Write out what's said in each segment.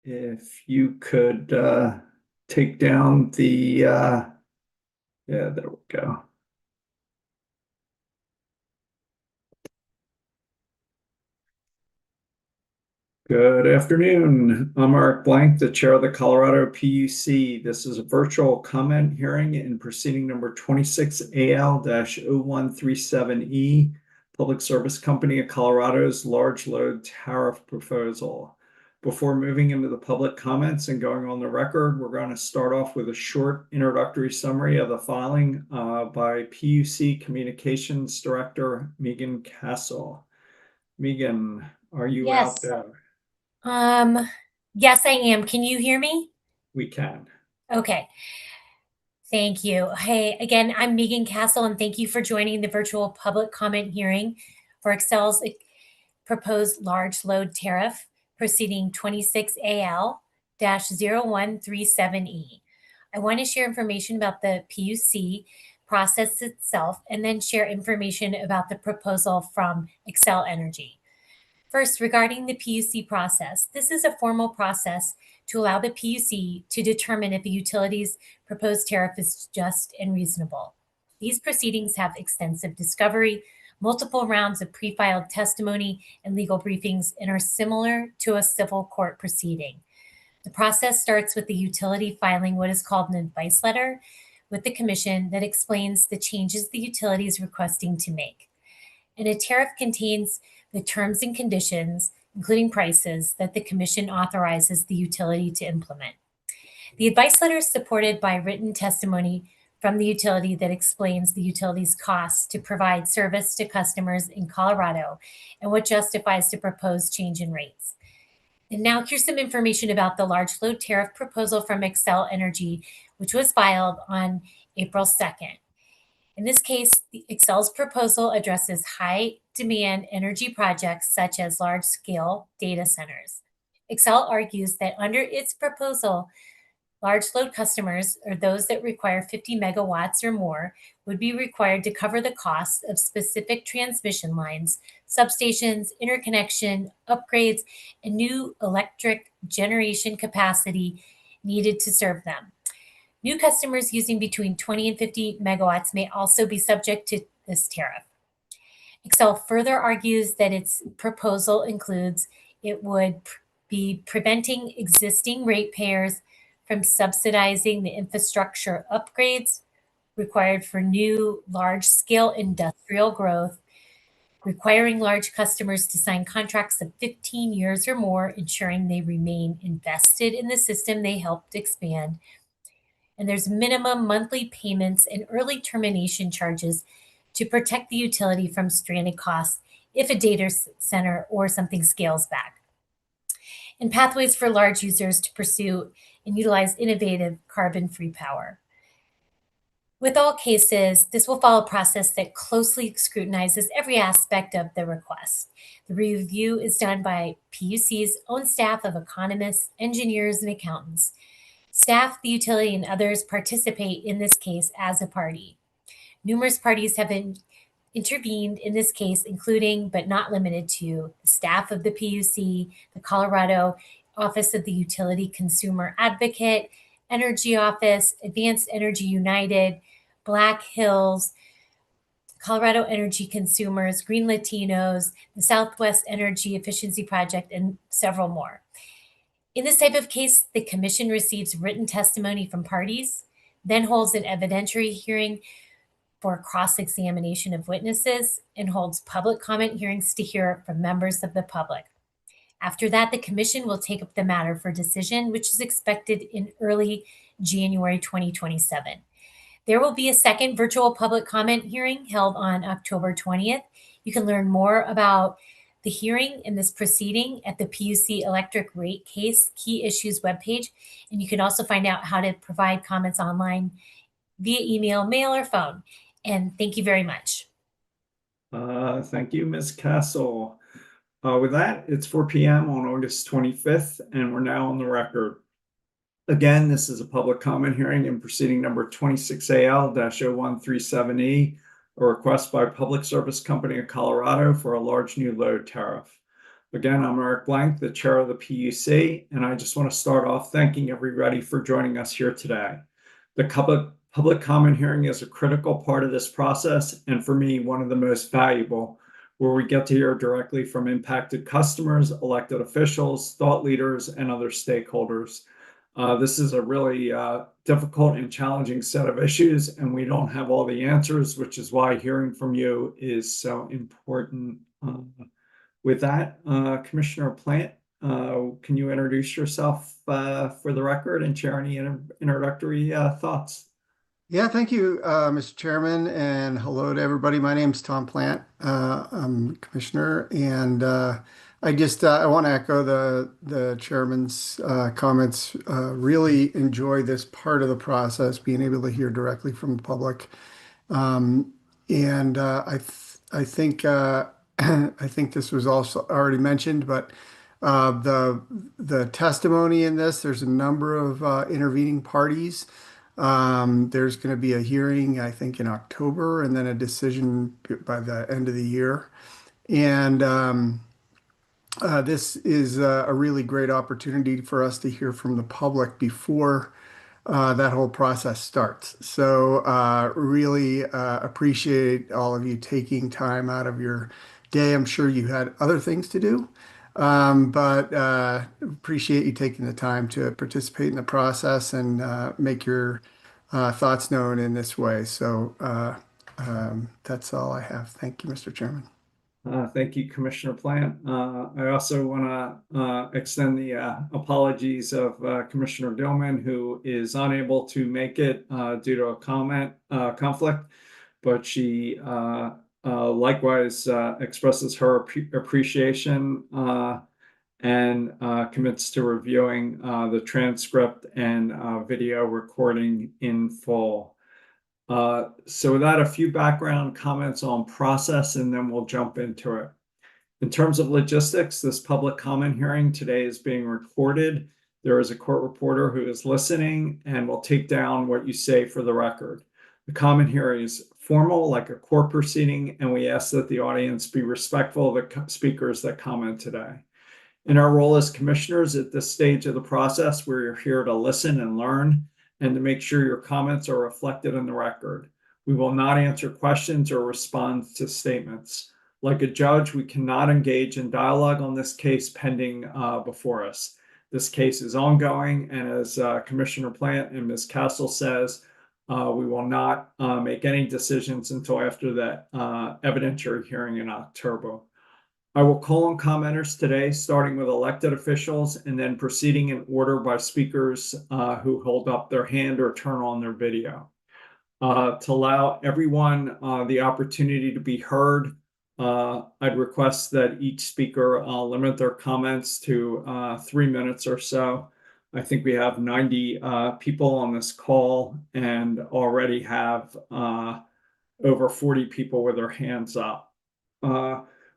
If you could take down the, yeah, there we go. Good afternoon. I'm Mark Blank, the chair of the Colorado PUC. This is a virtual comment hearing in proceeding number 26AL-0137E, Public Service Company of Colorado's large load tariff proposal. Before moving into the public comments and going on the record, we're going to start off with a short introductory summary of the filing by PUC Communications Director Megan Castle. Megan, are you out Yes. there? Yes, I am. Can you hear me? We can. Okay. Thank you. Hey, again, I'm Megan Castle, and thank you for joining the virtual public comment hearing for Excel's proposed large load tariff proceeding 26AL-0137E. I want to share information about the PUC process itself and then share information about the proposal from Xcel Energy. First, regarding the PUC process, this is a formal process to allow the PUC to determine if a utility's proposed tariff is just and reasonable. These proceedings have extensive discovery, multiple rounds of pre-filed testimony and legal briefings, and are similar to a civil court proceeding. The process starts with the utility filing what is called an advice letter with the commission that explains the changes the utility is requesting to make. And a tariff contains the terms and conditions, including prices, that the commission authorizes the utility to implement. The advice letter is supported by written testimony from the utility that explains the utility's costs to provide service to customers in Colorado and what justifies the proposed change in rates. And now here's some information about the large load tariff proposal from Xcel Energy, which was filed on April 2nd. In this case, Xcel's proposal addresses high demand energy projects such as large scale data centers. Xcel argues that under its proposal, large load customers, or those that require 50 megawatts or more, would be required to cover the costs of specific transmission lines, substations, interconnection, upgrades, and new electric generation capacity needed to serve them. New customers using between 20 and 50 megawatts may also be subject to this tariff. Xcel further argues that its proposal includes it would be preventing existing ratepayers from subsidizing the infrastructure upgrades required for new large-scale industrial growth, requiring large customers to sign contracts of 15 years or more, ensuring they remain invested in the system they helped expand, and there's minimum monthly payments and early termination charges to protect the utility from stranded costs if a data center or something scales back, and pathways for large users to pursue and utilize innovative carbon-free power. With all cases, this will follow a process that closely scrutinizes every aspect of the request. The review is done by PUC's own staff of economists, engineers, and accountants. Staff, the utility, and others participate in this case as a party. Numerous parties have intervened in this case, including but not limited to the staff of the PUC, the Colorado Office of the Utility Consumer Advocate, Energy Office, Advanced Energy United, Black Hills, Colorado Energy Consumers, Green Latinos, the Southwest Energy Efficiency Project, and several more. In this type of case, the commission receives written testimony from parties, then holds an evidentiary hearing for cross-examination of witnesses, and holds public comment hearings to hear from members of the public. After that, the commission will take up the matter for decision, which is expected in early January 2027. There will be a second virtual public comment hearing held on October 20th. You can learn more about the hearing in this proceeding at the PUC Electric Rate Case Key Issues webpage, and you can also find out how to provide comments online via email, mail, or phone. And thank you very much. Thank you, Ms. Castle. With that, it's 4 p.m. on August 25th, and we're now on the record. Again, this is a public comment hearing in proceeding number 26AL-0137E, a request by Public Service Company of Colorado for a large new load tariff. Again, I'm Eric Blank, the chair of the PUC, and I just want to start off thanking everybody for joining us here today. The public comment hearing is a critical part of this process, and for me, one of the most valuable, where we get to hear directly from impacted customers, elected officials, thought leaders, and other stakeholders. This is a really difficult and challenging set of issues, and we don't have all the answers, which is why hearing from you is so important. With that, Commissioner Plant, can you introduce yourself for the record and share any introductory thoughts? Yeah, thank you, Mr. Chairman, and hello to everybody. My name's Tom Plant. I'm Commissioner, and I want to echo the Chairman's comments. Really enjoy this part of the process, being able to hear directly from the public. And I think I think this was also already mentioned, but the testimony in this, there's a number of intervening parties. There's going to be a hearing, I think, in October, and then a decision by the end of the year. And this is a really great opportunity for us to hear from the public before that whole process starts. So really appreciate all of you taking time out of your day. I'm sure you had other things to do, but appreciate you taking the time to participate in the process and make your thoughts known in this way. So that's all I have. Thank you, Mr. Chairman. Thank you, Commissioner Plant. I also want to extend the apologies of Commissioner Dillman, who is unable to make it due to a conflict, but she likewise expresses her appreciation and commits to reviewing the transcript and video recording in full. So with that, a few background comments on process, and then we'll jump into it. In terms of logistics, this public comment hearing today is being recorded. There is a court reporter who is listening and will take down what you say for the record. The comment hearing is formal, like a court proceeding, and we ask that the audience be respectful of the speakers that comment today. In our role as commissioners at this stage of the process, we're here to listen and learn, and to make sure your comments are reflected in the record. We will not answer questions or respond to statements. Like a judge, we cannot engage in dialogue on this case pending before us. This case is ongoing, and as Commissioner Plant and Ms. Castle says, we will not make any decisions until after that evidentiary hearing in October. I will call on commenters today, starting with elected officials and then proceeding in order by speakers who hold up their hand or turn on their video. To allow everyone the opportunity to be heard, I'd request that each speaker limit their comments to 3 minutes or so. I think we have 90 people on this call and already have over 40 people with their hands up.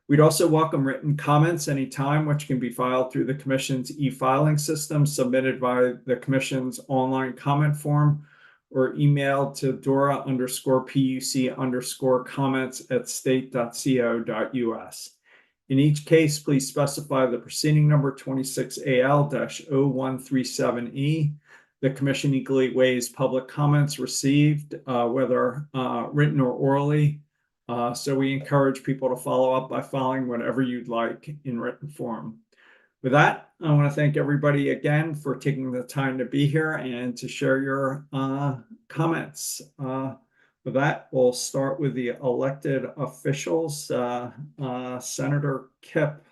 We'd also welcome written comments anytime, which can be filed through the Commission's e-filing system, submitted by the Commission's online comment form, or emailed to dora_puc_comments@state.co.us. In each case, please specify the proceeding number 26AL-0137E. The Commission equally weighs public comments received, whether written or orally. So we encourage people to follow up by filing whatever you'd like in written form. With that, I want to thank everybody again for taking the time to be here and to share your comments. With that, we'll start with the elected officials. Senator Kipp.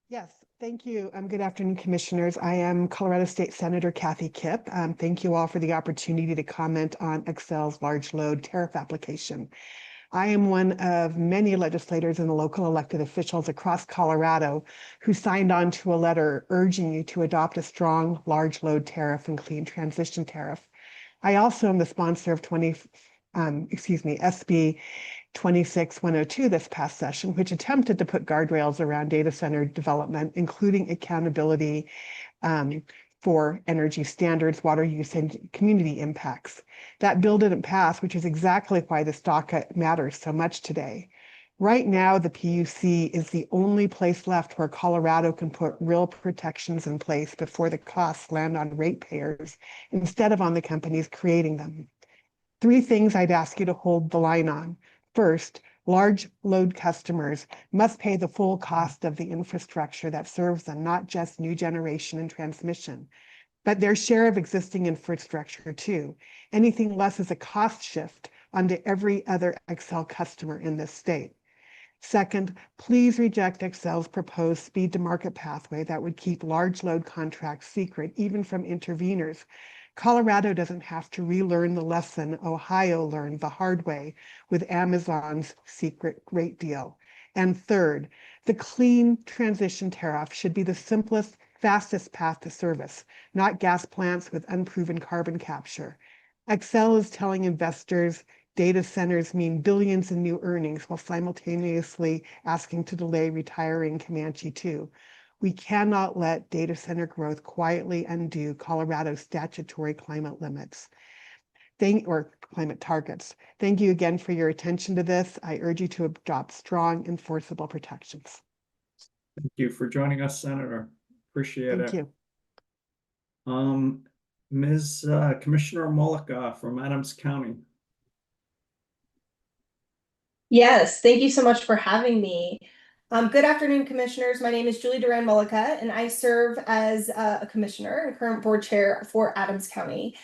Yes, thank you. Good afternoon, commissioners. I am Colorado State Senator Kathy Kipp. Thank you all for the opportunity to comment on Xcel's large load tariff application. I am one of many legislators and local elected officials across Colorado who signed on to a letter urging you to adopt a strong large load tariff and clean transition tariff. I also am the sponsor of SB 26102 this past session, which attempted to put guardrails around data center development, including accountability for energy standards, water use, and community impacts. That bill didn't pass, which is exactly why this docket matters so much today. Right now, the PUC is the only place left where Colorado can put real protections in place before the costs land on ratepayers instead of on the companies creating them. 3 things I'd ask you to hold the line on. First, large load customers must pay the full cost of the infrastructure that serves them, not just new generation and transmission, but their share of existing infrastructure too. Anything less is a cost shift onto every other Xcel customer in this state. Second, please reject Xcel's proposed speed to market pathway that would keep large load contracts secret, even from interveners. Colorado doesn't have to relearn the lesson Ohio learned the hard way with Amazon's secret rate deal. And third, the clean transition tariff should be the simplest, fastest path to service, not gas plants with unproven carbon capture. Xcel is telling investors data centers mean billions in new earnings while simultaneously asking to delay retiring Comanche 2. We cannot let data center growth quietly undo Colorado's statutory climate limits. Or climate targets. Thank you again for your attention to this. I urge you to adopt strong enforceable protections. Thank you for joining us, Senator. Appreciate Thank it. you. Ms. Commissioner Mullica from Adams County. Yes, thank you so much for having me. Good afternoon, commissioners. My name is Julie Duran Mullica, and I serve as a commissioner and current board chair for Adams County.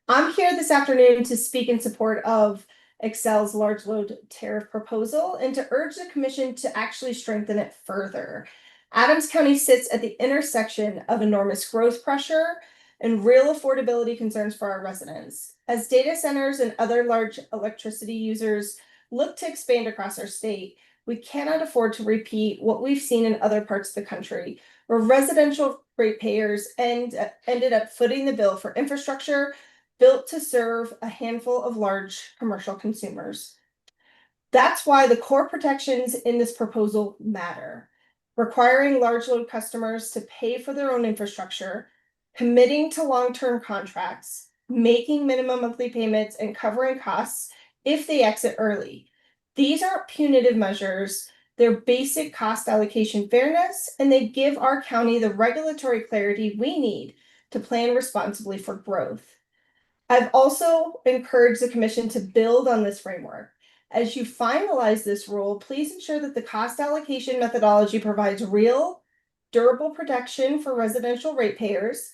I'm here this afternoon to speak in support of Xcel's large load tariff proposal and to urge the commission to actually strengthen it further. Adams County sits at the intersection of enormous growth pressure and real affordability concerns for our residents. As data centers and other large electricity users look to expand across our state, we cannot afford to repeat what we've seen in other parts of the country, where residential ratepayers ended up footing the bill for infrastructure built to serve a handful of large commercial consumers. That's why the core protections in this proposal matter. Requiring large load customers to pay for their own infrastructure, committing to long-term contracts, making minimum monthly payments, and covering costs if they exit early. These aren't punitive measures, they're basic cost allocation fairness, and they give our county the regulatory clarity we need to plan responsibly for growth. I've also encouraged the commission to build on this framework. As you finalize this rule, please ensure that the cost allocation methodology provides real, durable protection for residential ratepayers,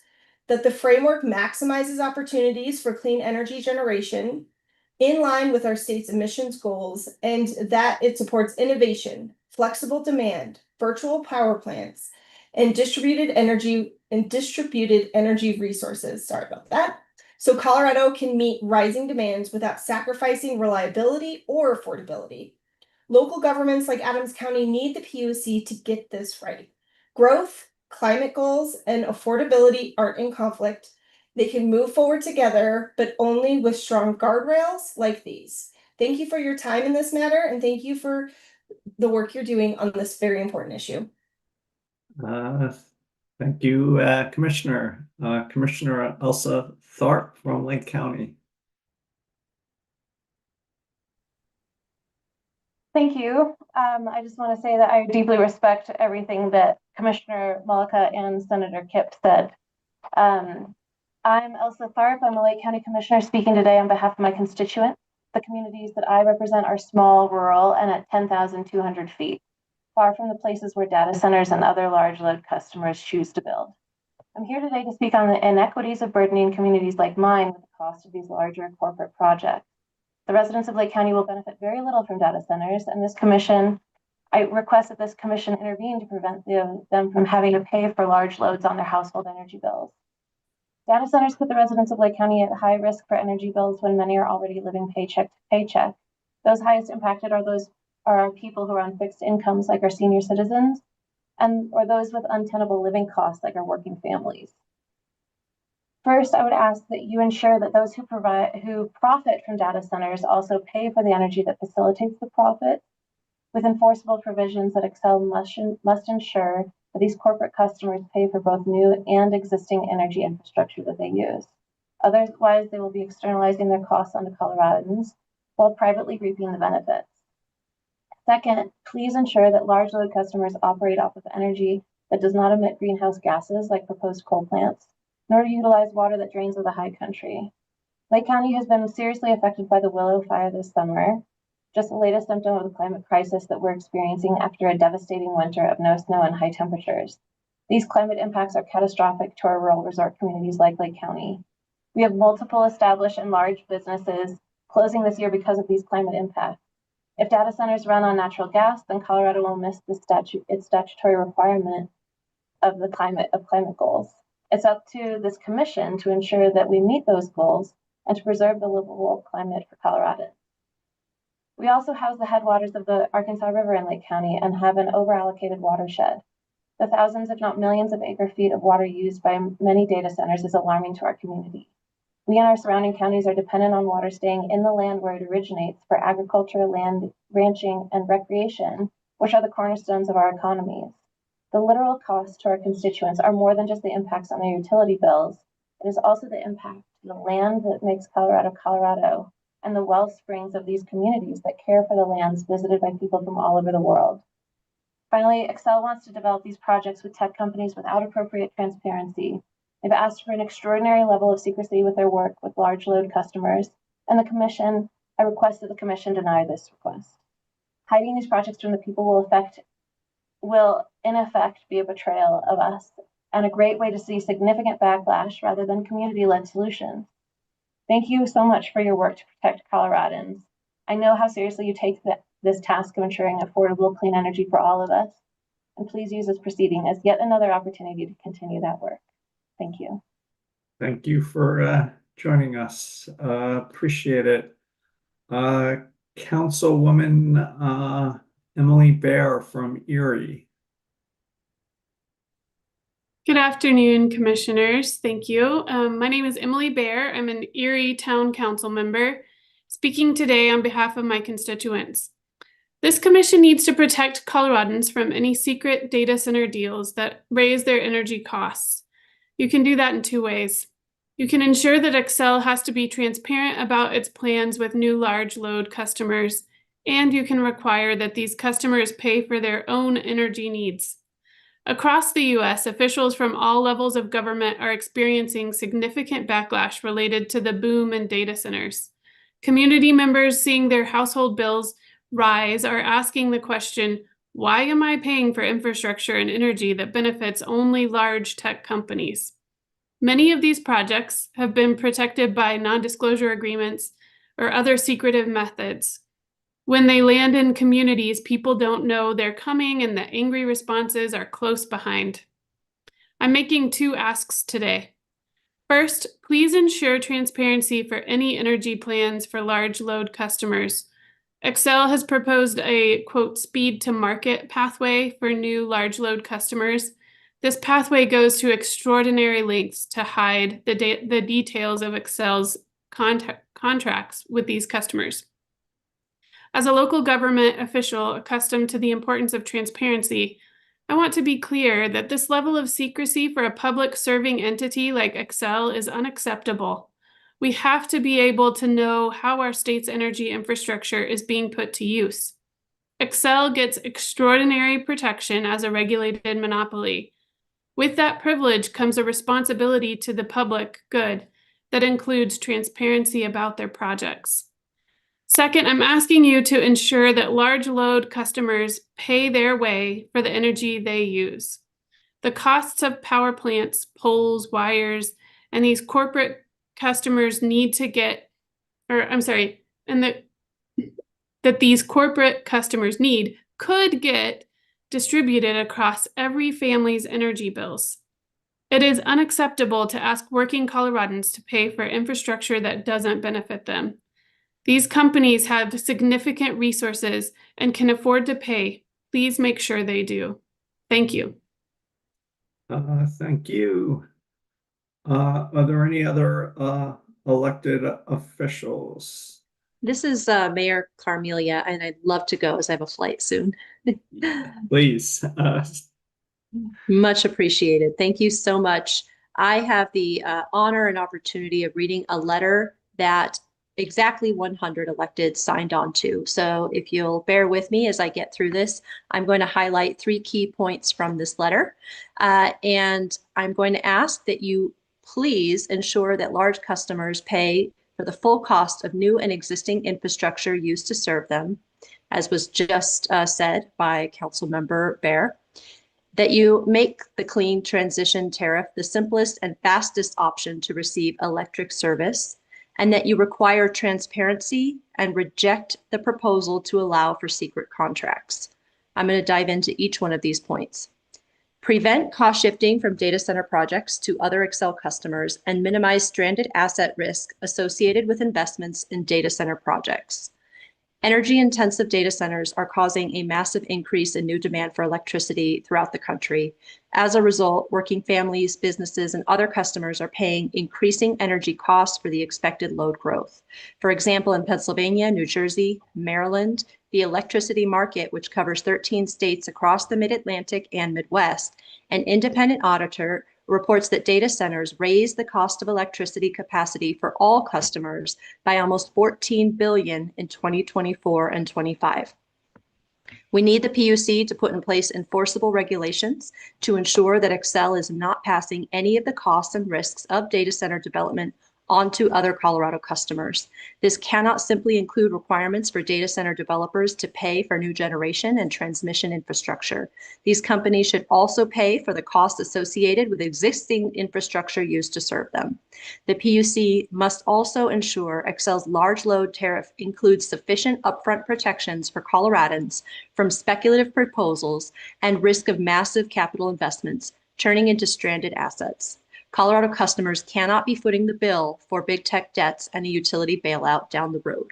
that the framework maximizes opportunities for clean energy generation, in line with our state's emissions goals, and that it supports innovation, flexible demand, virtual power plants, and distributed energy resources. Sorry about that. So Colorado can meet rising demands without sacrificing reliability or affordability. Local governments like Adams County need the PUC to get this right. Growth, climate goals, and affordability aren't in conflict. They can move forward together, but only with strong guardrails like these. Thank you for your time in this matter, and thank you for the work you're doing on this very important issue. Thank you, Commissioner. Commissioner Elsa Tharp from Lake County. Thank you. I just want to say that I deeply respect everything that Commissioner Mullica and Senator Kipp said. I'm Elsa Tharp. I'm a Lake County Commissioner speaking today on behalf of my constituents. The communities that I represent are small, rural, and at 10,200 feet, far from the places where data centers and other large load customers choose to build. I'm here today to speak on the inequities of burdening communities like mine with the cost of these larger corporate projects. The residents of Lake County will benefit very little from data centers, and I request that this commission intervene to prevent them from having to pay for large loads on their household energy bills. Data centers put the residents of Lake County at high risk for energy bills when many are already living paycheck to paycheck. Those highest impacted are people who are on fixed incomes, like our senior citizens, or those with untenable living costs, like our working families. First, I would ask that you ensure that those who profit from data centers also pay for the energy that facilitates the profit, with enforceable provisions that Xcel must ensure that these corporate customers pay for both new and existing energy infrastructure that they use. Otherwise, they will be externalizing their costs onto Coloradans while privately reaping the benefits. Second, please ensure that large load customers operate off of energy that does not emit greenhouse gases like proposed coal plants, nor utilize water that drains of the high country. Lake County has been seriously affected by the Willow Fire this summer, just the latest symptom of the climate crisis that we're experiencing after a devastating winter of no snow and high temperatures. These climate impacts are catastrophic to our rural resort communities like Lake County. We have multiple established and large businesses closing this year because of these climate impacts. If data centers run on natural gas, then Colorado will miss its statutory requirement of the climate goals. It's up to this commission to ensure that we meet those goals and to preserve the livable climate for Colorado. We also house the headwaters of the Arkansas River in Lake County and have an overallocated watershed. The thousands, if not millions, of acre-feet of water used by many data centers is alarming to our community. We and our surrounding counties are dependent on water staying in the land where it originates for agriculture, land, ranching, and recreation, which are the cornerstones of our economies. The literal costs to our constituents are more than just the impacts on their utility bills. It is also the impact to the land that makes Colorado, Colorado, and the well springs of these communities that care for the lands visited by people from all over the world. Finally, Xcel wants to develop these projects with tech companies without appropriate transparency. They've asked for an extraordinary level of secrecy with their work with large load customers, and I request that the commission deny this request. Hiding these projects from the people will in effect be a betrayal of us and a great way to see significant backlash rather than community-led solutions. Thank you so much for your work to protect Coloradans. I know how seriously you take this task of ensuring affordable, clean energy for all of us, and please use this proceeding as yet another opportunity to continue that work. Thank you. Thank you for joining us. Appreciate it. Councilwoman Emily Baer from Erie. Good afternoon, commissioners. Thank you. My name is Emily Baer. I'm an Erie Town Council member, speaking today on behalf of my constituents. This commission needs to protect Coloradans from any secret data center deals that raise their energy costs. You can do that in two ways. You can ensure that Xcel has to be transparent about its plans with new large load customers, and you can require that these customers pay for their own energy needs. Across the U.S., officials from all levels of government are experiencing significant backlash related to the boom in data centers. Community members seeing their household bills rise are asking the question, why am I paying for infrastructure and energy that benefits only large tech companies? Many of these projects have been protected by non-disclosure agreements or other secretive methods. When they land in communities, people don't know they're coming and the angry responses are close behind. I'm making two asks today. First, please ensure transparency for any energy plans for large load customers. Xcel has proposed a, quote, speed to market pathway for new large load customers. This pathway goes to extraordinary lengths to hide the details of Xcel's contracts with these customers. As a local government official accustomed to the importance of transparency, I want to be clear that this level of secrecy for a public serving entity like Xcel is unacceptable. We have to be able to know how our state's energy infrastructure is being put to use. Xcel gets extraordinary protection as a regulated monopoly. With that privilege comes a responsibility to the public good that includes transparency about their projects. Second, I'm asking you to ensure that large load customers pay their way for the energy they use. The costs of power plants, poles, wires, and these corporate customers need to get, that these corporate customers need could get distributed across every family's energy bills. It is unacceptable to ask working Coloradans to pay for infrastructure that doesn't benefit them. These companies have significant resources and can afford to pay. Please make sure they do. Thank you. Thank you. Are there any other elected officials? This is Mayor Carmelia, and I'd love to go as I have a flight soon. Please. Much appreciated. Thank you so much. I have the honor and opportunity of reading a letter that exactly 100 electeds signed on to. So if you'll bear with me as I get through this, I'm going to highlight 3 key points from this letter. And I'm going to ask that you please ensure that large customers pay for the full cost of new and existing infrastructure used to serve them, as was just said by Councilmember Bear. That you make the clean transition tariff the simplest and fastest option to receive electric service, and that you require transparency and reject the proposal to allow for secret contracts. I'm going to dive into each one of these points. Prevent cost shifting from data center projects to other Xcel customers and minimize stranded asset risk associated with investments in data center projects. Energy-intensive data centers are causing a massive increase in new demand for electricity throughout the country. As a result, working families, businesses, and other customers are paying increasing energy costs for the expected load growth. For example, in Pennsylvania, New Jersey, Maryland, the electricity market, which covers 13 states across the Mid-Atlantic and Midwest, an independent auditor reports that data centers raise the cost of electricity capacity for all customers by almost $14 billion in 2024 and 25. We need the PUC to put in place enforceable regulations to ensure that Xcel is not passing any of the costs and risks of data center development onto other Colorado customers. This cannot simply include requirements for data center developers to pay for new generation and transmission infrastructure. These companies should also pay for the costs associated with existing infrastructure used to serve them. The PUC must also ensure Xcel's large load tariff includes sufficient upfront protections for Coloradans from speculative proposals and risk of massive capital investments turning into stranded assets. Colorado customers cannot be footing the bill for big tech debts and a utility bailout down the road.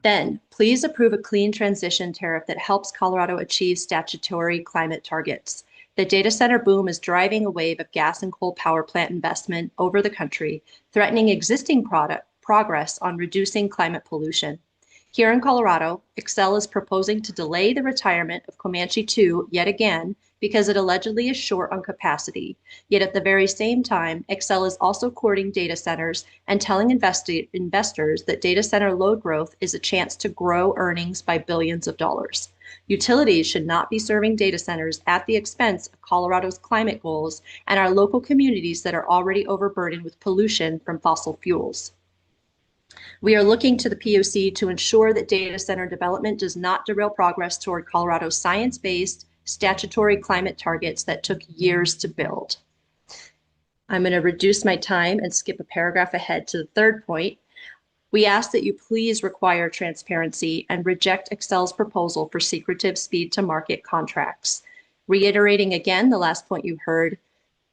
Then, please approve a clean transition tariff that helps Colorado achieve statutory climate targets. The data center boom is driving a wave of gas and coal power plant investment over the country, threatening existing progress on reducing climate pollution. Here in Colorado, Xcel is proposing to delay the retirement of Comanche 2 yet again because it allegedly is short on capacity. Yet at the very same time, Xcel is also courting data centers and telling investors that data center load growth is a chance to grow earnings by billions of dollars. Utilities should not be serving data centers at the expense of Colorado's climate goals and our local communities that are already overburdened with pollution from fossil fuels. We are looking to the PUC to ensure that data center development does not derail progress toward Colorado's science-based statutory climate targets that took years to build. I'm going to reduce my time and skip a paragraph ahead to the third point. We ask that you please require transparency and reject Xcel's proposal for secretive speed to market contracts. Reiterating again the last point you heard,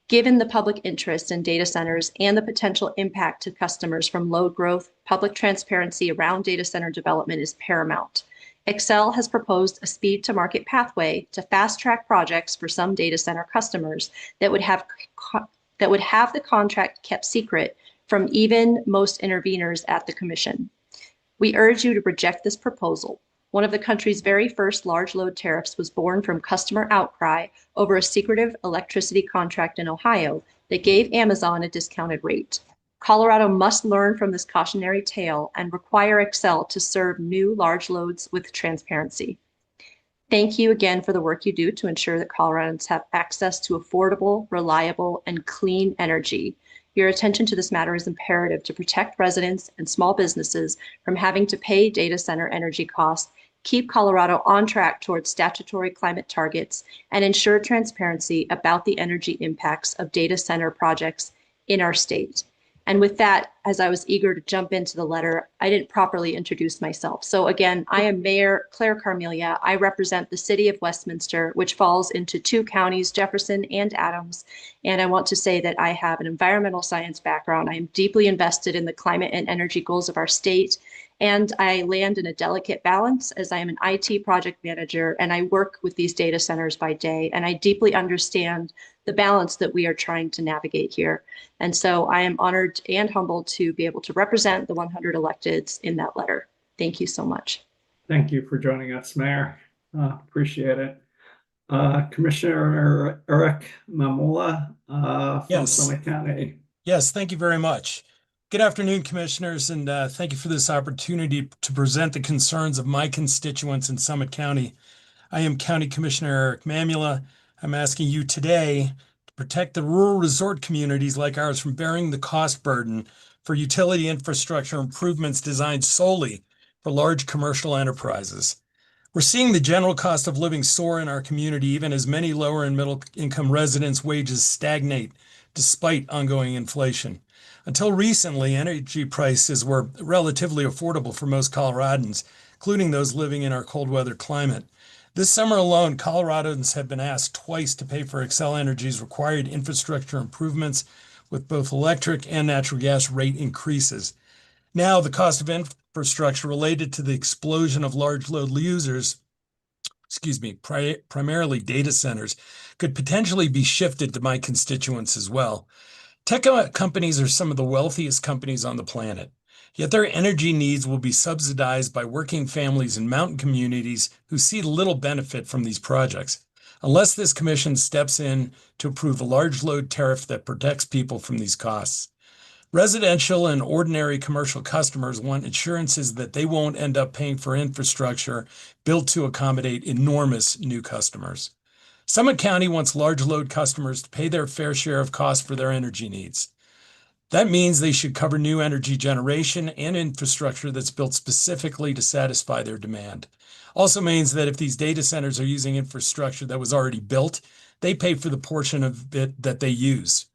given the public interest in data centers and the potential impact to customers from load growth, public transparency around data center development is paramount. Xcel has proposed a speed to market pathway to fast track projects for some data center customers that would have the contract kept secret from even most interveners at the commission. We urge you to reject this proposal. One of the country's very first large load tariffs was born from customer outcry over a secretive electricity contract in Ohio that gave Amazon a discounted rate. Colorado must learn from this cautionary tale and require Xcel to serve new large loads with transparency. Thank you again for the work you do to ensure that Coloradans have access to affordable, reliable, and clean energy. Your attention to this matter is imperative to protect residents and small businesses from having to pay data center energy costs, keep Colorado on track towards statutory climate targets, and ensure transparency about the energy impacts of data center projects in our state. And with that, as I was eager to jump into the letter, I didn't properly introduce myself. So again, I am Mayor Claire Carmelia. I represent the city of Westminster, which falls into 2 counties, Jefferson and Adams. And I want to say that I have an environmental science background. I am deeply invested in the climate and energy goals of our state. And I land in a delicate balance as I am an IT project manager and I work with these data centers by day. And I deeply understand the balance that we are trying to navigate here. And so I am honored and humbled to be able to represent the 100 electeds in that letter. Thank you so much. Thank you for joining us, Mayor. Appreciate it. Commissioner Eric Mamola from Yes. Summit County. Yes, thank you very much. Good afternoon, commissioners, and thank you for this opportunity to present the concerns of my constituents in Summit County. I am County Commissioner Eric Mamula. I'm asking you today to protect the rural resort communities like ours from bearing the cost burden for utility infrastructure improvements designed solely for large commercial enterprises. We're seeing the general cost of living soar in our community, even as many lower and middle income residents' wages stagnate despite ongoing inflation. Until recently, energy prices were relatively affordable for most Coloradans, including those living in our cold weather climate. This summer alone, Coloradans have been asked twice to pay for Xcel Energy's required infrastructure improvements with both electric and natural gas rate increases. Now, the cost of infrastructure related to the explosion of large load users, primarily data centers, could potentially be shifted to my constituents as well. Tech companies are some of the wealthiest companies on the planet, yet their energy needs will be subsidized by working families in mountain communities who see little benefit from these projects. Unless this commission steps in to approve a large load tariff that protects people from these costs. Residential and ordinary commercial customers want assurances that they won't end up paying for infrastructure built to accommodate enormous new customers. Summit County wants large load customers to pay their fair share of costs for their energy needs. That means they should cover new energy generation and infrastructure that's built specifically to satisfy their demand. Also means that if these data centers are using infrastructure that was already built, they pay for the portion of it that they use.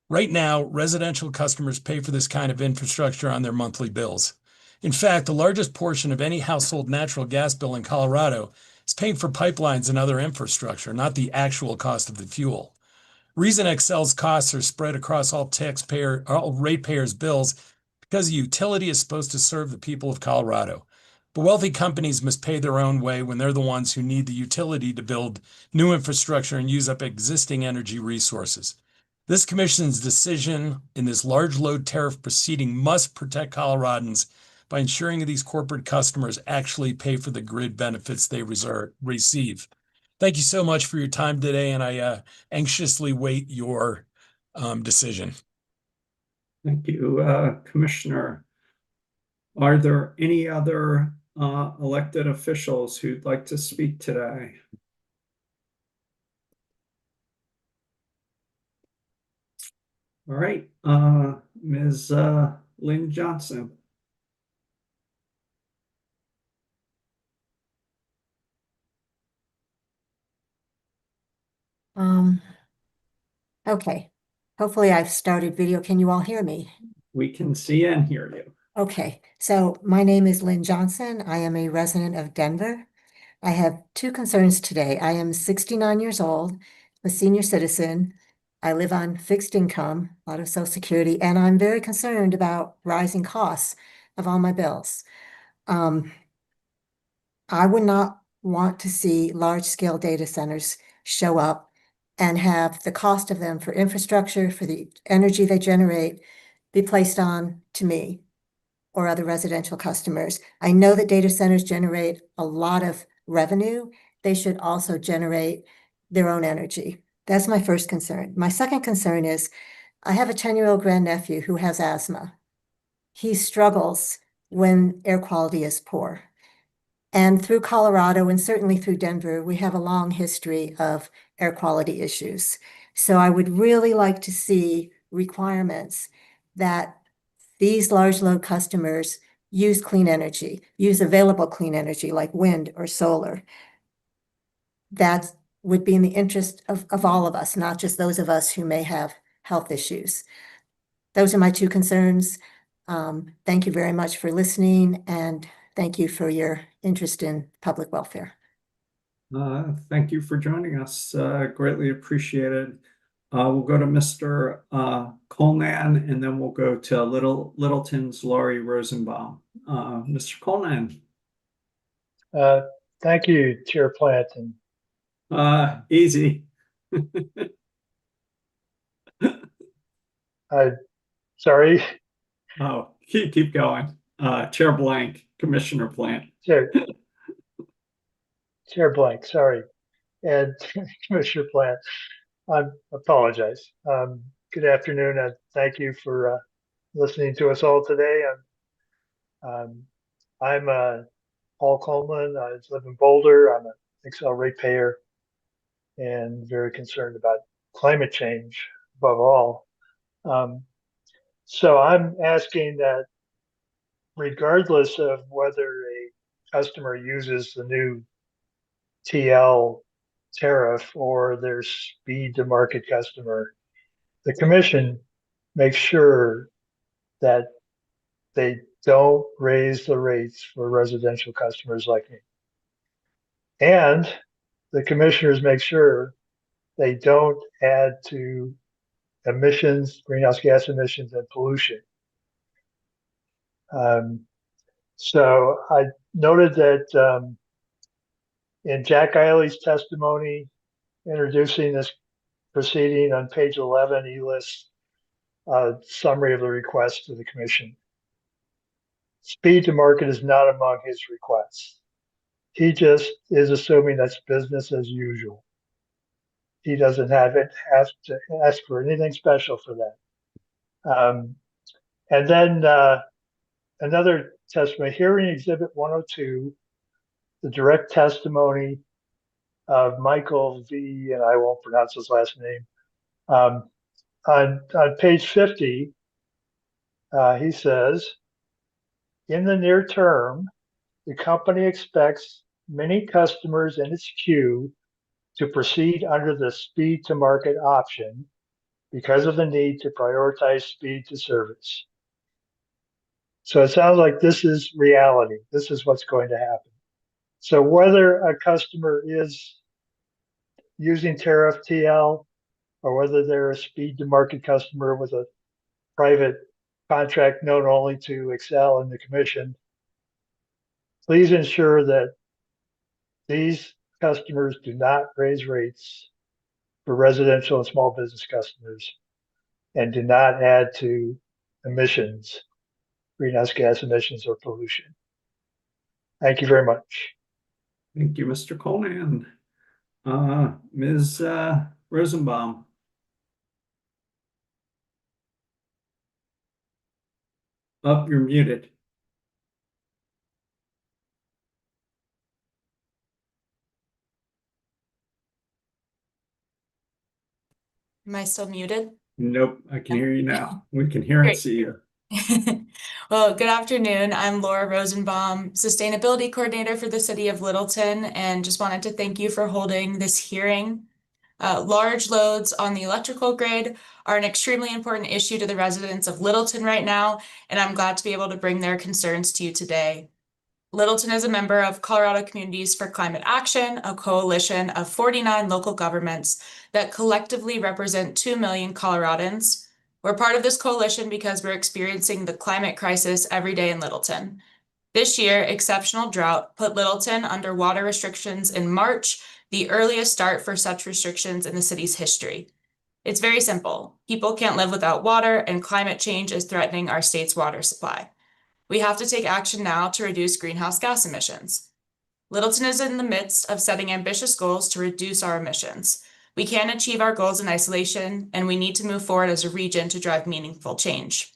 Right now, residential customers pay for this kind of infrastructure on their monthly bills. In fact, the largest portion of any household natural gas bill in Colorado is paying for pipelines and other infrastructure, not the actual cost of the fuel. Reason Xcel's costs are spread across all ratepayers' bills because a utility is supposed to serve the people of Colorado. But wealthy companies must pay their own way when they're the ones who need the utility to build new infrastructure and use up existing energy resources. This commission's decision in this large load tariff proceeding must protect Coloradans by ensuring these corporate customers actually pay for the grid benefits they receive. Thank you so much for your time today, and I anxiously wait your decision. Thank you, Commissioner. Are there any other elected officials who'd like to speak today? All right, Ms. Lynn Johnson. Okay. Hopefully I've started video. Can you all hear me? We can see and hear you. Okay, so my name is Lynn Johnson. I am a resident of Denver. I have two concerns today. I am 69 years old, a senior citizen. I live on fixed income, a lot of Social Security, and I'm very concerned about rising costs of all my bills. I would not want to see large-scale data centers show up and have the cost of them for infrastructure, for the energy they generate, be placed on to me or other residential customers. I know that data centers generate a lot of revenue. They should also generate their own energy. That's my first concern. My second concern is I have a 10-year-old grandnephew who has asthma. He struggles when air quality is poor. And through Colorado and certainly through Denver, we have a long history of air quality issues. So I would really like to see requirements that these large load customers use clean energy, use available clean energy like wind or solar. That would be in the interest of all of us, not just those of us who may have health issues. Those are my two concerns. Thank you very much for listening, and thank you for your interest in public welfare. Thank you for joining us. Greatly appreciated. We'll go to Mr. Colnan, and then we'll go to Littleton's Laurie Rosenbaum. Mr. Colnan. Thank you, Chair Planton. Easy. Sorry. Oh, keep going. Chair Blank, Commissioner Plant. Chair Blank, sorry. and Commissioner Plant. I apologize. Good afternoon, and thank you for listening to us all today. I'm Paul Coleman. I live in Boulder. I'm an Excel ratepayer and very concerned about climate change above all. So I'm asking that regardless of whether a customer uses the new TL tariff or their speed to market customer, the commission makes sure that they don't raise the rates for residential customers like me. And the commissioners make sure they don't add to emissions, greenhouse gas emissions, and pollution. So I noted that in Jack Eiley's testimony introducing this proceeding on page 11, he lists a summary of the request to the commission. Speed to market is not among his requests. He just is assuming that's business as usual. He doesn't have to ask for anything special for that. And then another testimony, hearing exhibit 102, the direct testimony of Michael V, and I won't pronounce his last name. On page 50, he says, in the near term, the company expects many customers in its queue to proceed under the speed to market option because of the need to prioritize speed to service. So it sounds like this is reality. This is what's going to happen. So whether a customer is using Tariff TL or whether they're a speed to market customer with a private contract known only to Excel and the commission, please ensure that these customers do not raise rates for residential and small business customers and do not add to emissions, greenhouse gas emissions or pollution. Thank you very much. Thank you, Mr. Coleman. Ms. Rosenbaum. Oh, you're muted. Am I still muted? Nope, I can hear you now. We can hear and Great. see you. Well, good afternoon. I'm Laura Rosenbaum, Sustainability Coordinator for the City of Littleton, and just wanted to thank you for holding this hearing. Large loads on the electrical grid are an extremely important issue to the residents of Littleton right now, and I'm glad to be able to bring their concerns to you today. Littleton is a member of Colorado Communities for Climate Action, a coalition of 49 local governments that collectively represent 2 million Coloradans. We're part of this coalition because we're experiencing the climate crisis every day in Littleton. This year, exceptional drought put Littleton under water restrictions in March, the earliest start for such restrictions in the city's history. It's very simple. People can't live without water, and climate change is threatening our state's water supply. We have to take action now to reduce greenhouse gas emissions. Littleton is in the midst of setting ambitious goals to reduce our emissions. We can't achieve our goals in isolation, and we need to move forward as a region to drive meaningful change.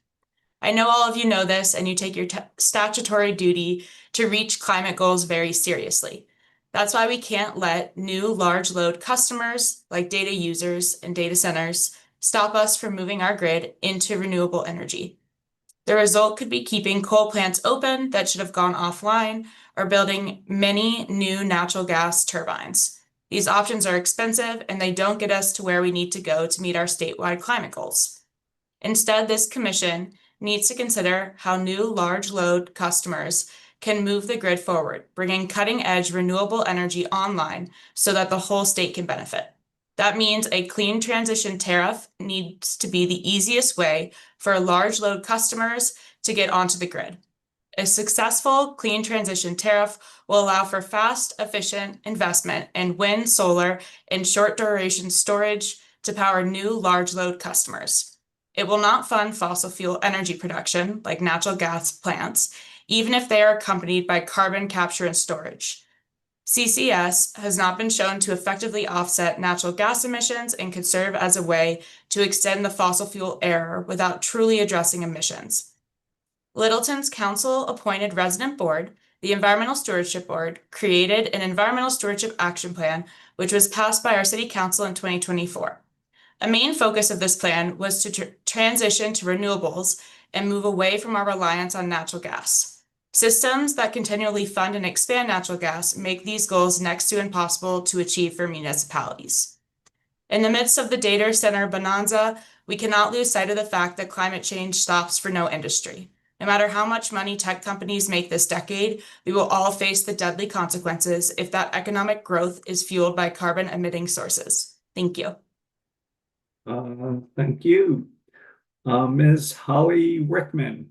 I know all of you know this, and you take your statutory duty to reach climate goals very seriously. That's why we can't let new large load customers, like data users and data centers, stop us from moving our grid into renewable energy. The result could be keeping coal plants open that should have gone offline or building many new natural gas turbines. These options are expensive and they don't get us to where we need to go to meet our statewide climate goals. Instead, this commission needs to consider how new large load customers can move the grid forward, bringing cutting-edge renewable energy online so that the whole state can benefit. That means a clean transition tariff needs to be the easiest way for large load customers to get onto the grid. A successful clean transition tariff will allow for fast, efficient investment in wind, solar, and short duration storage to power new large load customers. It will not fund fossil fuel energy production like natural gas plants, even if they are accompanied by carbon capture and storage. CCS has not been shown to effectively offset natural gas emissions and could serve as a way to extend the fossil fuel era without truly addressing emissions. Littleton's council-appointed resident board, the Environmental Stewardship Board, created an Environmental Stewardship Action Plan, which was passed by our City Council in 2024. A main focus of this plan was to transition to renewables and move away from our reliance on natural gas. Systems that continually fund and expand natural gas make these goals next to impossible to achieve for municipalities. In the midst of the data center bonanza, we cannot lose sight of the fact that climate change stops for no industry. No matter how much money tech companies make this decade, we will all face the deadly consequences if that economic growth is fueled by carbon-emitting sources. Thank you. Thank you. Ms. Holly Rickman.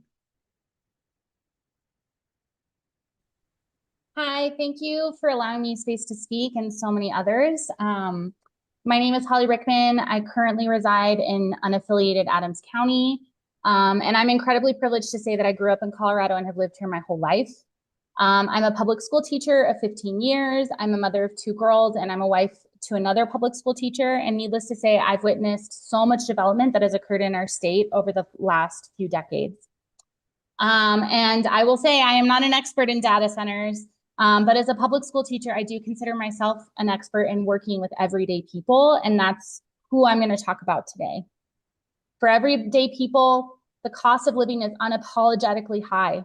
Hi, thank you for allowing me space to speak and so many others. My name is Holly Rickman. I currently reside in unaffiliated Adams County, and I'm incredibly privileged to say that I grew up in Colorado and have lived here my whole life. I'm a public school teacher of 15 years. I'm a mother of 2 girls, and I'm a wife to another public school teacher. And needless to say, I've witnessed so much development that has occurred in our state over the last few decades. And I will say I am not an expert in data centers. But as a public school teacher, I do consider myself an expert in working with everyday people, and that's who I'm going to talk about today. For everyday people, the cost of living is unapologetically high.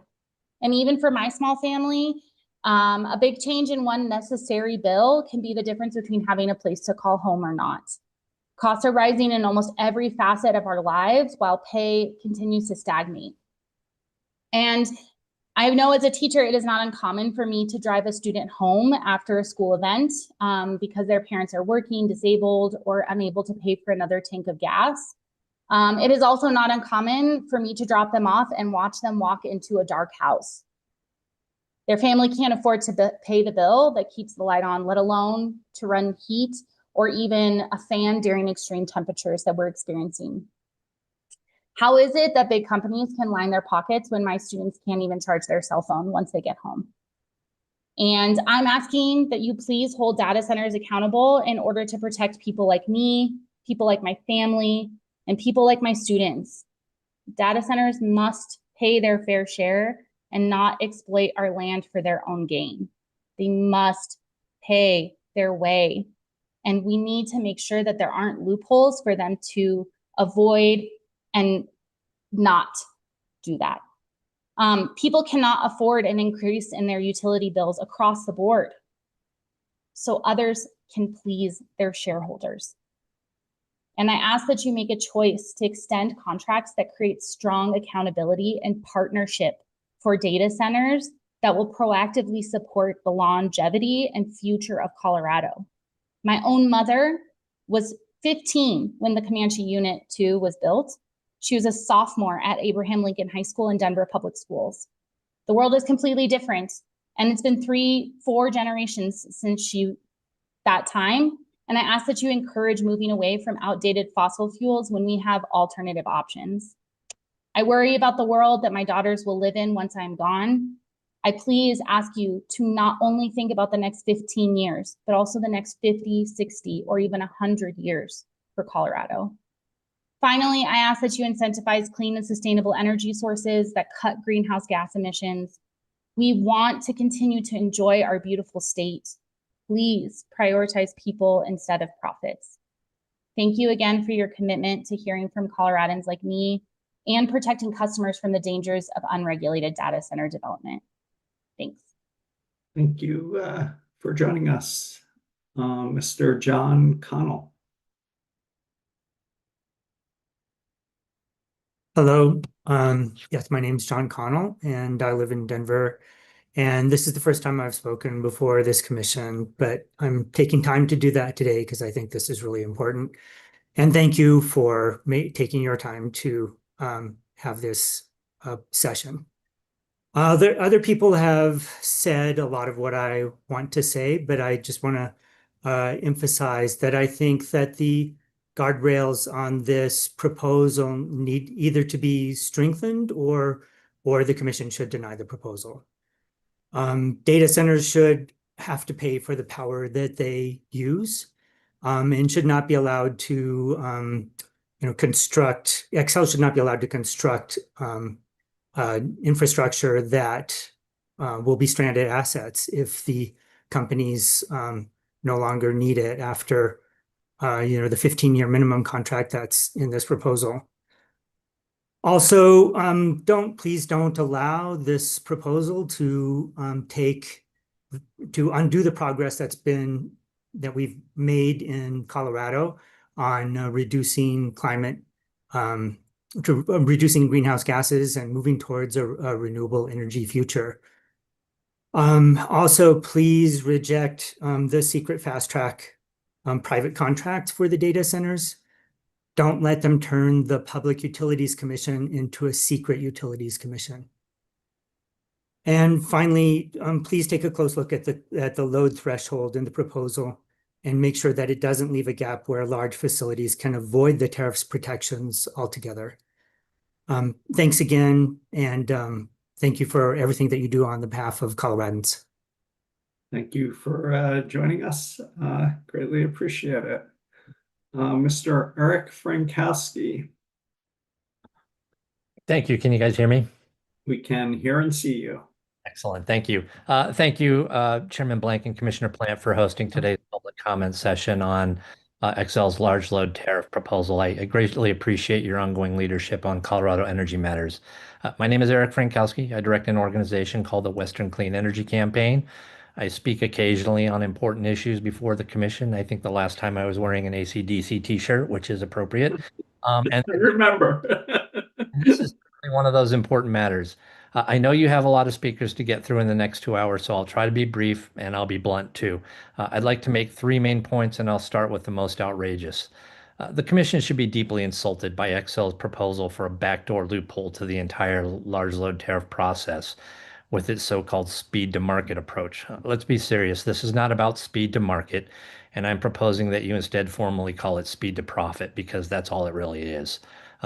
And even for my small family, a big change in one necessary bill can be the difference between having a place to call home or not. Costs are rising in almost every facet of our lives while pay continues to stagnate. And I know as a teacher, it is not uncommon for me to drive a student home after a school event because their parents are working, disabled, or unable to pay for another tank of gas. It is also not uncommon for me to drop them off and watch them walk into a dark house. Their family can't afford to pay the bill that keeps the light on, let alone to run heat or even a fan during extreme temperatures that we're experiencing. How is it that big companies can line their pockets when my students can't even charge their cell phone once they get home? And I'm asking that you please hold data centers accountable in order to protect people like me, people like my family, and people like my students. Data centers must pay their fair share and not exploit our land for their own gain. They must pay their way. And we need to make sure that there aren't loopholes for them to avoid and not do that. People cannot afford an increase in their utility bills across the board, so others can please their shareholders. And I ask that you make a choice to extend contracts that create strong accountability and partnership for data centers that will proactively support the longevity and future of Colorado. My own mother was 15 when the Comanche Unit 2 was built. She was a sophomore at Abraham Lincoln High School in Denver Public Schools. The world is completely different, and it's been 3-4 generations since that time. And I ask that you encourage moving away from outdated fossil fuels when we have alternative options. I worry about the world that my daughters will live in once I'm gone. I please ask you to not only think about the next 15 years, but also the next 50, 60, or even 100 years for Colorado. Finally, I ask that you incentivize clean and sustainable energy sources that cut greenhouse gas emissions. We want to continue to enjoy our beautiful state. Please prioritize people instead of profits. Thank you again for your commitment to hearing from Coloradans like me and protecting customers from the dangers of unregulated data center development. Thanks. Thank you for joining us, Mr. John Connell. Hello, yes, my name is John Connell and I live in Denver. And this is the first time I've spoken before this commission, but I'm taking time to do that today because I think this is really important. And thank you for taking your time to have this session. Other people have said a lot of what I want to say, but I just want to emphasize that I think that the guardrails on this proposal need either to be strengthened or the commission should deny the proposal. Data centers should have to pay for the power that they use, and should not be allowed to, Xcel should not be allowed to construct infrastructure that will be stranded assets if the companies no longer need it after the 15-year minimum contract that's in this proposal. Also, please don't allow this proposal to undo the progress that we've made in Colorado on reducing reducing greenhouse gases and moving towards a renewable energy future. Also, please reject the secret fast track private contracts for the data centers. Don't let them turn the Public Utilities Commission into a secret utilities commission. And finally, please take a close look at the load threshold in the proposal and make sure that it doesn't leave a gap where large facilities can avoid the tariffs protections altogether. Thanks again, and thank you for everything that you do on the behalf of Coloradans. Thank you for joining us. Greatly appreciate it. Mr. Eric Frankowski. Thank you. Can you guys hear me? We can hear and see you. Excellent. Thank you. Thank you, Chairman Blank and Commissioner Plant, for hosting today's public comment session on Xcel's large load tariff proposal. I greatly appreciate your ongoing leadership on Colorado energy matters. My name is Eric Frankowski. I direct an organization called the Western Clean Energy Campaign. I speak occasionally on important issues before the commission. I think the last time I was wearing an AC/DC t-shirt, which is appropriate. And I remember. This is one of those important matters. I know you have a lot of speakers to get through in the next 2 hours, so I'll try to be brief and I'll be blunt too. I'd like to make 3 main points, and I'll start with the most outrageous. The commission should be deeply insulted by Xcel's proposal for a backdoor loophole to the entire large load tariff process with its so-called speed to market approach. Let's be serious. This is not about speed to market, and I'm proposing that you instead formally call it speed to profit, because that's all it really is.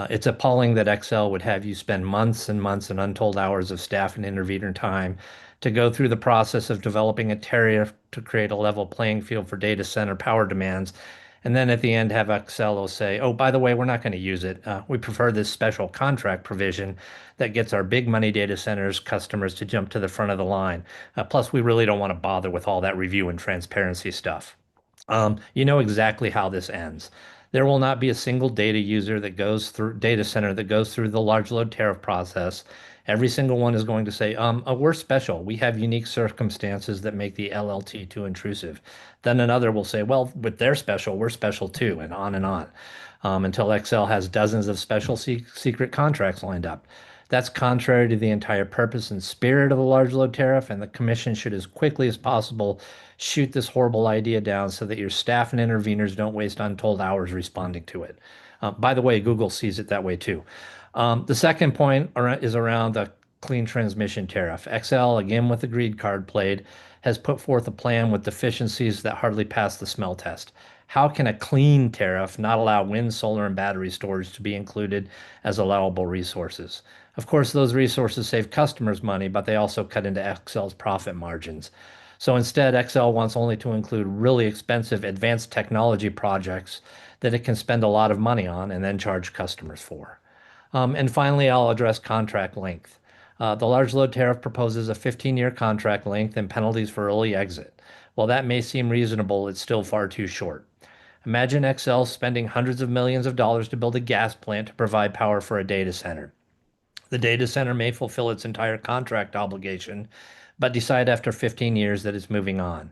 It's appalling that Xcel would have you spend months and months and untold hours of staff and intervener time to go through the process of developing a tariff to create a level playing field for data center power demands, and then at the end have Xcel say, oh, by the way, we're not going to use it. We prefer this special contract provision that gets our big money data centers customers to jump to the front of the line. Plus, we really don't want to bother with all that review and transparency stuff. You know exactly how this ends. There will not be a single data center that goes through the large load tariff process. Every single one is going to say, we're special. We have unique circumstances that make the LLT too intrusive. Then another will say, well, but they're special, we're special too, and on, until Xcel has dozens of special secret contracts lined up. That's contrary to the entire purpose and spirit of the large load tariff, and the commission should, as quickly as possible, shoot this horrible idea down so that your staff and interveners don't waste untold hours responding to it. By the way, Google sees it that way too. The second point is around the clean transmission tariff. Xcel, again with the greed card played, has put forth a plan with deficiencies that hardly pass the smell test. How can a clean tariff not allow wind, solar, and battery storage to be included as allowable resources? Of course, those resources save customers money, but they also cut into Xcel's profit margins. So instead, Xcel wants only to include really expensive advanced technology projects that it can spend a lot of money on and then charge customers for. And finally, I'll address contract length. The large load tariff proposes a 15-year contract length and penalties for early exit. While that may seem reasonable, it's still far too short. Imagine Xcel spending hundreds of millions of dollars to build a gas plant to provide power for a data center. The data center may fulfill its entire contract obligation, but decide after 15 years that it's moving on.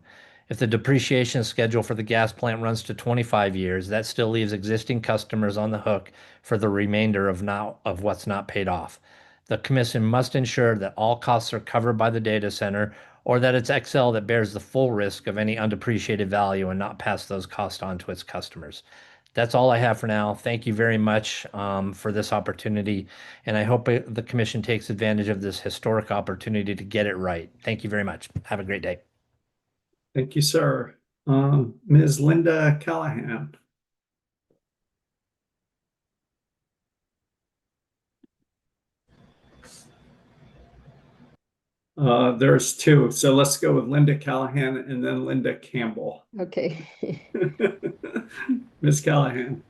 If the depreciation schedule for the gas plant runs to 25 years, that still leaves existing customers on the hook for the remainder of what's not paid off. The commission must ensure that all costs are covered by the data center, or that it's Xcel that bears the full risk of any undepreciated value and not pass those costs on to its customers. That's all I have for now. Thank you very much for this opportunity, and I hope the commission takes advantage of this historic opportunity to get it right. Thank you very much. Have a great day. Thank you, sir. Ms. Linda Callahan. There's two. So let's go with Linda Callahan and then Linda Campbell. Okay. Ms. Callahan.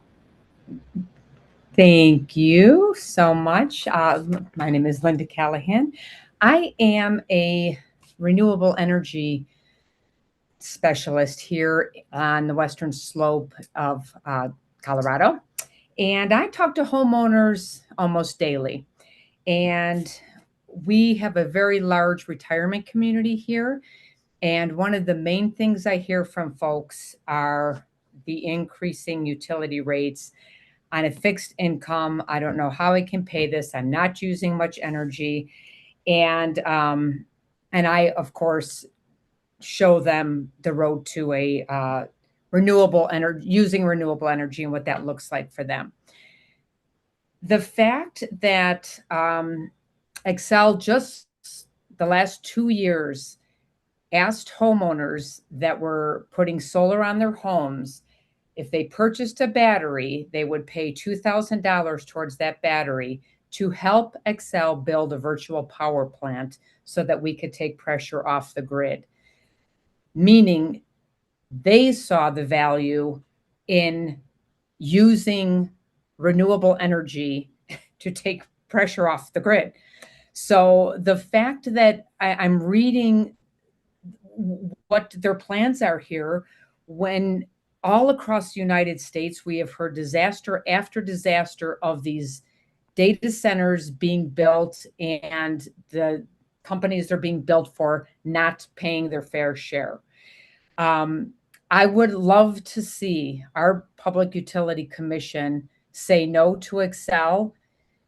Thank you so much. My name is Linda Callahan. I am a renewable energy specialist here on the western slope of Colorado. And I talk to homeowners almost daily. And we have a very large retirement community here. And one of the main things I hear from folks are the increasing utility rates on a fixed income. I don't know how I can pay this. I'm not using much energy. And I, of course, show them the road to a renewable energy, using renewable energy and what that looks like for them. The fact that Xcel just the last 2 years asked homeowners that were putting solar on their homes, if they purchased a battery, they would pay $2,000 towards that battery to help Xcel build a virtual power plant so that we could take pressure off the grid. Meaning they saw the value in using renewable energy to take pressure off the grid. So the fact that I'm reading what their plans are here, when all across the United States, we have heard disaster after disaster of these data centers being built and the companies they're being built for not paying their fair share. I would love to see our Public Utility Commission say no to Xcel,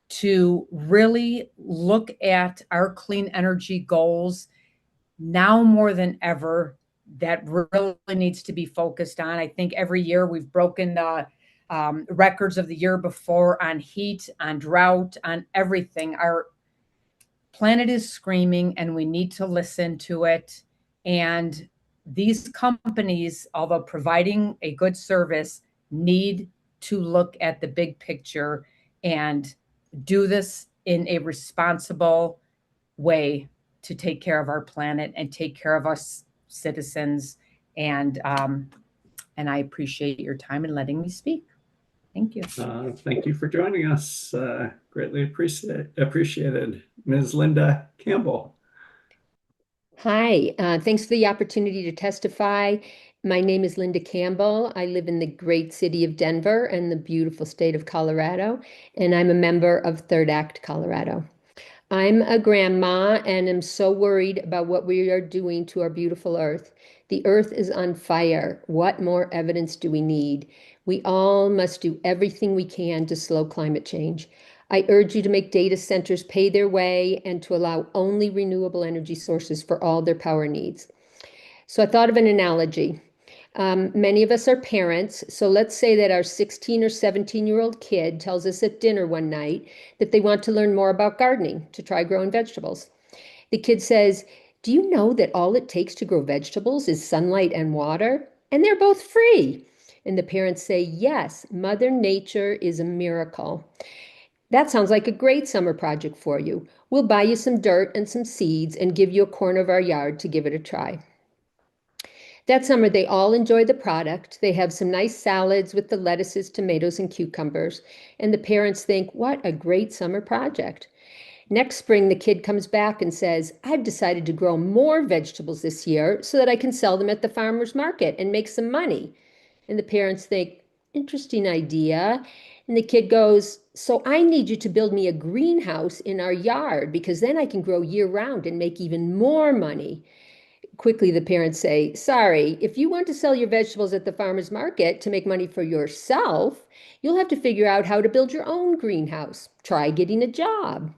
to really look at our clean energy goals now more than ever. That really needs to be focused on. I think every year we've broken the records of the year before on heat, on drought, on everything. Our planet is screaming and we need to listen to it. And these companies, although providing a good service, need to look at the big picture and do this in a responsible way to take care of our planet and take care of us citizens. And I appreciate your time and letting me speak. Thank you. Thank you for joining us. Greatly appreciated. Ms. Linda Campbell. Hi, thanks for the opportunity to testify. My name is Linda Campbell. I live in the great city of Denver and the beautiful state of Colorado, and I'm a member of Third Act Colorado. I'm a grandma and am so worried about what we are doing to our beautiful earth. The earth is on fire. What more evidence do we need? We all must do everything we can to slow climate change. I urge you to make data centers pay their way and to allow only renewable energy sources for all their power needs. So I thought of an analogy. Many of us are parents, so let's say that our 16 or 17-year-old kid tells us at dinner one night that they want to learn more about gardening, to try growing vegetables. The kid says, "Do you know that all it takes to grow vegetables is sunlight and water? And they're both free." And the parents say, "Yes, Mother Nature is a miracle." That sounds like a great summer project for you. We'll buy you some dirt and some seeds and give you a corner of our yard to give it a try. That summer, they all enjoy the product. They have some nice salads with the lettuces, tomatoes, and cucumbers. And the parents think, what a great summer project. Next spring, the kid comes back and says, "I've decided to grow more vegetables this year so that I can sell them at the farmer's market and make some money." And the parents think, interesting idea. And the kid goes, "So I need you to build me a greenhouse in our yard because then I can grow year round and make even more money." Quickly, the parents say, "Sorry, if you want to sell your vegetables at the farmer's market to make money for yourself, you'll have to figure out how to build your own greenhouse. Try getting a job."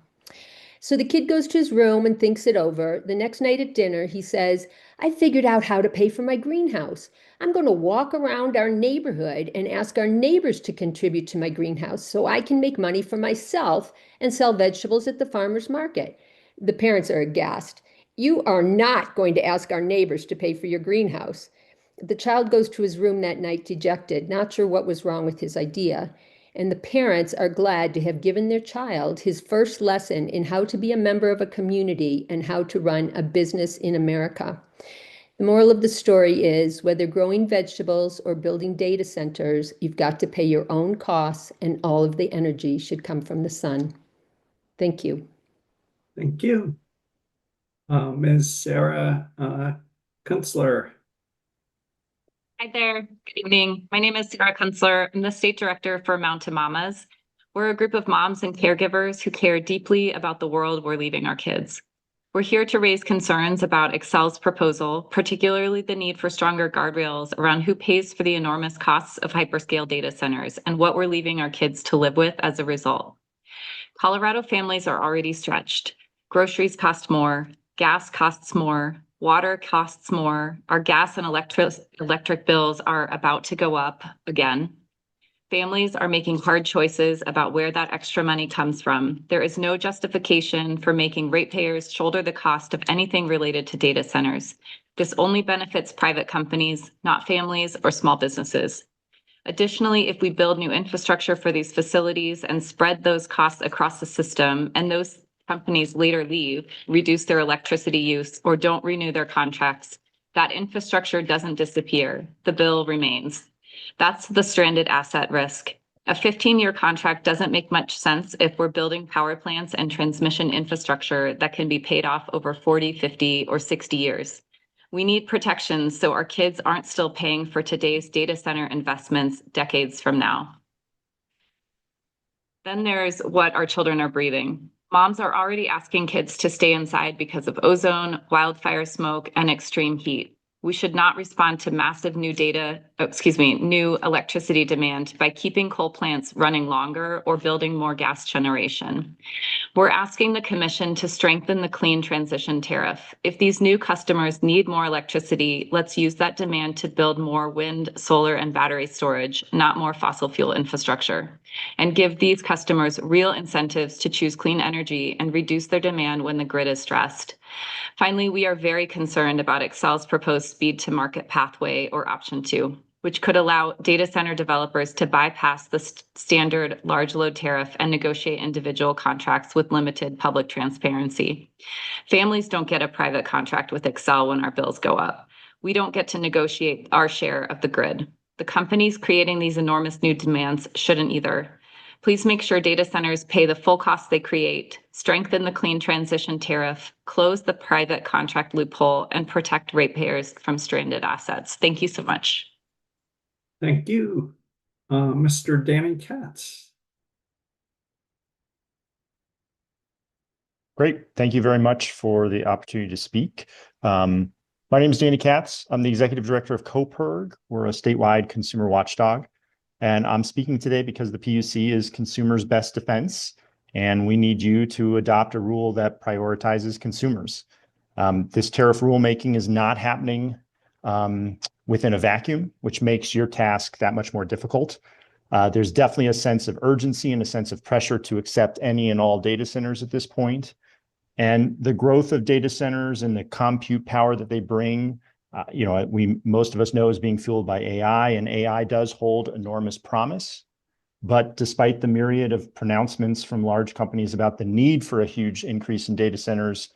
So the kid goes to his room and thinks it over. The next night at dinner, he says, "I figured out how to pay for my greenhouse. I'm going to walk around our neighborhood and ask our neighbors to contribute to my greenhouse so I can make money for myself and sell vegetables at the farmer's market." The parents are aghast. "You are not going to ask our neighbors to pay for your greenhouse." The child goes to his room that night dejected, not sure what was wrong with his idea. and the parents are glad to have given their child his first lesson in how to be a member of a community and how to run a business in America. The moral of the story is, whether growing vegetables or building data centers, you've got to pay your own costs, and all of the energy should come from the sun. Thank you. Thank you. Ms. Sarah Kunstler. Hi there. Good evening. My name is Sarah Kunstler. I'm the State Director for Mountain Mamas. We're a group of moms and caregivers who care deeply about the world we're leaving our kids. We're here to raise concerns about Excel's proposal, particularly the need for stronger guardrails around who pays for the enormous costs of hyperscale data centers and what we're leaving our kids to live with as a result. Colorado families are already stretched. Groceries cost more, gas costs more, water costs more, our gas and electric bills are about to go up again. Families are making hard choices about where that extra money comes from. There is no justification for making ratepayers shoulder the cost of anything related to data centers. This only benefits private companies, not families or small businesses. Additionally, if we build new infrastructure for these facilities and spread those costs across the system, and those companies later leave, reduce their electricity use, or don't renew their contracts, that infrastructure doesn't disappear. The bill remains. That's the stranded asset risk. A 15-year contract doesn't make much sense if we're building power plants and transmission infrastructure that can be paid off over 40, 50, or 60 years. We need protections so our kids aren't still paying for today's data center investments decades from now. Then there's what our children are breathing. Moms are already asking kids to stay inside because of ozone, wildfire smoke, and extreme heat. We should not respond to massive new electricity demand by keeping coal plants running longer or building more gas generation. We're asking the Commission to strengthen the clean transition tariff. If these new customers need more electricity, let's use that demand to build more wind, solar, and battery storage, not more fossil fuel infrastructure, and give these customers real incentives to choose clean energy and reduce their demand when the grid is stressed. Finally, we are very concerned about Excel's proposed speed to market pathway, or option 2, which could allow data center developers to bypass the standard large load tariff and negotiate individual contracts with limited public transparency. Families don't get a private contract with Excel when our bills go up. We don't get to negotiate our share of the grid. The companies creating these enormous new demands shouldn't either. Please make sure data centers pay the full cost they create, strengthen the clean transition tariff, close the private contract loophole, and protect ratepayers from stranded assets. Thank you so much. Thank you. Mr. Danny Katz. Great. Thank you very much for the opportunity to speak. My name is Danny Katz. I'm the Executive Director of CoPIRG. We're a statewide consumer watchdog. And I'm speaking today because the PUC is consumers' best defense, and we need you to adopt a rule that prioritizes consumers. This tariff rulemaking is not happening within a vacuum, which makes your task that much more difficult. There's definitely a sense of urgency and a sense of pressure to accept any and all data centers at this point. And the growth of data centers and the compute power that they bring, most of us know is being fueled by AI, and AI does hold enormous promise. But despite the myriad of pronouncements from large companies about the need for a huge increase in data centers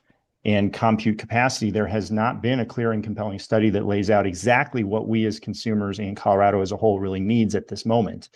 and compute capacity, there has not been a clear and compelling study that lays out exactly what we as consumers and Colorado as a whole really needs at this moment.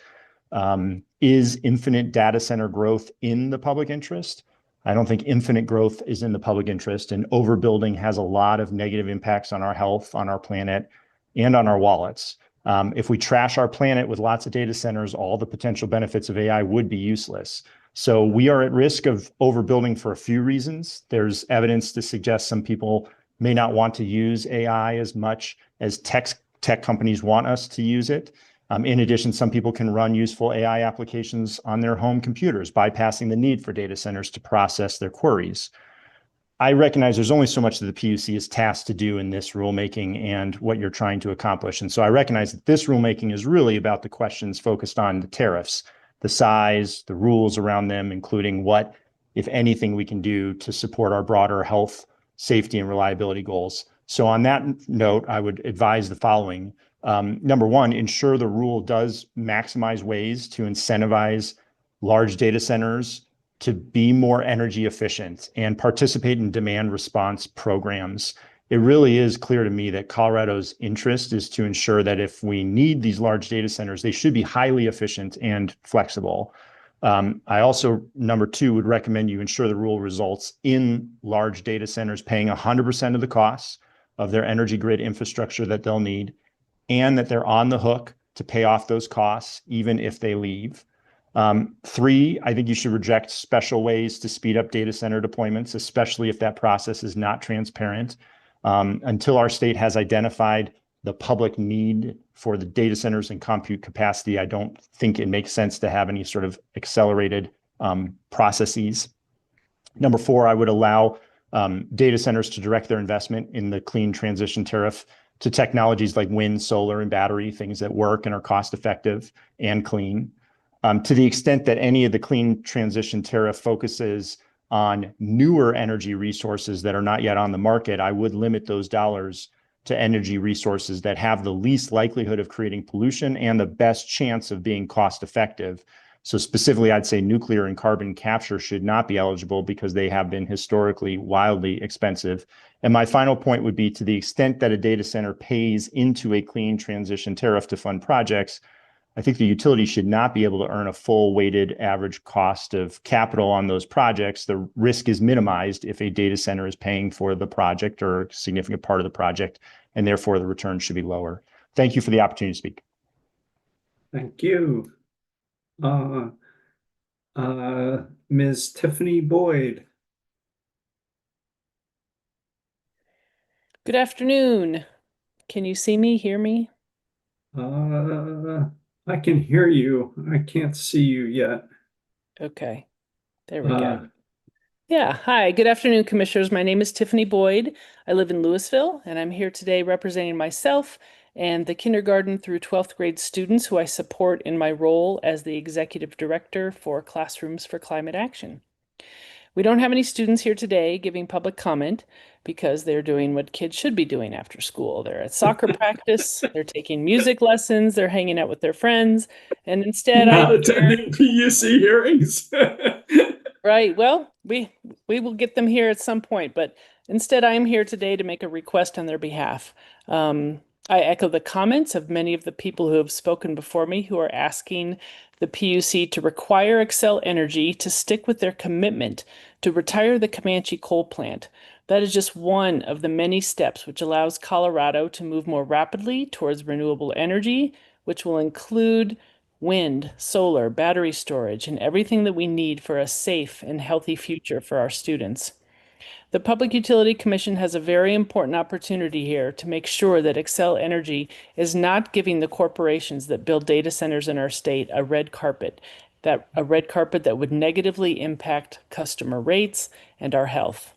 Is infinite data center growth in the public interest? I don't think infinite growth is in the public interest, and overbuilding has a lot of negative impacts on our health, on our planet, and on our wallets. If we trash our planet with lots of data centers, all the potential benefits of AI would be useless. So we are at risk of overbuilding for a few reasons. There's evidence to suggest some people may not want to use AI as much as tech companies want us to use it. In addition, some people can run useful AI applications on their home computers, bypassing the need for data centers to process their queries. I recognize there's only so much that the PUC is tasked to do in this rulemaking and what you're trying to accomplish. And so I recognize that this rulemaking is really about the questions focused on the tariffs, the size, the rules around them, including what, if anything, we can do to support our broader health, safety, and reliability goals. So on that note, I would advise the following. Number one, ensure the rule does maximize ways to incentivize large data centers to be more energy efficient and participate in demand response programs. It really is clear to me that Colorado's interest is to ensure that if we need these large data centers, they should be highly efficient and flexible. I also, number two, would recommend you ensure the rule results in large data centers paying 100% of the costs of their energy grid infrastructure that they'll need, and that they're on the hook to pay off those costs, even if they leave. Three, I think you should reject special ways to speed up data center deployments, especially if that process is not transparent. Until our state has identified the public need for the data centers and compute capacity, I don't think it makes sense to have any sort of accelerated processes. Number four, I would allow data centers to direct their investment in the clean transition tariff to technologies like wind, solar, and battery, things that work and are cost effective and clean. To the extent that any of the clean transition tariff focuses on newer energy resources that are not yet on the market, I would limit those dollars to energy resources that have the least likelihood of creating pollution and the best chance of being cost effective. So specifically, I'd say nuclear and carbon capture should not be eligible because they have been historically wildly expensive. And my final point would be, to the extent that a data center pays into a clean transition tariff to fund projects, I think the utility should not be able to earn a full weighted average cost of capital on those projects. The risk is minimized if a data center is paying for the project or a significant part of the project, and therefore the return should be lower. Thank you for the opportunity to speak. Thank you. Ms. Tiffany Boyd. Good afternoon. Can you see me, hear me? I can hear you. I can't see you yet. Okay, there we go. Yeah, hi, good afternoon, commissioners. My name is Tiffany Boyd. I live in Louisville, and I'm here today representing myself and the kindergarten through 12th grade students who I support in my role as the executive director for Classrooms for Climate Action. We don't have any students here today giving public comment because they're doing what kids should be doing after school. They're at soccer practice, they're taking music lessons, they're hanging out with their friends, and instead not attending PUC hearings. Right. Well, we will get them here at some point, but instead I am here today to make a request on their behalf. I echo the comments of many of the people who have spoken before me who are asking the PUC to require Xcel Energy to stick with their commitment to retire the Comanche coal plant. That is just one of the many steps which allows Colorado to move more rapidly towards renewable energy, which will include wind, solar, battery storage, and everything that we need for a safe and healthy future for our students. The Public Utility Commission has a very important opportunity here to make sure that Xcel Energy is not giving the corporations that build data centers in our state a red carpet that would negatively impact customer rates and our health.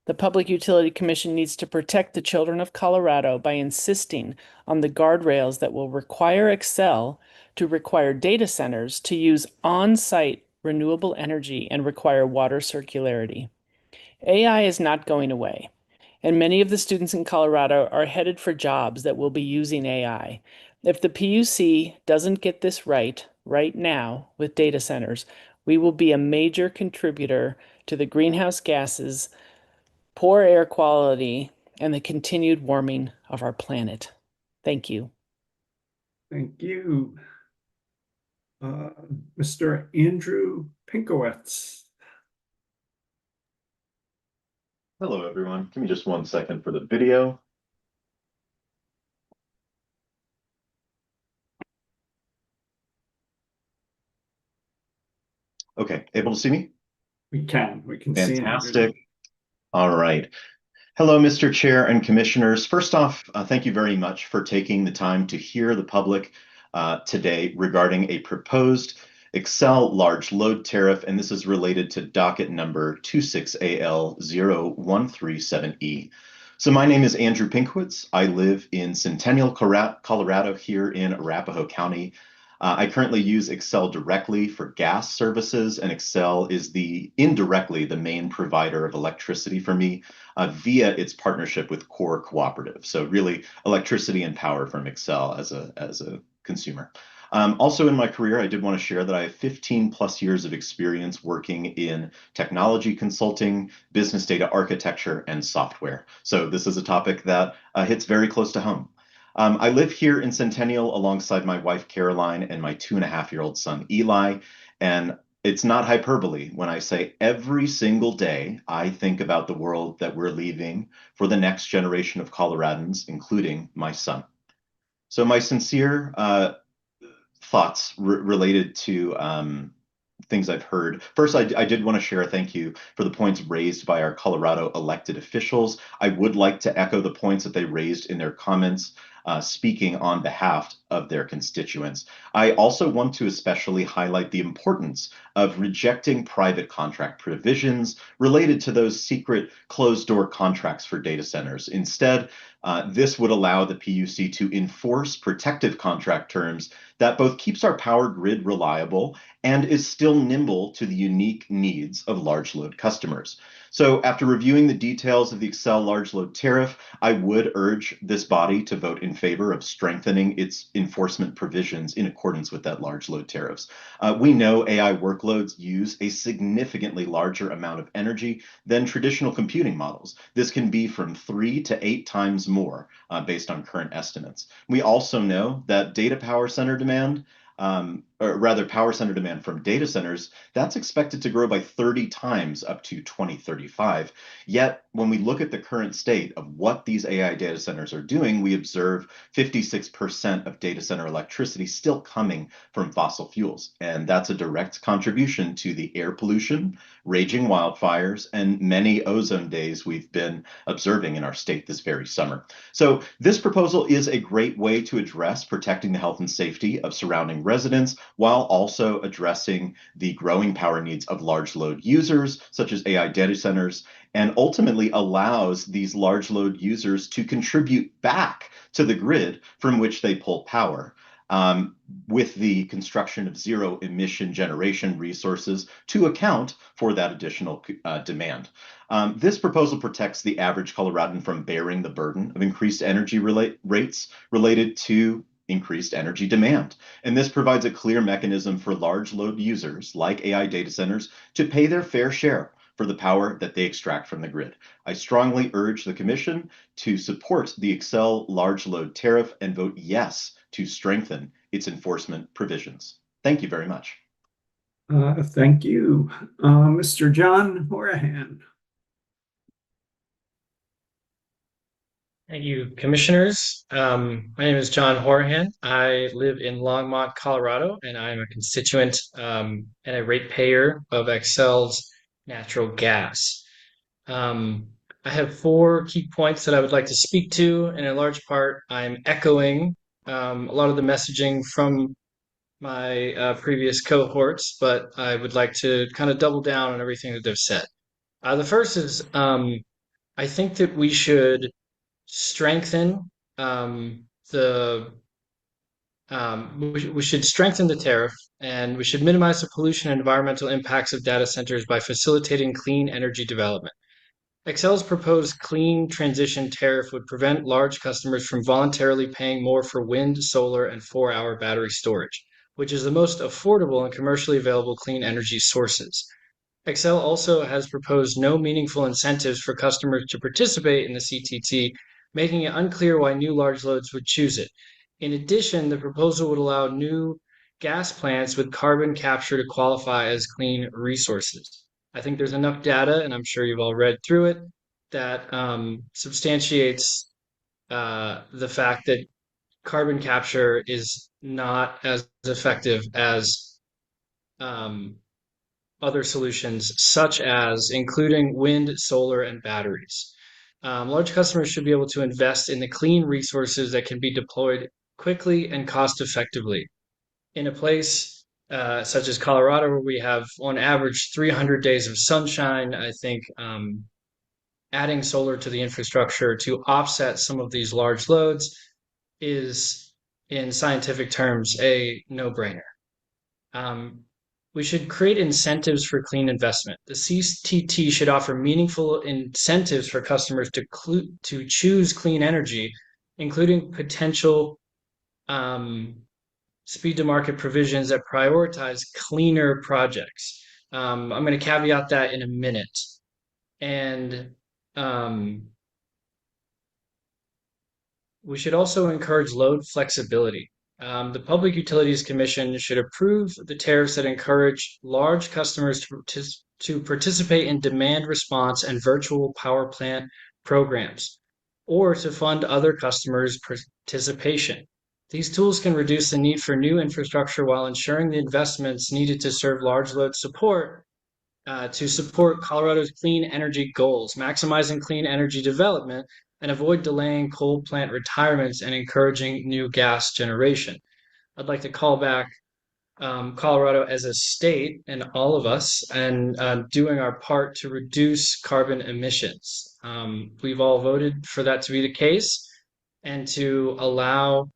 The Public Utility Commission needs to protect the children of Colorado by insisting on the guardrails that will require Xcel to require data centers to use on-site renewable energy and require water circularity. AI is not going away, and many of the students in Colorado are headed for jobs that will be using AI. If the PUC doesn't get this right now with data centers, we will be a major contributor to the greenhouse gases, poor air quality, and the continued warming of our planet. Thank you. Thank you. Mr. Andrew Pinkowitz. Hello, everyone. Give me just 1 second for the video. Okay, able to see me? We can see. Fantastic. All right. Hello, Mr. Chair and Commissioners. First off, thank you very much for taking the time to hear the public today regarding a proposed Xcel large load tariff, and this is related to docket number 26AL-0137E. So my name is Andrew Pinkwitz. I live in Centennial, Colorado, here in Arapahoe County. I currently use Excel directly for gas services, and Excel is indirectly the main provider of electricity for me via its partnership with Core Cooperative. So really electricity and power from Excel as a consumer. Also in my career, I did want to share that I have 15 plus years of experience working in technology consulting, business data architecture, and software. So this is a topic that hits very close to home. I live here in Centennial alongside my wife, Caroline, and my 2.5-year-old son, Eli. And it's not hyperbole when I say every single day I think about the world that we're leaving for the next generation of Coloradans, including my son. So my sincere thoughts related to things I've heard. First, I did want to share a thank you for the points raised by our Colorado elected officials. I would like to echo the points that they raised in their comments, speaking on behalf of their constituents. I also want to especially highlight the importance of rejecting private contract provisions related to those secret closed-door contracts for data centers. Instead, this would allow the PUC to enforce protective contract terms that both keeps our power grid reliable and is still nimble to the unique needs of large load customers. So after reviewing the details of the Excel large load tariff, I would urge this body to vote in favor of strengthening its enforcement provisions in accordance with that large load tariffs. We know AI workloads use a significantly larger amount of energy than traditional computing models. This can be from 3 to 8 times more based on current estimates. We also know that data power center demand, or rather power center demand from data centers, that's expected to grow by 30 times up to 2035. Yet, when we look at the current state of what these AI data centers are doing, we observe 56% of data center electricity still coming from fossil fuels. And that's a direct contribution to the air pollution, raging wildfires, and many ozone days we've been observing in our state this very summer. So this proposal is a great way to address protecting the health and safety of surrounding residents while also addressing the growing power needs of large load users, such as AI data centers, and ultimately allows these large load users to contribute back to the grid from which they pull power. With the construction of zero emission generation resources to account for that additional demand. This proposal protects the average Coloradan from bearing the burden of increased energy rates related to increased energy demand. And this provides a clear mechanism for large load users like AI data centers to pay their fair share for the power that they extract from the grid. I strongly urge the Commission to support the Excel large load tariff and vote yes to strengthen its enforcement provisions. Thank you very much. Thank you. Mr. John Horahan. Thank you, commissioners. My name is John Horahan. I live in Longmont, Colorado, and I'm a constituent and a ratepayer of Excel's natural gas. I have 4 key points that I would like to speak to, and in large part, I'm echoing a lot of the messaging from my previous cohorts, but I would like to kind of double down on everything that they've said. The first is I think that we should strengthen we should strengthen the tariff, and we should minimize the pollution and environmental impacts of data centers by facilitating clean energy development. Excel's proposed clean transition tariff would prevent large customers from voluntarily paying more for wind, solar, and 4-hour battery storage, which is the most affordable and commercially available clean energy sources. Excel also has proposed no meaningful incentives for customers to participate in the CTT, making it unclear why new large loads would choose it. In addition, the proposal would allow new gas plants with carbon capture to qualify as clean resources. I think there's enough data, and I'm sure you've all read through it, that substantiates the fact that carbon capture is not as effective as other solutions, such as including wind, solar, and batteries. Large customers should be able to invest in the clean resources that can be deployed quickly and cost effectively. In a place such as Colorado, where we have on average 300 days of sunshine, I think adding solar to the infrastructure to offset some of these large loads is in scientific terms, a no-brainer. We should create incentives for clean investment. The CTT should offer meaningful incentives for customers to choose clean energy, including potential speed to market provisions that prioritize cleaner projects. I'm going to caveat that in a minute. And we should also encourage load flexibility. The Public Utilities Commission should approve the tariffs that encourage large customers to participate in demand response and virtual power plant programs, or to fund other customers' participation. These tools can reduce the need for new infrastructure while ensuring the investments needed to serve large load support to support Colorado's clean energy goals, maximizing clean energy development, and avoid delaying coal plant retirements and encouraging new gas generation. I'd like to call back Colorado as a state and all of us and doing our part to reduce carbon emissions. We've all voted for that to be the case and to allow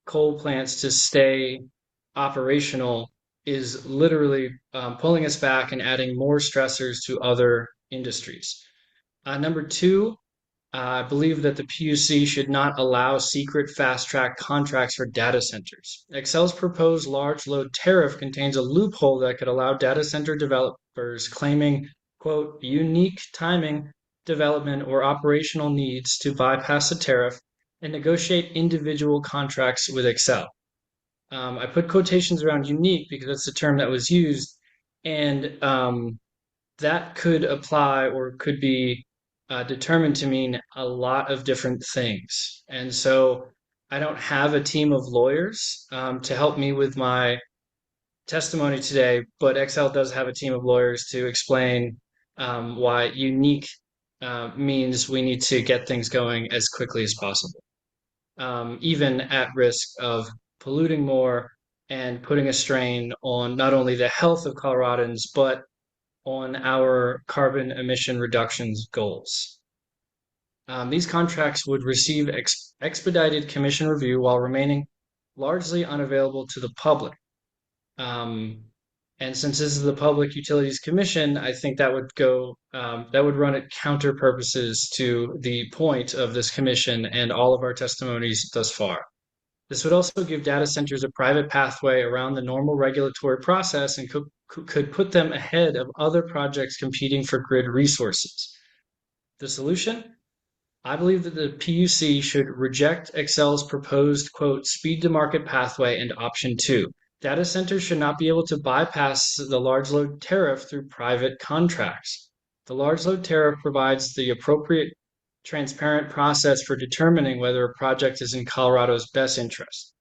coal plants to stay operational is literally pulling us back and adding more stressors to other industries. Number two, I believe that the PUC should not allow secret fast-track contracts for data centers. Xcel's proposed large load tariff contains a loophole that could allow data center developers claiming, quote, unique timing, development, or operational needs to bypass the tariff and negotiate individual contracts with Xcel. I put quotations around unique because that's the term that was used, and that could apply or could be determined to mean a lot of different things. And so I don't have a team of lawyers to help me with my testimony today, but Xcel does have a team of lawyers to explain why unique means we need to get things going as quickly as possible, even at risk of polluting more and putting a strain on not only the health of Coloradans, but on our carbon emission reductions goals. These contracts would receive expedited commission review while remaining largely unavailable to the public. And since this is the Public Utilities Commission, I think that would run at counter purposes to the point of this commission and all of our testimonies thus far. This would also give data centers a private pathway around the normal regulatory process and could put them ahead of other projects competing for grid resources. The solution? I believe that the PUC should reject Xcel's proposed, quote, speed to market pathway and option 2. Data centers should not be able to bypass the large load tariff through private contracts. The large load tariff provides the appropriate transparent process for determining whether a project is in Colorado's best interest.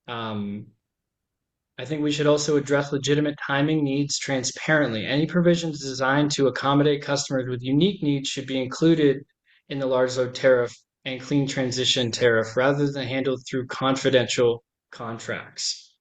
I think we should also address legitimate timing needs transparently. Any provisions designed to accommodate customers with unique needs should be included in the large load tariff and clean transition tariff rather than handled through confidential contracts.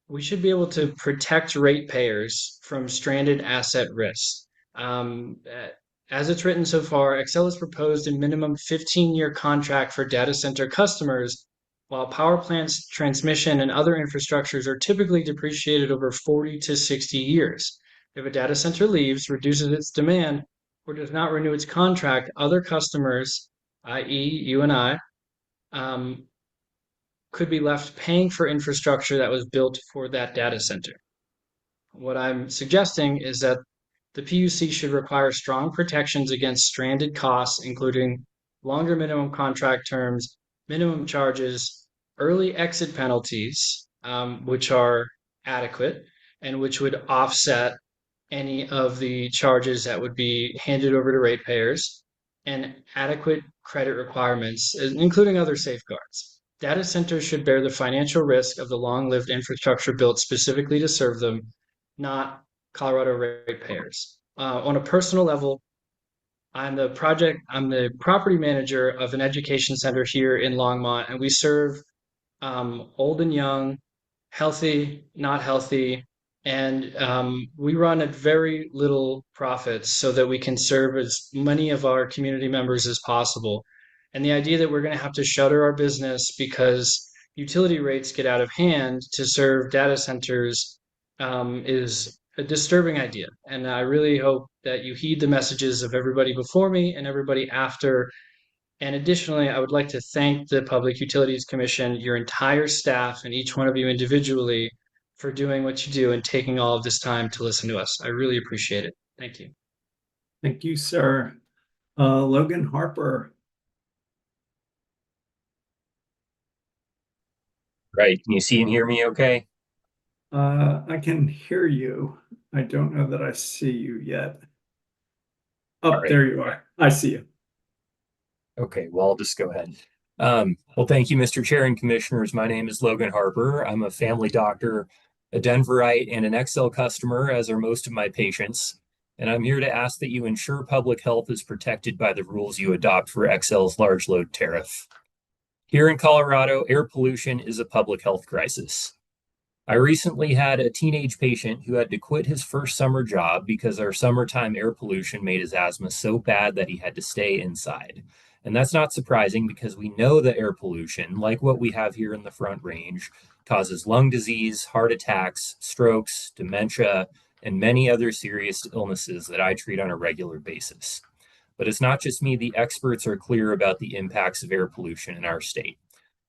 We should be able to protect ratepayers from stranded asset risks. As it's written so far, Xcel has proposed a minimum 15-year contract for data center customers, while power plants, transmission, and other infrastructures are typically depreciated over 40 to 60 years. If a data center leaves, reduces its demand, or does not renew its contract, other customers, i.e. you and I, could be left paying for infrastructure that was built for that data center. What I'm suggesting is that the PUC should require strong protections against stranded costs, including longer minimum contract terms, minimum charges, early exit penalties, which are adequate and which would offset any of the charges that would be handed over to ratepayers, and adequate credit requirements, including other safeguards. Data centers should bear the financial risk of the long-lived infrastructure built specifically to serve them, not Colorado ratepayers. On a personal level, I'm the property manager of an education center here in Longmont, and we serve old and young, healthy, not healthy, and we run at very little profits so that we can serve as many of our community members as possible. And the idea that we're going to have to shutter our business because utility rates get out of hand to serve data centers is a disturbing idea. And I really hope that you heed the messages of everybody before me and everybody after. And additionally, I would like to thank the Public Utilities Commission, your entire staff, and each one of you individually for doing what you do and taking all of this time to listen to us. I really appreciate it. Thank you. Thank you, sir. Logan Harper. Right. Can you see and hear me okay? I can hear you. I don't know that I see you yet. Oh, All right. there you are. I see you. Okay, well, I'll just go ahead. Well, thank you, Mr. Chair and Commissioners. My name is Logan Harper. I'm a family doctor, a Denverite, and an Excel customer, as are most of my patients. And I'm here to ask that you ensure public health is protected by the rules you adopt for Excel's large load tariff. Here in Colorado, air pollution is a public health crisis. I recently had a teenage patient who had to quit his first summer job because our summertime air pollution made his asthma so bad that he had to stay inside. And that's not surprising because we know that air pollution, like what we have here in the Front Range, causes lung disease, heart attacks, strokes, dementia, and many other serious illnesses that I treat on a regular basis. But it's not just me, the experts are clear about the impacts of air pollution in our state.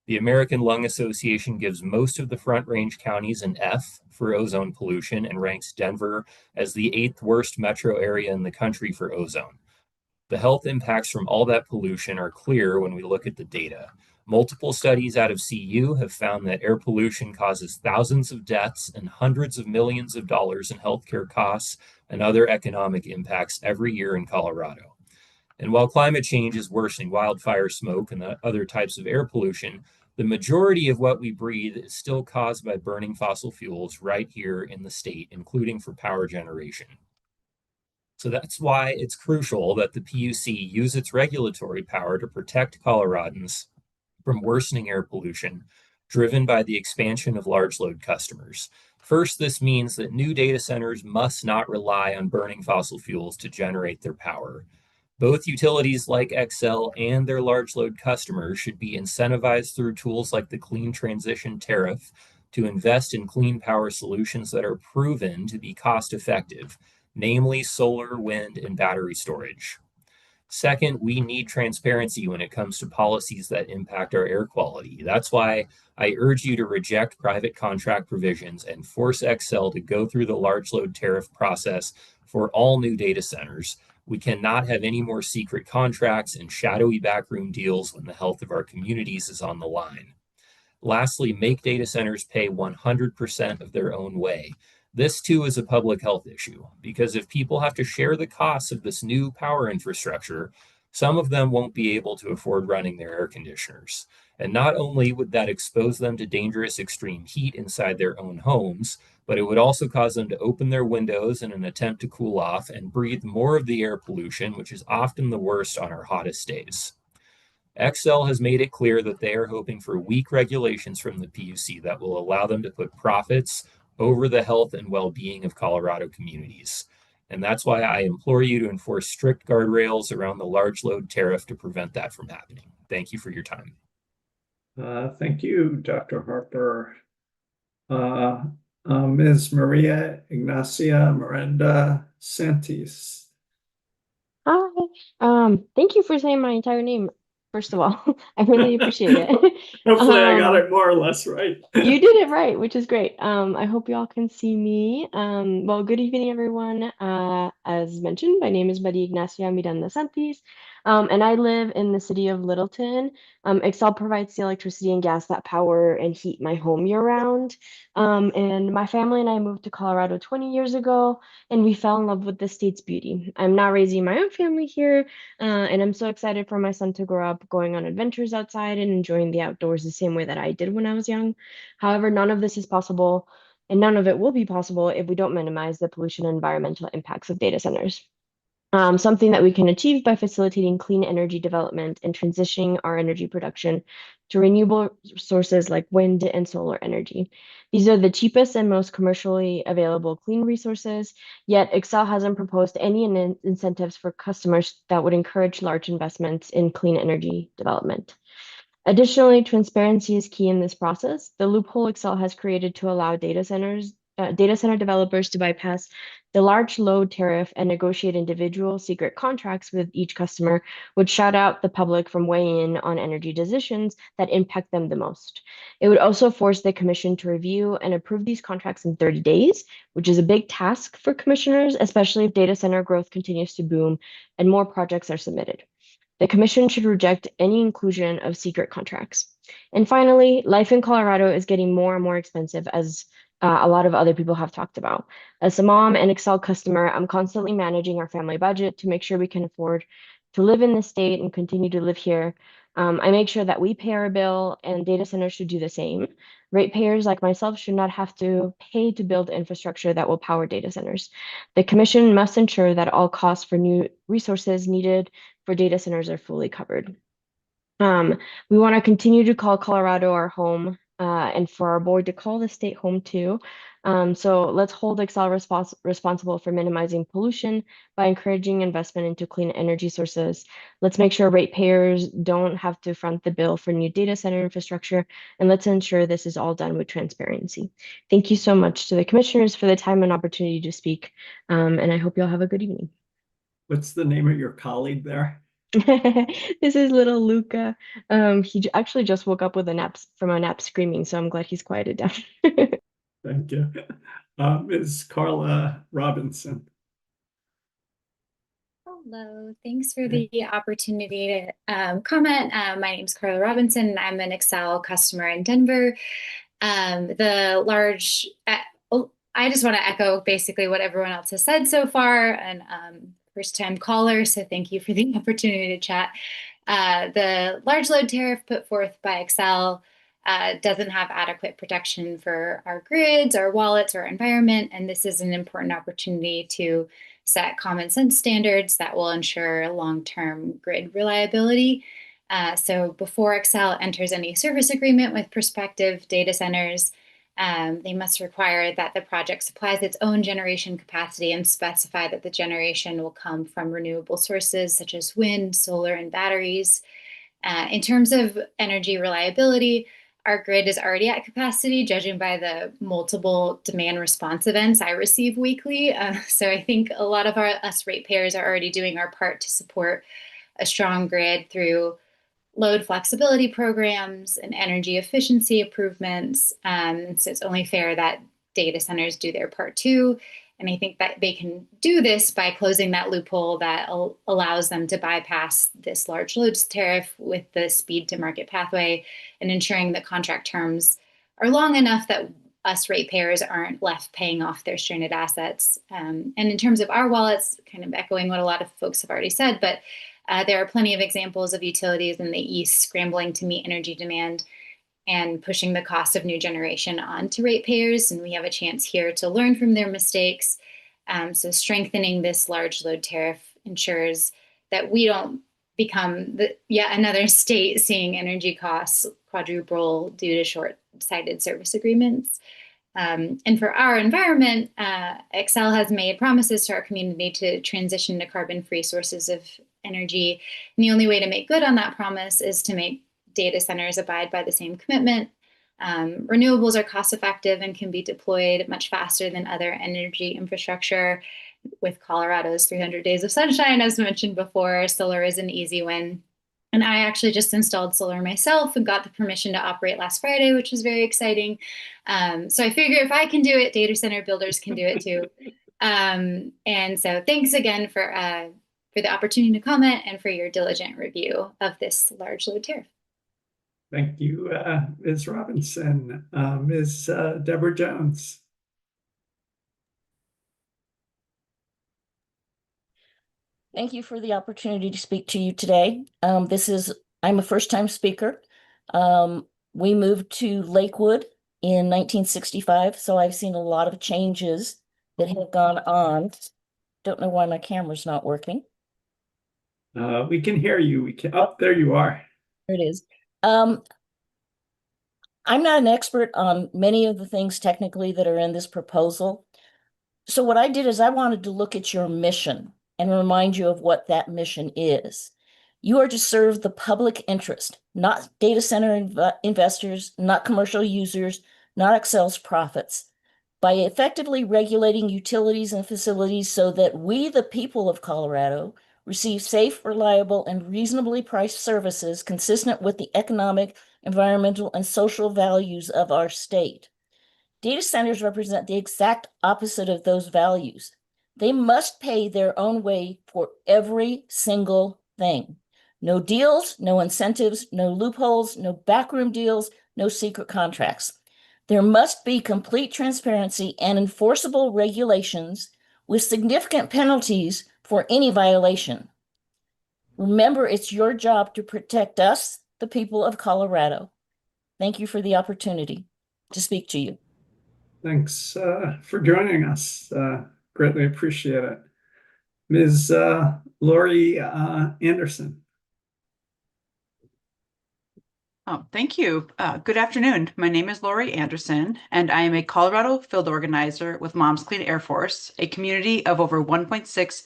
The American Lung Association gives most of the Front Range counties an F for ozone pollution and ranks Denver as the 8th worst metro area in the country for ozone. The health impacts from all that pollution are clear when we look at the data. Multiple studies out of CU have found that air pollution causes thousands of deaths and hundreds of millions of dollars in healthcare costs and other economic impacts every year in Colorado. And while climate change is worsening wildfire smoke and other types of air pollution, the majority of what we breathe is still caused by burning fossil fuels right here in the state, including for power generation. So that's why it's crucial that the PUC use its regulatory power to protect Coloradans from worsening air pollution driven by the expansion of large load customers. First, this means that new data centers must not rely on burning fossil fuels to generate their power. Both utilities like Xcel and their large load customers should be incentivized through tools like the Clean Transition Tariff to invest in clean power solutions that are proven to be cost effective, namely solar, wind, and battery storage. Second, we need transparency when it comes to policies that impact our air quality. That's why I urge you to reject private contract provisions and force Xcel to go through the large load tariff process for all new data centers. We cannot have any more secret contracts and shadowy backroom deals when the health of our communities is on the line. Lastly, make data centers pay 100% of their own way. This too is a public health issue because if people have to share the costs of this new power infrastructure, some of them won't be able to afford running their air conditioners. And not only would that expose them to dangerous extreme heat inside their own homes, but it would also cause them to open their windows in an attempt to cool off and breathe more of the air pollution, which is often the worst on our hottest days. Xcel has made it clear that they are hoping for weak regulations from the PUC that will allow them to put profits over the health and well-being of Colorado communities. And that's why I implore you to enforce strict guardrails around the large load tariff to prevent that from happening. Thank you for your time. Thank you, Dr. Harper. Ms. Maria Ignacia Miranda Santis. Hi. Thank you for saying my entire name, first of all. I really appreciate it. Hopefully I got it more or less right. You did it right, which is great. I hope you all can see me. Well, good evening, everyone. As mentioned, my name is Maria Ignacia Miranda Santis, and I live in the city of Littleton. Excel provides the electricity and gas that power and heat my home year-round. And my family and I moved to Colorado 20 years ago, and we fell in love with the state's beauty. I'm now raising my own family here, and I'm so excited for my son to grow up going on adventures outside and enjoying the outdoors the same way that I did when I was young. However, none of this is possible, and none of it will be possible if we don't minimize the pollution and environmental impacts of data centers. something that we can achieve by facilitating clean energy development and transitioning our energy production to renewable sources like wind and solar energy. These are the cheapest and most commercially available clean resources, yet Excel hasn't proposed any incentives for customers that would encourage large investments in clean energy development. Additionally, transparency is key in this process. The loophole Excel has created to allow data center developers to bypass the large load tariff and negotiate individual secret contracts with each customer would shut out the public from weighing in on energy decisions that impact them the most. It would also force the commission to review and approve these contracts in 30 days, which is a big task for commissioners, especially if data center growth continues to boom and more projects are submitted. The commission should reject any inclusion of secret contracts. And finally, life in Colorado is getting more and more expensive, as a lot of other people have talked about. As a mom and Excel customer, I'm constantly managing our family budget to make sure we can afford to live in this state and continue to live here. I make sure that we pay our bill, and data centers should do the same. Ratepayers like myself should not have to pay to build infrastructure that will power data centers. The commission must ensure that all costs for new resources needed for data centers are fully covered. We want to continue to call Colorado our home, and for our board to call the state home too. So let's hold Excel responsible for minimizing pollution by encouraging investment into clean energy sources. Let's make sure ratepayers don't have to front the bill for new data center infrastructure, and let's ensure this is all done with transparency. Thank you so much to the commissioners for the time and opportunity to speak, and I hope you'll have a good evening. What's the name of your colleague there? This is little Luca. He actually just woke up with a nap from a nap screaming, so I'm glad he's quieted down. Thank you. Ms. Carla Robinson. Hello, thanks for the opportunity to comment. My name is Carla Robinson, and I'm an Excel customer in Denver. I just want to echo basically what everyone else has said so far, and first-time caller, so thank you for the opportunity to chat. The large load tariff put forth by Excel doesn't have adequate protection for our grids, our wallets, our environment, and this is an important opportunity to set common sense standards that will ensure long-term grid reliability. So before Excel enters any service agreement with prospective data centers, they must require that the project supplies its own generation capacity and specify that the generation will come from renewable sources such as wind, solar, and batteries. In terms of energy reliability, our grid is already at capacity, judging by the multiple demand response events I receive weekly. So I think a lot of us ratepayers are already doing our part to support a strong grid through load flexibility programs and energy efficiency improvements. So it's only fair that data centers do their part too. And I think that they can do this by closing that loophole that allows them to bypass this large loads tariff with the speed to market pathway and ensuring that contract terms are long enough that us ratepayers aren't left paying off their stranded assets. And in terms of our wallets, kind of echoing what a lot of folks have already said, but there are plenty of examples of utilities in the East scrambling to meet energy demand and pushing the cost of new generation onto ratepayers. And we have a chance here to learn from their mistakes. So strengthening this large load tariff ensures that we don't become yet another state seeing energy costs quadruple due to short-sighted service agreements. And for our environment, Excel has made promises to our community to transition to carbon-free sources of energy. And the only way to make good on that promise is to make data centers abide by the same commitment. Renewables are cost-effective and can be deployed much faster than other energy infrastructure. With Colorado's 300 days of sunshine, as mentioned before, solar is an easy win. And I actually just installed solar myself and got the permission to operate last Friday, which was very exciting. So I figure if I can do it, data center builders can do it too. And so thanks again for the opportunity to comment and for your diligent review of this large load tariff. Thank you, Ms. Robinson. Ms. Deborah Jones. Thank you for the opportunity to speak to you today. I'm a first-time speaker. We moved to Lakewood in 1965, so I've seen a lot of changes that have gone on. Don't know why my camera's not working. We can hear you. We can. Oh, there you are. There it is. I'm not an expert on many of the things technically that are in this proposal. So what I did is I wanted to look at your mission and remind you of what that mission is. You are to serve the public interest, not data center investors, not commercial users, not Excel's profits, by effectively regulating utilities and facilities so that we, the people of Colorado, receive safe, reliable, and reasonably priced services consistent with the economic, environmental, and social values of our state. Data centers represent the exact opposite of those values. They must pay their own way for every single thing. No deals, no incentives, no loopholes, no backroom deals, no secret contracts. There must be complete transparency and enforceable regulations with significant penalties for any violation. Remember, it's your job to protect us, the people of Colorado. Thank you for the opportunity to speak to you. Thanks for joining us. Greatly appreciate it. Ms. Lori Anderson. Oh, thank you. Good afternoon. My name is Lori Anderson, and I am a Colorado field organizer with Moms Clean Air Force, a community of over 1.6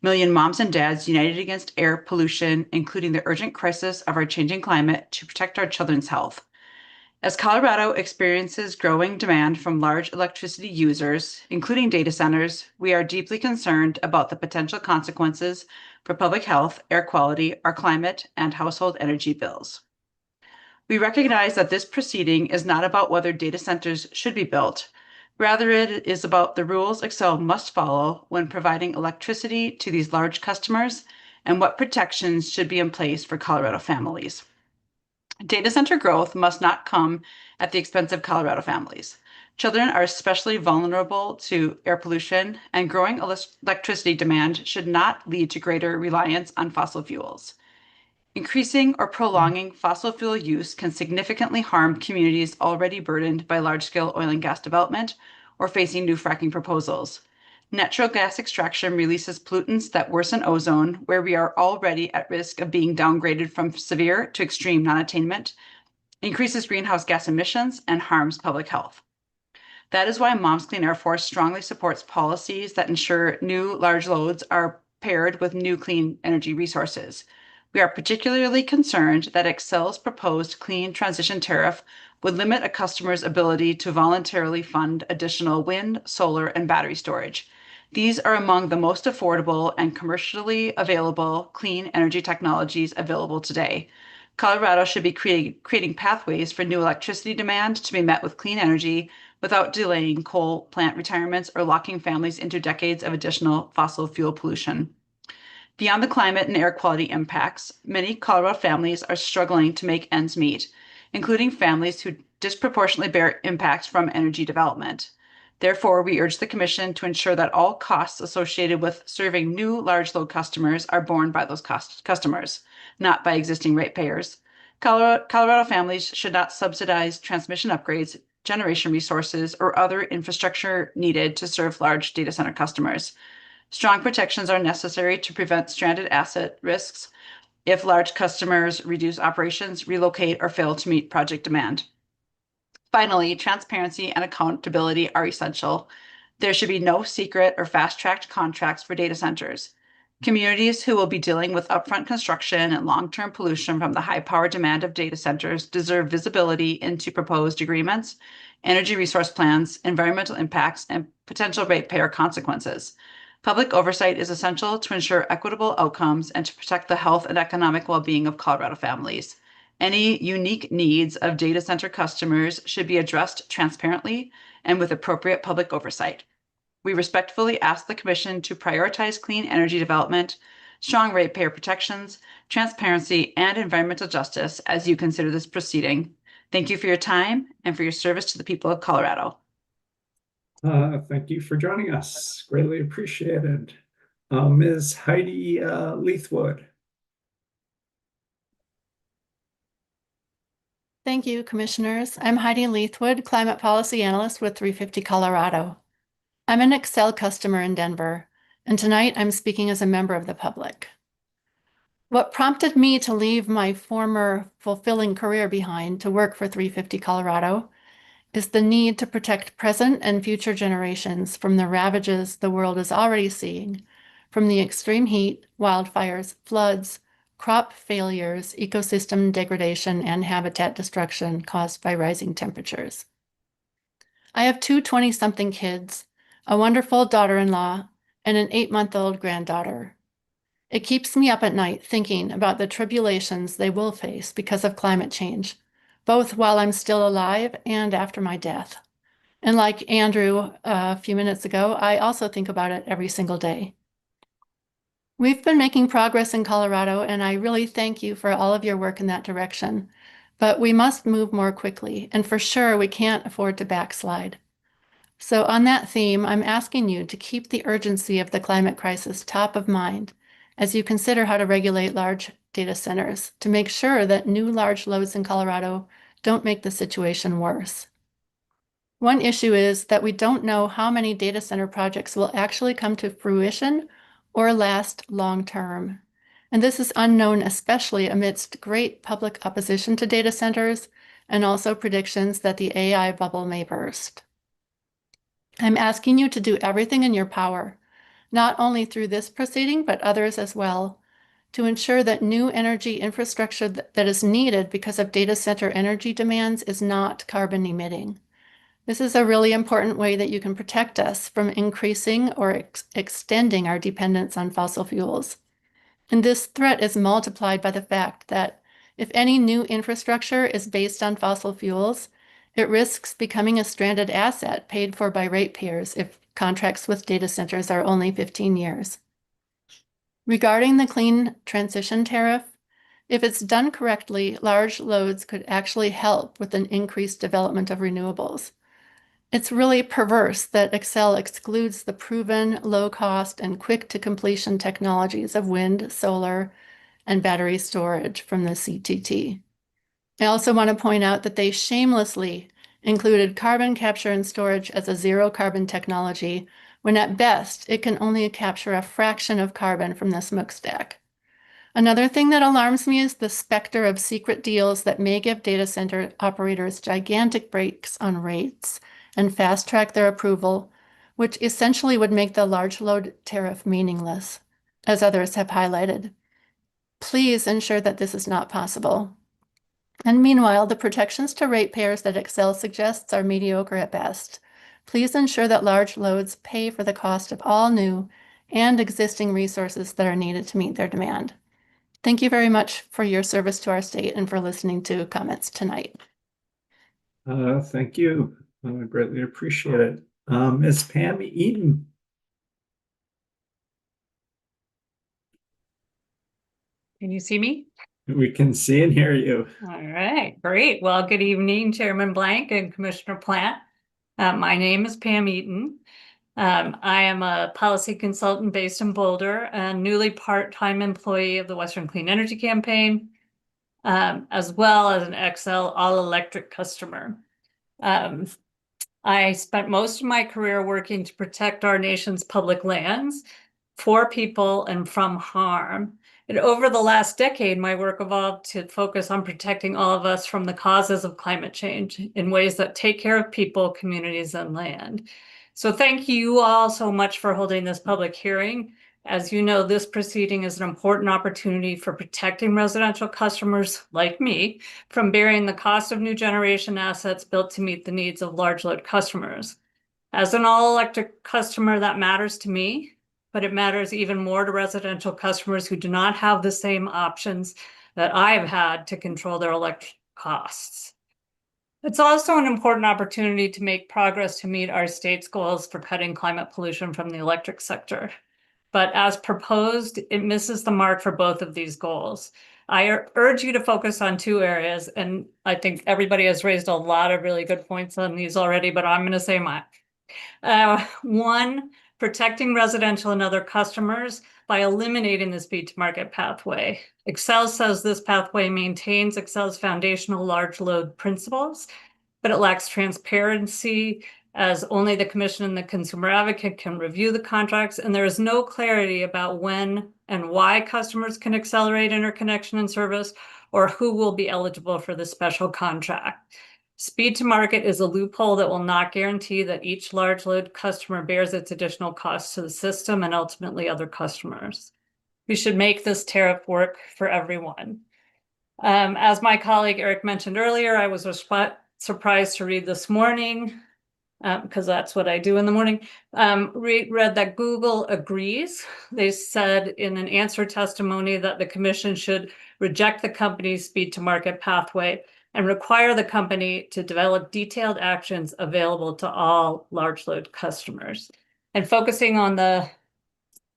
million moms and dads united against air pollution, including the urgent crisis of our changing climate, to protect our children's health. As Colorado experiences growing demand from large electricity users, including data centers, we are deeply concerned about the potential consequences for public health, air quality, our climate, and household energy bills. We recognize that this proceeding is not about whether data centers should be built. Rather, it is about the rules Excel must follow when providing electricity to these large customers and what protections should be in place for Colorado families. Data center growth must not come at the expense of Colorado families. Children are especially vulnerable to air pollution, and growing electricity demand should not lead to greater reliance on fossil fuels. Increasing or prolonging fossil fuel use can significantly harm communities already burdened by large-scale oil and gas development or facing new fracking proposals. Natural gas extraction releases pollutants that worsen ozone, where we are already at risk of being downgraded from severe to extreme non-attainment, increases greenhouse gas emissions, and harms public health. That is why Moms Clean Air Force strongly supports policies that ensure new large loads are paired with new clean energy resources. We are particularly concerned that Excel's proposed clean transition tariff would limit a customer's ability to voluntarily fund additional wind, solar, and battery storage. These are among the most affordable and commercially available clean energy technologies available today. Colorado should be creating pathways for new electricity demand to be met with clean energy without delaying coal plant retirements or locking families into decades of additional fossil fuel pollution. Beyond the climate and air quality impacts, many Colorado families are struggling to make ends meet, including families who disproportionately bear impacts from energy development. Therefore, we urge the Commission to ensure that all costs associated with serving new large load customers are borne by those customers, not by existing ratepayers. Colorado families should not subsidize transmission upgrades, generation resources, or other infrastructure needed to serve large data center customers. Strong protections are necessary to prevent stranded asset risks if large customers reduce operations, relocate, or fail to meet project demand. Finally, transparency and accountability are essential. There should be no secret or fast-tracked contracts for data centers. Communities who will be dealing with upfront construction and long-term pollution from the high power demand of data centers deserve visibility into proposed agreements, energy resource plans, environmental impacts, and potential ratepayer consequences. Public oversight is essential to ensure equitable outcomes and to protect the health and economic well-being of Colorado families. Any unique needs of data center customers should be addressed transparently and with appropriate public oversight. We respectfully ask the Commission to prioritize clean energy development, strong ratepayer protections, transparency, and environmental justice as you consider this proceeding. Thank you for your time and for your service to the people of Colorado. Thank you for joining us. Greatly appreciated. Ms. Heidi Leithwood. Thank you, Commissioners. I'm Heidi Leithwood, Climate Policy Analyst with 350 Colorado. I'm an Excel customer in Denver. and tonight I'm speaking as a member of the public. What prompted me to leave my former fulfilling career behind to work for 350 Colorado is the need to protect present and future generations from the ravages the world is already seeing from the extreme heat, wildfires, floods, crop failures, ecosystem degradation, and habitat destruction caused by rising temperatures. I have two 20-something kids, a wonderful daughter-in-law, and an 8-month-old granddaughter. It keeps me up at night thinking about the tribulations they will face because of climate change, both while I'm still alive and after my death. And like Andrew a few minutes ago, I also think about it every single day. We've been making progress in Colorado, and I really thank you for all of your work in that direction. But we must move more quickly, and for sure we can't afford to backslide. So on that theme, I'm asking you to keep the urgency of the climate crisis top of mind as you consider how to regulate large data centers to make sure that new large loads in Colorado don't make the situation worse. One issue is that we don't know how many data center projects will actually come to fruition or last long term. And this is unknown, especially amidst great public opposition to data centers and also predictions that the AI bubble may burst. I'm asking you to do everything in your power, not only through this proceeding, but others as well, to ensure that new energy infrastructure that is needed because of data center energy demands is not carbon emitting. This is a really important way that you can protect us from increasing or extending our dependence on fossil fuels. And this threat is multiplied by the fact that if any new infrastructure is based on fossil fuels, it risks becoming a stranded asset paid for by ratepayers if contracts with data centers are only 15 years. Regarding the clean transition tariff, if it's done correctly, large loads could actually help with an increased development of renewables. It's really perverse that Xcel excludes the proven low-cost and quick-to-completion technologies of wind, solar, and battery storage from the CTT. I also want to point out that they shamelessly included carbon capture and storage as a zero-carbon technology, when at best it can only capture a fraction of carbon from the smokestack. Another thing that alarms me is the specter of secret deals that may give data center operators gigantic breaks on rates and fast-track their approval, which essentially would make the large load tariff meaningless, as others have highlighted. Please ensure that this is not possible. And meanwhile, the protections to ratepayers that Xcel suggests are mediocre at best. Please ensure that large loads pay for the cost of all new and existing resources that are needed to meet their demand. Thank you very much for your service to our state and for listening to comments tonight. Thank you. I greatly appreciate it. Ms. Pam Eaton. Can you see me? We can see and hear you. All right, great. Well, good evening, Chairman Blank and Commissioner Plant. My name is Pam Eaton. I am a policy consultant based in Boulder and newly part-time employee of the Western Clean Energy Campaign, as well as an Xcel all-electric customer. I spent most of my career working to protect our nation's public lands for people and from harm. And over the last decade, my work evolved to focus on protecting all of us from the causes of climate change in ways that take care of people, communities, and land. So thank you all so much for holding this public hearing. As you know, this proceeding is an important opportunity for protecting residential customers like me from bearing the cost of new generation assets built to meet the needs of large load customers. As an all-electric customer, that matters to me, but it matters even more to residential customers who do not have the same options that I have had to control their electric costs. It's also an important opportunity to make progress to meet our state's goals for cutting climate pollution from the electric sector. But as proposed, it misses the mark for both of these goals. I urge you to focus on two areas, and I think everybody has raised a lot of really good points on these already, but I'm going to say mine. One, protecting residential and other customers by eliminating the speed to market pathway. Xcel says this pathway maintains Xcel's foundational large load principles, but it lacks transparency as only the Commission and the Consumer Advocate can review the contracts, and there is no clarity about when and why customers can accelerate interconnection and service, or who will be eligible for the special contract. Speed to market is a loophole that will not guarantee that each large load customer bears its additional costs to the system and ultimately other customers. We should make this tariff work for everyone. As my colleague Eric mentioned earlier, I was surprised to read this morning, because that's what I do in the morning, read that Google agrees. They said in an answer testimony that the Commission should reject the company's speed to market pathway and require the company to develop detailed actions available to all large load customers. And focusing on the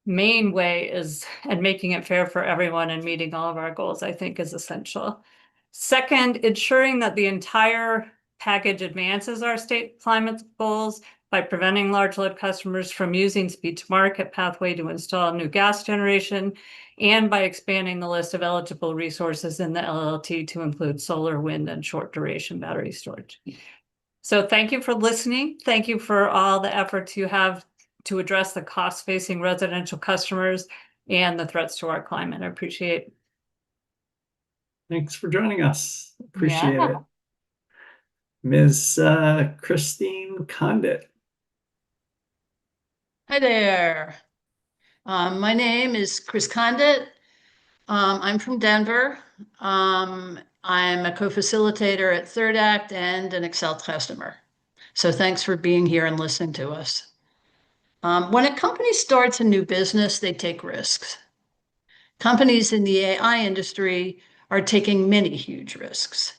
main way is, and making it fair for everyone and meeting all of our goals, I think is essential. Second, ensuring that the entire package advances our state climate goals by preventing large load customers from using speed to market pathway to install new gas generation, and by expanding the list of eligible resources in the LLT to include solar, wind, and short duration battery storage. So thank you for listening. Thank you for all the efforts you have to address the costs facing residential customers and the threats to our climate. I appreciate it. Thanks for joining us. Appreciate Yeah. it. Ms. Christine Condit. Hi there. My name is Chris Condit. I'm from Denver. I'm a co-facilitator at Third Act and an Excel customer. So thanks for being here and listening to us. When a company starts a new business, they take risks. Companies in the AI industry are taking many huge risks.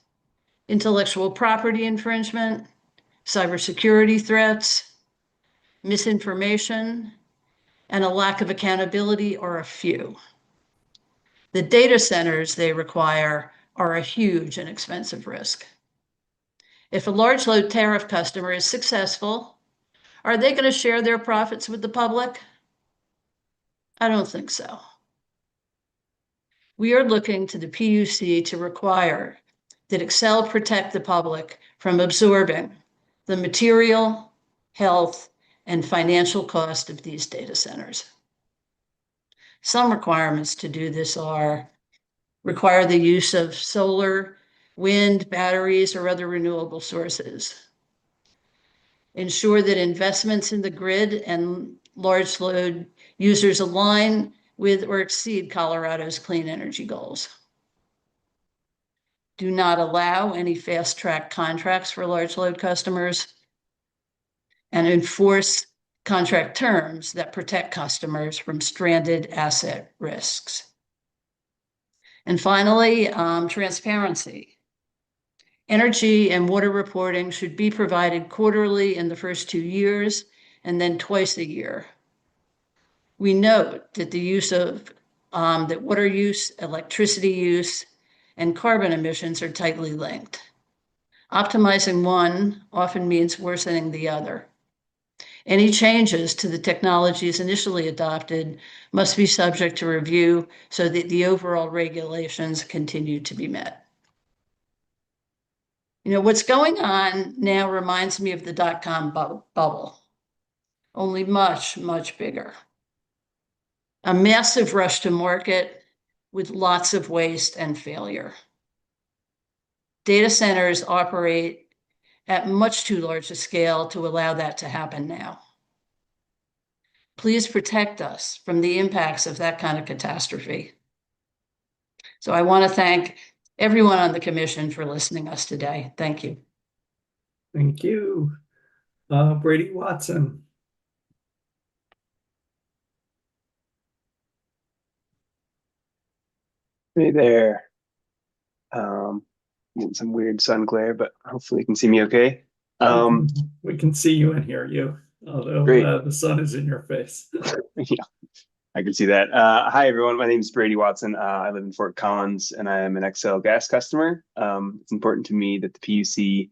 Intellectual property infringement, cybersecurity threats, misinformation, and a lack of accountability are a few. The data centers they require are a huge and expensive risk. If a large load tariff customer is successful, are they going to share their profits with the public? I don't think so. We are looking to the PUC to require that Excel protect the public from absorbing the material, health, and financial cost of these data centers. Some requirements to do this require the use of solar, wind, batteries, or other renewable sources. Ensure that investments in the grid and large load users align with or exceed Colorado's clean energy goals. Do not allow any fast-track contracts for large load customers, and enforce contract terms that protect customers from stranded asset risks. And finally, transparency. Energy and water reporting should be provided quarterly in the first 2 years and then twice a year. We note that the use of that water use, electricity use, and carbon emissions are tightly linked. Optimizing one often means worsening the other. Any changes to the technologies initially adopted must be subject to review so that the overall regulations continue to be met. You know, what's going on now reminds me of the dot-com bubble, only much, much bigger. A massive rush to market with lots of waste and failure. Data centers operate at much too large a scale to allow that to happen now. Please protect us from the impacts of that kind of catastrophe. So I want to thank everyone on the Commission for listening to us today. Thank you. Thank you. Brady Watson. Hey there. Getting some weird sun glare, but hopefully you can see me okay. We can see you and hear you, although the sun is in your face. Yeah, I can see that. Hi, everyone. My name is Brady Watson. I live in Fort Collins, and I am an XL gas customer. It's important to me that the PUC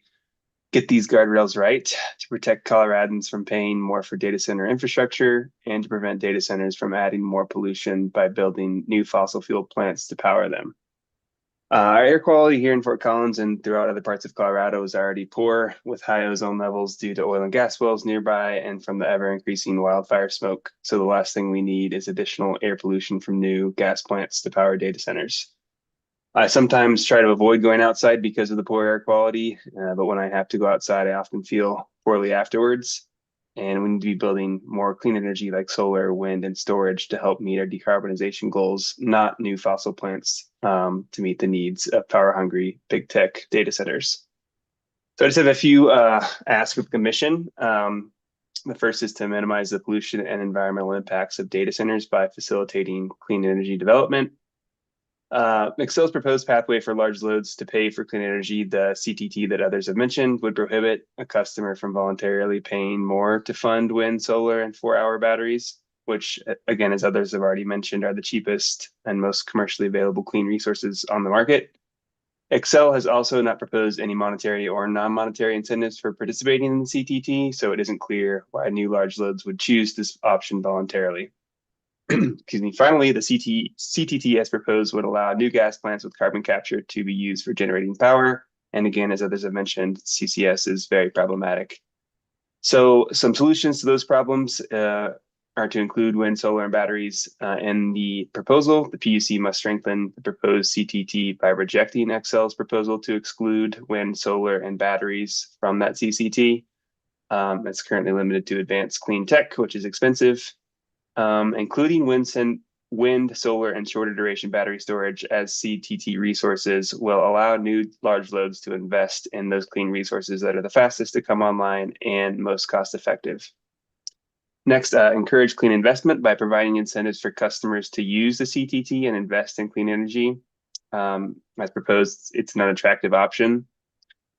get these guardrails right to protect Coloradans from paying more for data center infrastructure and to prevent data centers from adding more pollution by building new fossil fuel plants to power them. Our air quality here in Fort Collins and throughout other parts of Colorado is already poor, with high ozone levels due to oil and gas wells nearby and from the ever-increasing wildfire smoke. So the last thing we need is additional air pollution from new gas plants to power data centers. I sometimes try to avoid going outside because of the poor air quality, but when I have to go outside, I often feel poorly afterwards. And we need to be building more clean energy like solar, wind, and storage to help meet our decarbonization goals, not new fossil plants to meet the needs of power-hungry big tech data centers. So I just have a few asks of the commission. The first is to minimize the pollution and environmental impacts of data centers by facilitating clean energy development. Xcel's proposed pathway for large loads to pay for clean energy, the CTT that others have mentioned, would prohibit a customer from voluntarily paying more to fund wind, solar, and 4-hour batteries, which, again, as others have already mentioned, are the cheapest and most commercially available clean resources on the market. Xcel has also not proposed any monetary or non-monetary incentives for participating in the CTT, so it isn't clear why new large loads would choose this option voluntarily. Excuse me. Finally, the CTT as proposed would allow new gas plants with carbon capture to be used for generating power. And again, as others have mentioned, CCS is very problematic. So some solutions to those problems are to include wind, solar, and batteries in the proposal. The PUC must strengthen the proposed CTT by rejecting Xcel's proposal to exclude wind, solar, and batteries from that CCT. That's currently limited to advanced clean tech, which is expensive. Including wind, solar, and shorter duration battery storage as CTT resources will allow new large loads to invest in those clean resources that are the fastest to come online and most cost effective. Next, encourage clean investment by providing incentives for customers to use the CTT and invest in clean energy. As proposed, it's an unattractive option.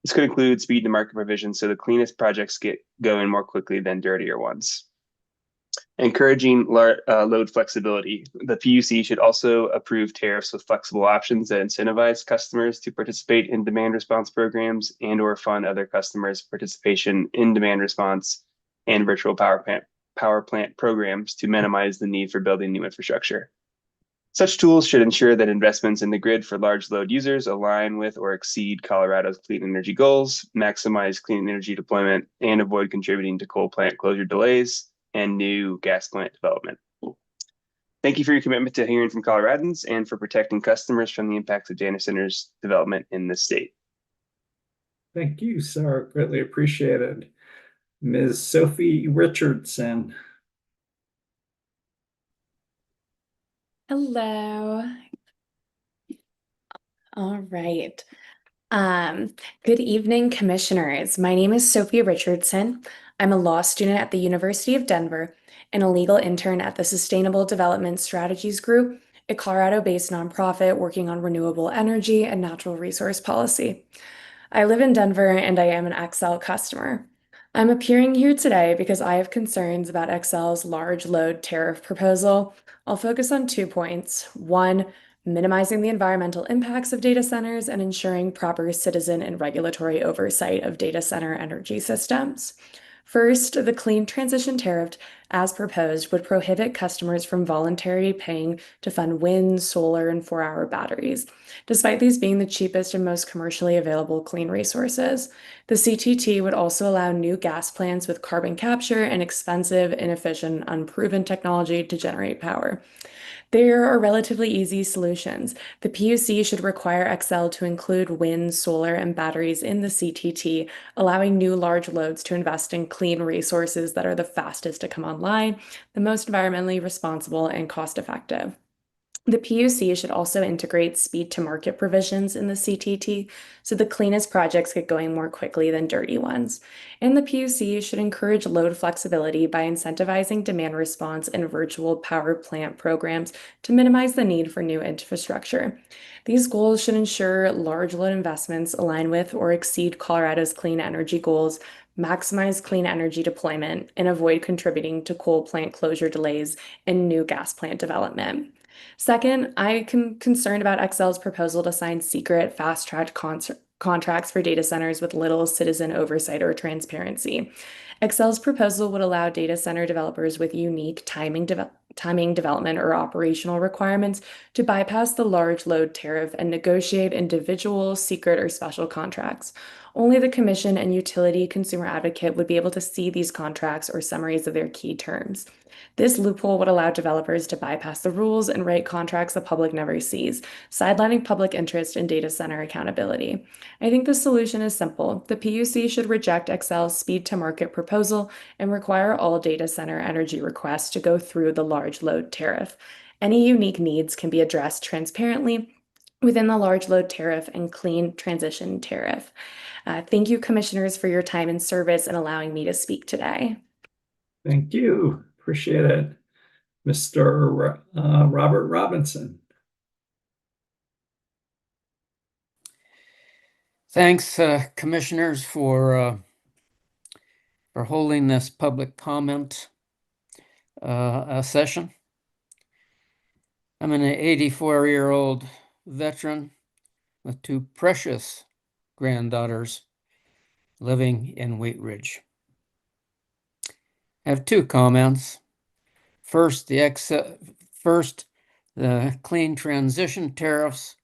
This could include speed to market provisions so the cleanest projects get going more quickly than dirtier ones. Encouraging load flexibility. The PUC should also approve tariffs with flexible options that incentivize customers to participate in demand response programs and/or fund other customers' participation in demand response and virtual power plant programs to minimize the need for building new infrastructure. Such tools should ensure that investments in the grid for large load users align with or exceed Colorado's clean energy goals, maximize clean energy deployment, and avoid contributing to coal plant closure delays and new gas plant development. Thank you for your commitment to hearing from Coloradans and for protecting customers from the impacts of data centers development in this state. Thank you, sir. Greatly appreciated. Ms. Sophie Richardson. Hello. All right. Good evening, commissioners. My name is Sophie Richardson. I'm a law student at the University of Denver and a legal intern at the Sustainable Development Strategies Group, a Colorado-based nonprofit working on renewable energy and natural resource policy. I live in Denver and I am an Xcel customer. I'm appearing here today because I have concerns about Xcel's large load tariff proposal. I'll focus on 2 points. One, minimizing the environmental impacts of data centers and ensuring proper citizen and regulatory oversight of data center energy systems. First, the clean transition tariff, as proposed, would prohibit customers from voluntarily paying to fund wind, solar, and 4-hour batteries, despite these being the cheapest and most commercially available clean resources. The CTT would also allow new gas plants with carbon capture and expensive, inefficient, unproven technology to generate power. There are relatively easy solutions. The PUC should require Xcel to include wind, solar, and batteries in the CTT, allowing new large loads to invest in clean resources that are the fastest to come online, the most environmentally responsible, and cost-effective. The PUC should also integrate speed to market provisions in the CTT so the cleanest projects get going more quickly than dirty ones. And the PUC should encourage load flexibility by incentivizing demand response and virtual power plant programs to minimize the need for new infrastructure. These goals should ensure large load investments align with or exceed Colorado's clean energy goals, maximize clean energy deployment, and avoid contributing to coal plant closure delays and new gas plant development. Second, I am concerned about Xcel's proposal to sign secret, fast-track contracts for data centers with little citizen oversight or transparency. Xcel's proposal would allow data center developers with unique timing timing, development, or operational requirements to bypass the large load tariff and negotiate individual, secret, or special contracts. Only the Commission and utility consumer advocate would be able to see these contracts or summaries of their key terms. This loophole would allow developers to bypass the rules and write contracts the public never sees, sidelining public interest in data center accountability. I think the solution is simple. The PUC should reject Xcel's speed to market proposal and require all data center energy requests to go through the large load tariff. Any unique needs can be addressed transparently within the large load tariff and clean transition tariff. Thank you, commissioners, for your time and service and allowing me to speak today. Thank you. Appreciate it. Mr. Robert Robinson. Thanks, commissioners, for holding this public comment session. I'm an 84-year-old veteran with two precious granddaughters living in Wheat Ridge. I have two comments. First, the clean transition tariffs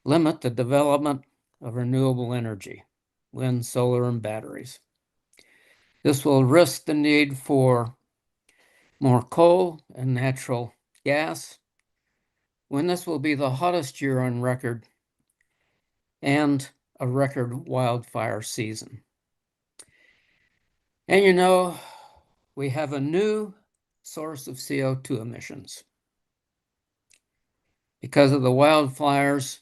limit the development of renewable energy, wind, solar, and batteries. This will risk the need for more coal and natural gas when this will be the hottest year on record and a record wildfire season. And you know, we have a new source of CO2 emissions. Because of the wildfires,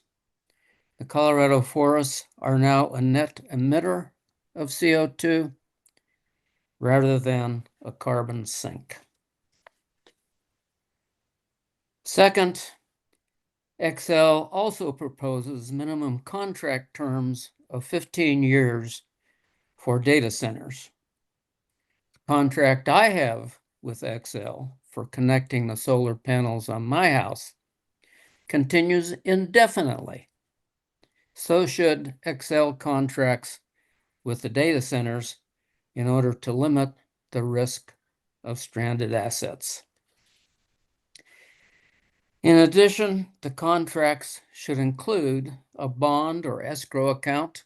the Colorado forests are now a net emitter of CO2 rather than a carbon sink. Second, Xcel also proposes minimum contract terms of 15 years for data centers. The contract I have with Xcel for connecting the solar panels on my house continues indefinitely. So should Xcel contracts with the data centers in order to limit the risk of stranded assets. In addition, the contracts should include a bond or escrow account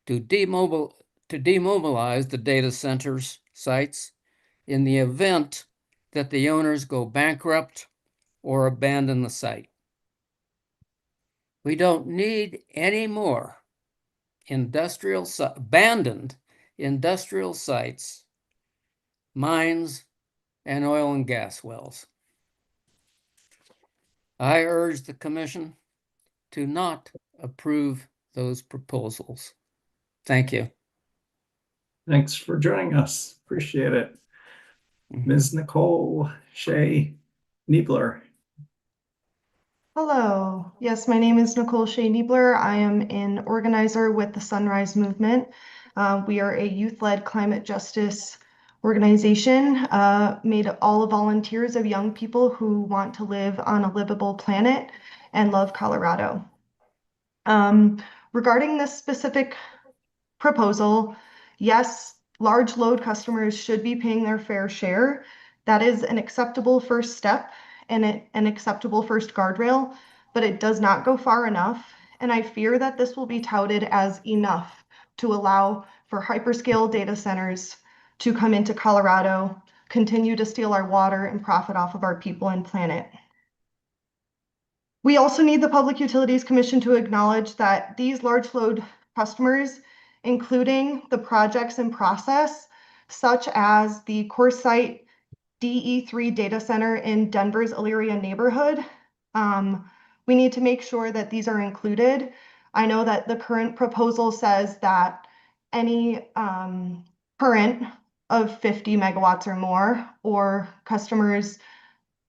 to demobilize the data centers sites in the event that the owners go bankrupt or abandon the site. We don't need any more abandoned industrial sites, mines, and oil and gas wells. I urge the Commission to not approve those proposals. Thank you. Thanks for joining us. Appreciate it. Ms. Nicole Shea Niebler. Hello. Yes, my name is Nicole Shea Niebler. I am an organizer with the Sunrise Movement. We are a youth-led climate justice organization made of all of volunteers of young people who want to live on a livable planet and love Colorado. Regarding this specific proposal, yes, large load customers should be paying their fair share. That is an acceptable first step and an acceptable first guardrail, but it does not go far enough. And I fear that this will be touted as enough to allow for hyperscale data centers to come into Colorado, continue to steal our water, and profit off of our people and planet. We also need the Public Utilities Commission to acknowledge that these large load customers, including the projects in process, such as the core site DE3 data center in Denver's Elyria neighborhood, we need to make sure that these are included. I know that the current proposal says that any current of 50 megawatts or more, or customers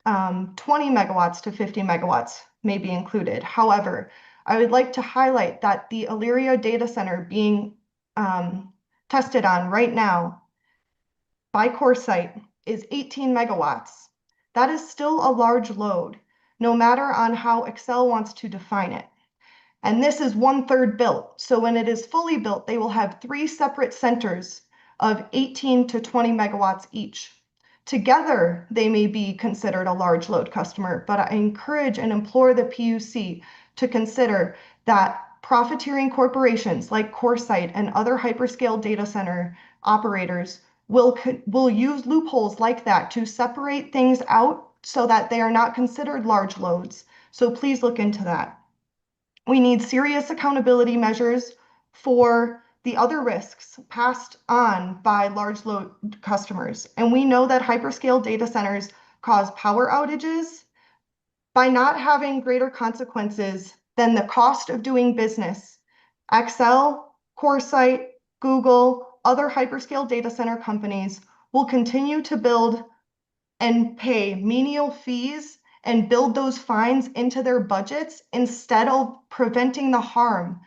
20 megawatts to 50 megawatts may be included. However, I would like to highlight that the Elyria data center being tested on right now by core site is 18 megawatts. That is still a large load, no matter on how Xcel wants to define it. And this is 1/3 built. So when it is fully built, they will have 3 separate centers of 18 to 20 megawatts each. Together, they may be considered a large load customer, but I encourage and implore the PUC to consider that profiteering corporations like CoreSite and other hyperscale data center operators will use loopholes like that to separate things out so that they are not considered large loads. So please look into that. We need serious accountability measures for the other risks passed on by large load customers. And we know that hyperscale data centers cause power outages. By not having greater consequences than the cost of doing business, Excel, CoreSite, Google, other hyperscale data center companies will continue to build and pay menial fees and build those fines into their budgets instead of preventing the harm.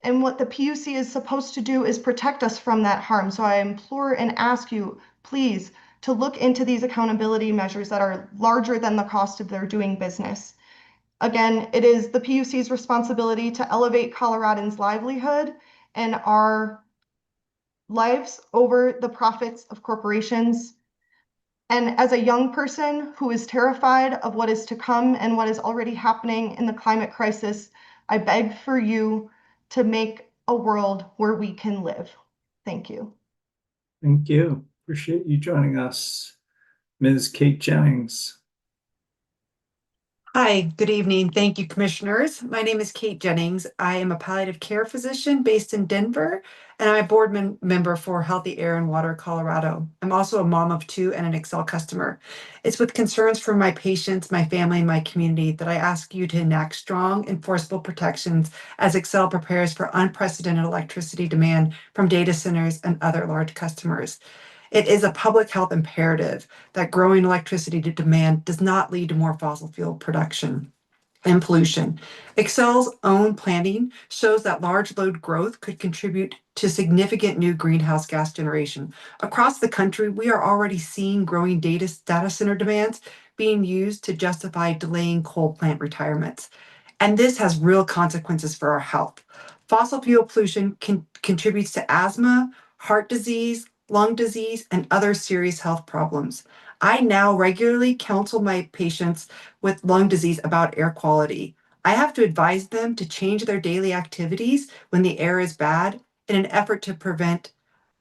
And what the PUC is supposed to do is protect us from that harm. So I implore and ask you, please, to look into these accountability measures that are larger than the cost of their doing business. Again, it is the PUC's responsibility to elevate Coloradans' livelihood and our lives over the profits of corporations. And as a young person who is terrified of what is to come and what is already happening in the climate crisis, I beg for you to make a world where we can live. Thank you. Thank you. Appreciate you joining us. Ms. Kate Jennings. Hi, good evening. Thank you, commissioners. My name is Kate Jennings. I am a palliative care physician based in Denver, and I'm a board member for Healthy Air and Water Colorado. I'm also a mom of two and an Excel customer. It's with concerns for my patients, my family, and my community that I ask you to enact strong, enforceable protections as Excel prepares for unprecedented electricity demand from data centers and other large customers. It is a public health imperative that growing electricity demand does not lead to more fossil fuel production and pollution. Excel's own planning shows that large load growth could contribute to significant new greenhouse gas generation. Across the country, we are already seeing growing data center demands being used to justify delaying coal plant retirements. And this has real consequences for our health. Fossil fuel pollution contributes to asthma, heart disease, lung disease, and other serious health problems. I now regularly counsel my patients with lung disease about air quality. I have to advise them to change their daily activities when the air is bad in an effort to prevent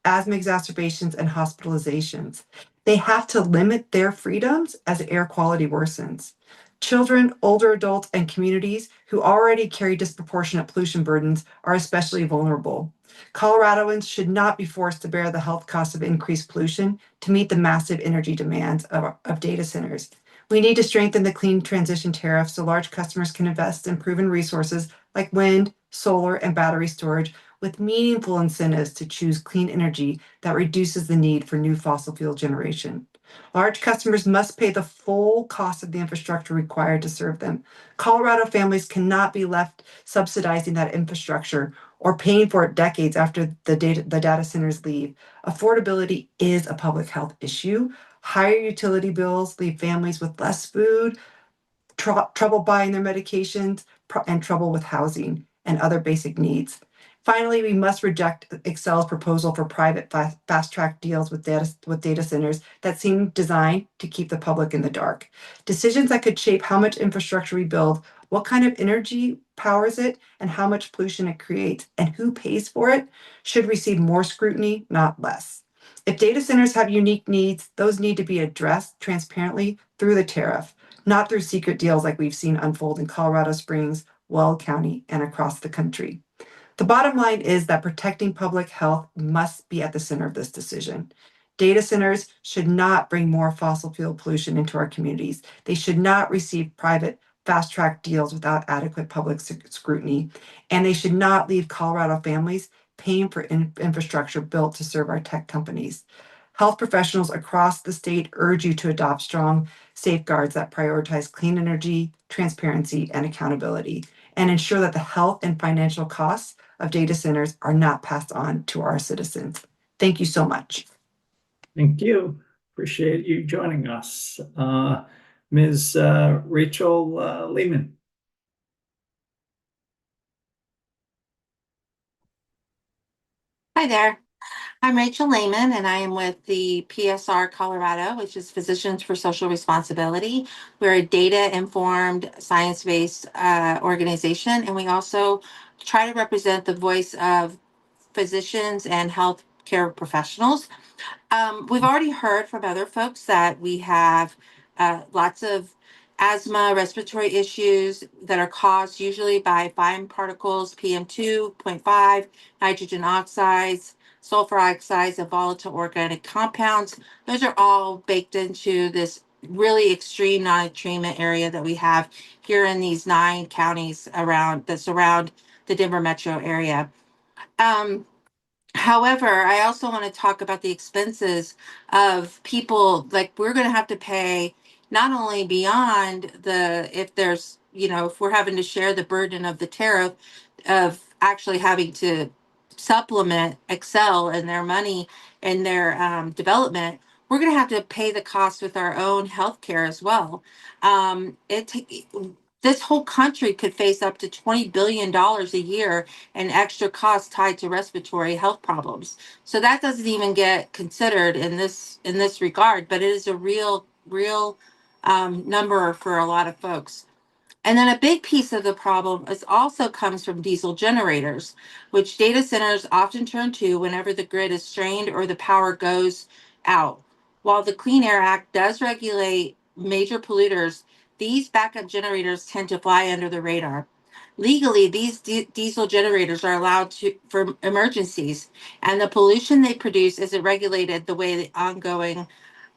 asthma exacerbations and hospitalizations. They have to limit their freedoms as air quality worsens. Children, older adults, and communities who already carry disproportionate pollution burdens are especially vulnerable. Coloradoans should not be forced to bear the health costs of increased pollution to meet the massive energy demands of data centers. We need to strengthen the clean transition tariff so large customers can invest in proven resources like wind, solar, and battery storage with meaningful incentives to choose clean energy that reduces the need for new fossil fuel generation. Large customers must pay the full cost of the infrastructure required to serve them. Colorado families cannot be left subsidizing that infrastructure or paying for it decades after the data centers leave. Affordability is a public health issue. Higher utility bills leave families with less food, trouble buying their medications, and trouble with housing and other basic needs. Finally, we must reject Excel's proposal for private fast-track deals with data centers that seem designed to keep the public in the dark. Decisions that could shape how much infrastructure we build, what kind of energy powers it, and how much pollution it creates, and who pays for it, should receive more scrutiny, not less. If data centers have unique needs, those need to be addressed transparently through the tariff, not through secret deals like we've seen unfold in Colorado Springs, Weld County, and across the country. The bottom line is that protecting public health must be at the center of this decision. Data centers should not bring more fossil fuel pollution into our communities. They should not receive private fast-track deals without adequate public scrutiny, and they should not leave Colorado families paying for infrastructure built to serve our tech companies. Health professionals across the state urge you to adopt strong safeguards that prioritize clean energy, transparency, and accountability, and ensure that the health and financial costs of data centers are not passed on to our citizens. Thank you so much. Thank you. Appreciate you joining us. Ms. Rachel Lehman. Hi there. I'm Rachel Lehman, and I am with the PSR Colorado, which is Physicians for Social Responsibility. We're a data-informed, science-based organization, and we also try to represent the voice of physicians and healthcare professionals. We've already heard from other folks that we have lots of asthma, respiratory issues that are caused usually by fine particles, PM2.5, nitrogen oxides, sulfur oxides, and volatile organic compounds. Those are all baked into this really extreme non-treatment area that we have here in these 9 counties that surround the Denver metro area. However, I also want to talk about the expenses of people. Like, we're going to have to pay not only beyond if there's, if we're having to share the burden of the tariff of actually having to supplement Excel and their money and their development, we're going to have to pay the cost with our own healthcare as well. This whole country could face up to $20 billion a year in extra costs tied to respiratory health problems. So that doesn't even get considered in this regard, but it is a real number for a lot of folks. And then a big piece of the problem also comes from diesel generators, which data centers often turn to whenever the grid is strained or the power goes out. While the Clean Air Act does regulate major polluters, these backup generators tend to fly under the radar. Legally, these diesel generators are allowed for emergencies, and the pollution they produce isn't regulated the way the ongoing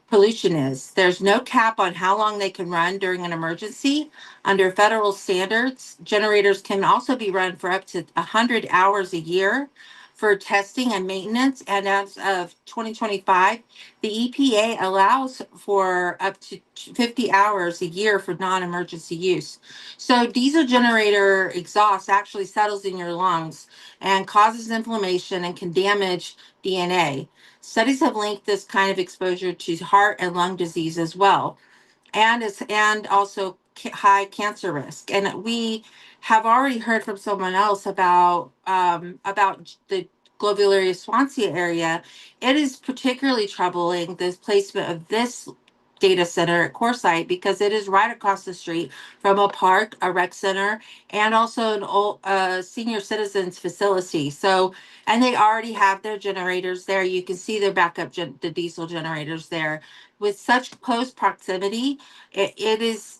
pollution is. There's no cap on how long they can run during an emergency. Under federal standards, generators can also be run for up to 100 hours a year for testing and maintenance. And as of 2025, the EPA allows for up to 50 hours a year for non-emergency use. So diesel generator exhaust actually settles in your lungs and causes inflammation and can damage DNA. Studies have linked this kind of exposure to heart and lung disease as well, and also high cancer risk. And we have already heard from someone else about the Glovelia Swansea area. It is particularly troubling, the placement of this data center at CoreSite, because it is right across the street from a park, a rec center, and also an old senior citizens facility. So, and they already have their generators there. You can see their backup the diesel generators there. With such close proximity, it is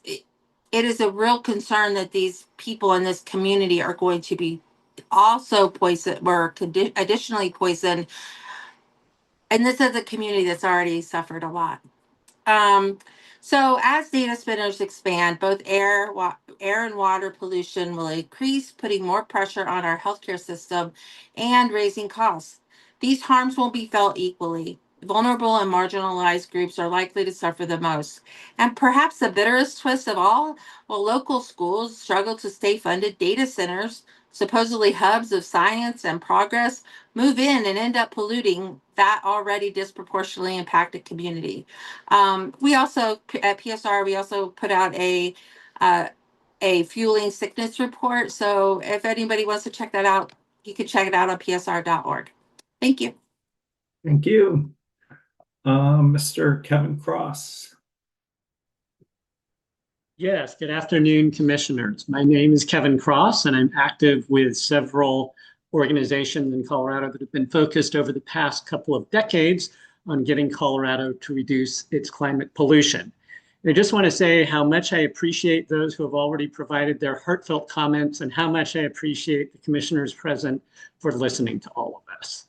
a real concern that these people in this community are going to be also poisoned or additionally poisoned. And this is a community that's already suffered a lot. So as data centers expand, both air and water pollution will increase, putting more pressure on our healthcare system and raising costs. These harms won't be felt equally. Vulnerable and marginalized groups are likely to suffer the most. And perhaps the bitterest twist of all, while local schools struggle to stay funded, data centers, supposedly hubs of science and progress, move in and end up polluting that already disproportionately impacted community. We also, at PSR, we also put out a fueling sickness report. So if anybody wants to check that out, you can check it out on psr.org. Thank you. Thank you. Mr. Kevin Cross. Yes, good afternoon, commissioners. My name is Kevin Cross, and I'm active with several organizations in Colorado that have been focused over the past couple of decades on getting Colorado to reduce its climate pollution. And I just want to say how much I appreciate those who have already provided their heartfelt comments and how much I appreciate the commissioners present for listening to all of us.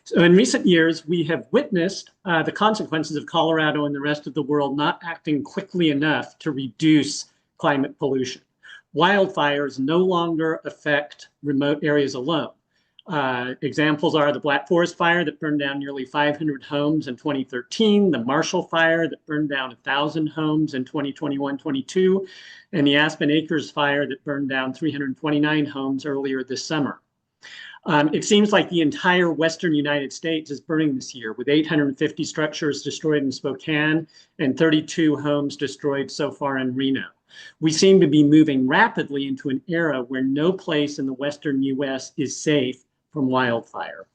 So in recent years, we have witnessed the consequences of Colorado and the rest of the world not acting quickly enough to reduce climate pollution. Wildfires no longer affect remote areas alone. Examples are the Black Forest Fire that burned down nearly 500 homes in 2013, the Marshall Fire that burned down 1,000 homes in 2021-22, and the Aspen Acres Fire that burned down 329 homes earlier this summer. It seems like the entire Western United States is burning this year, with 850 structures destroyed in Spokane and 32 homes destroyed so far in Reno. We seem to be moving rapidly into an era where no place in the Western US is safe from wildfire.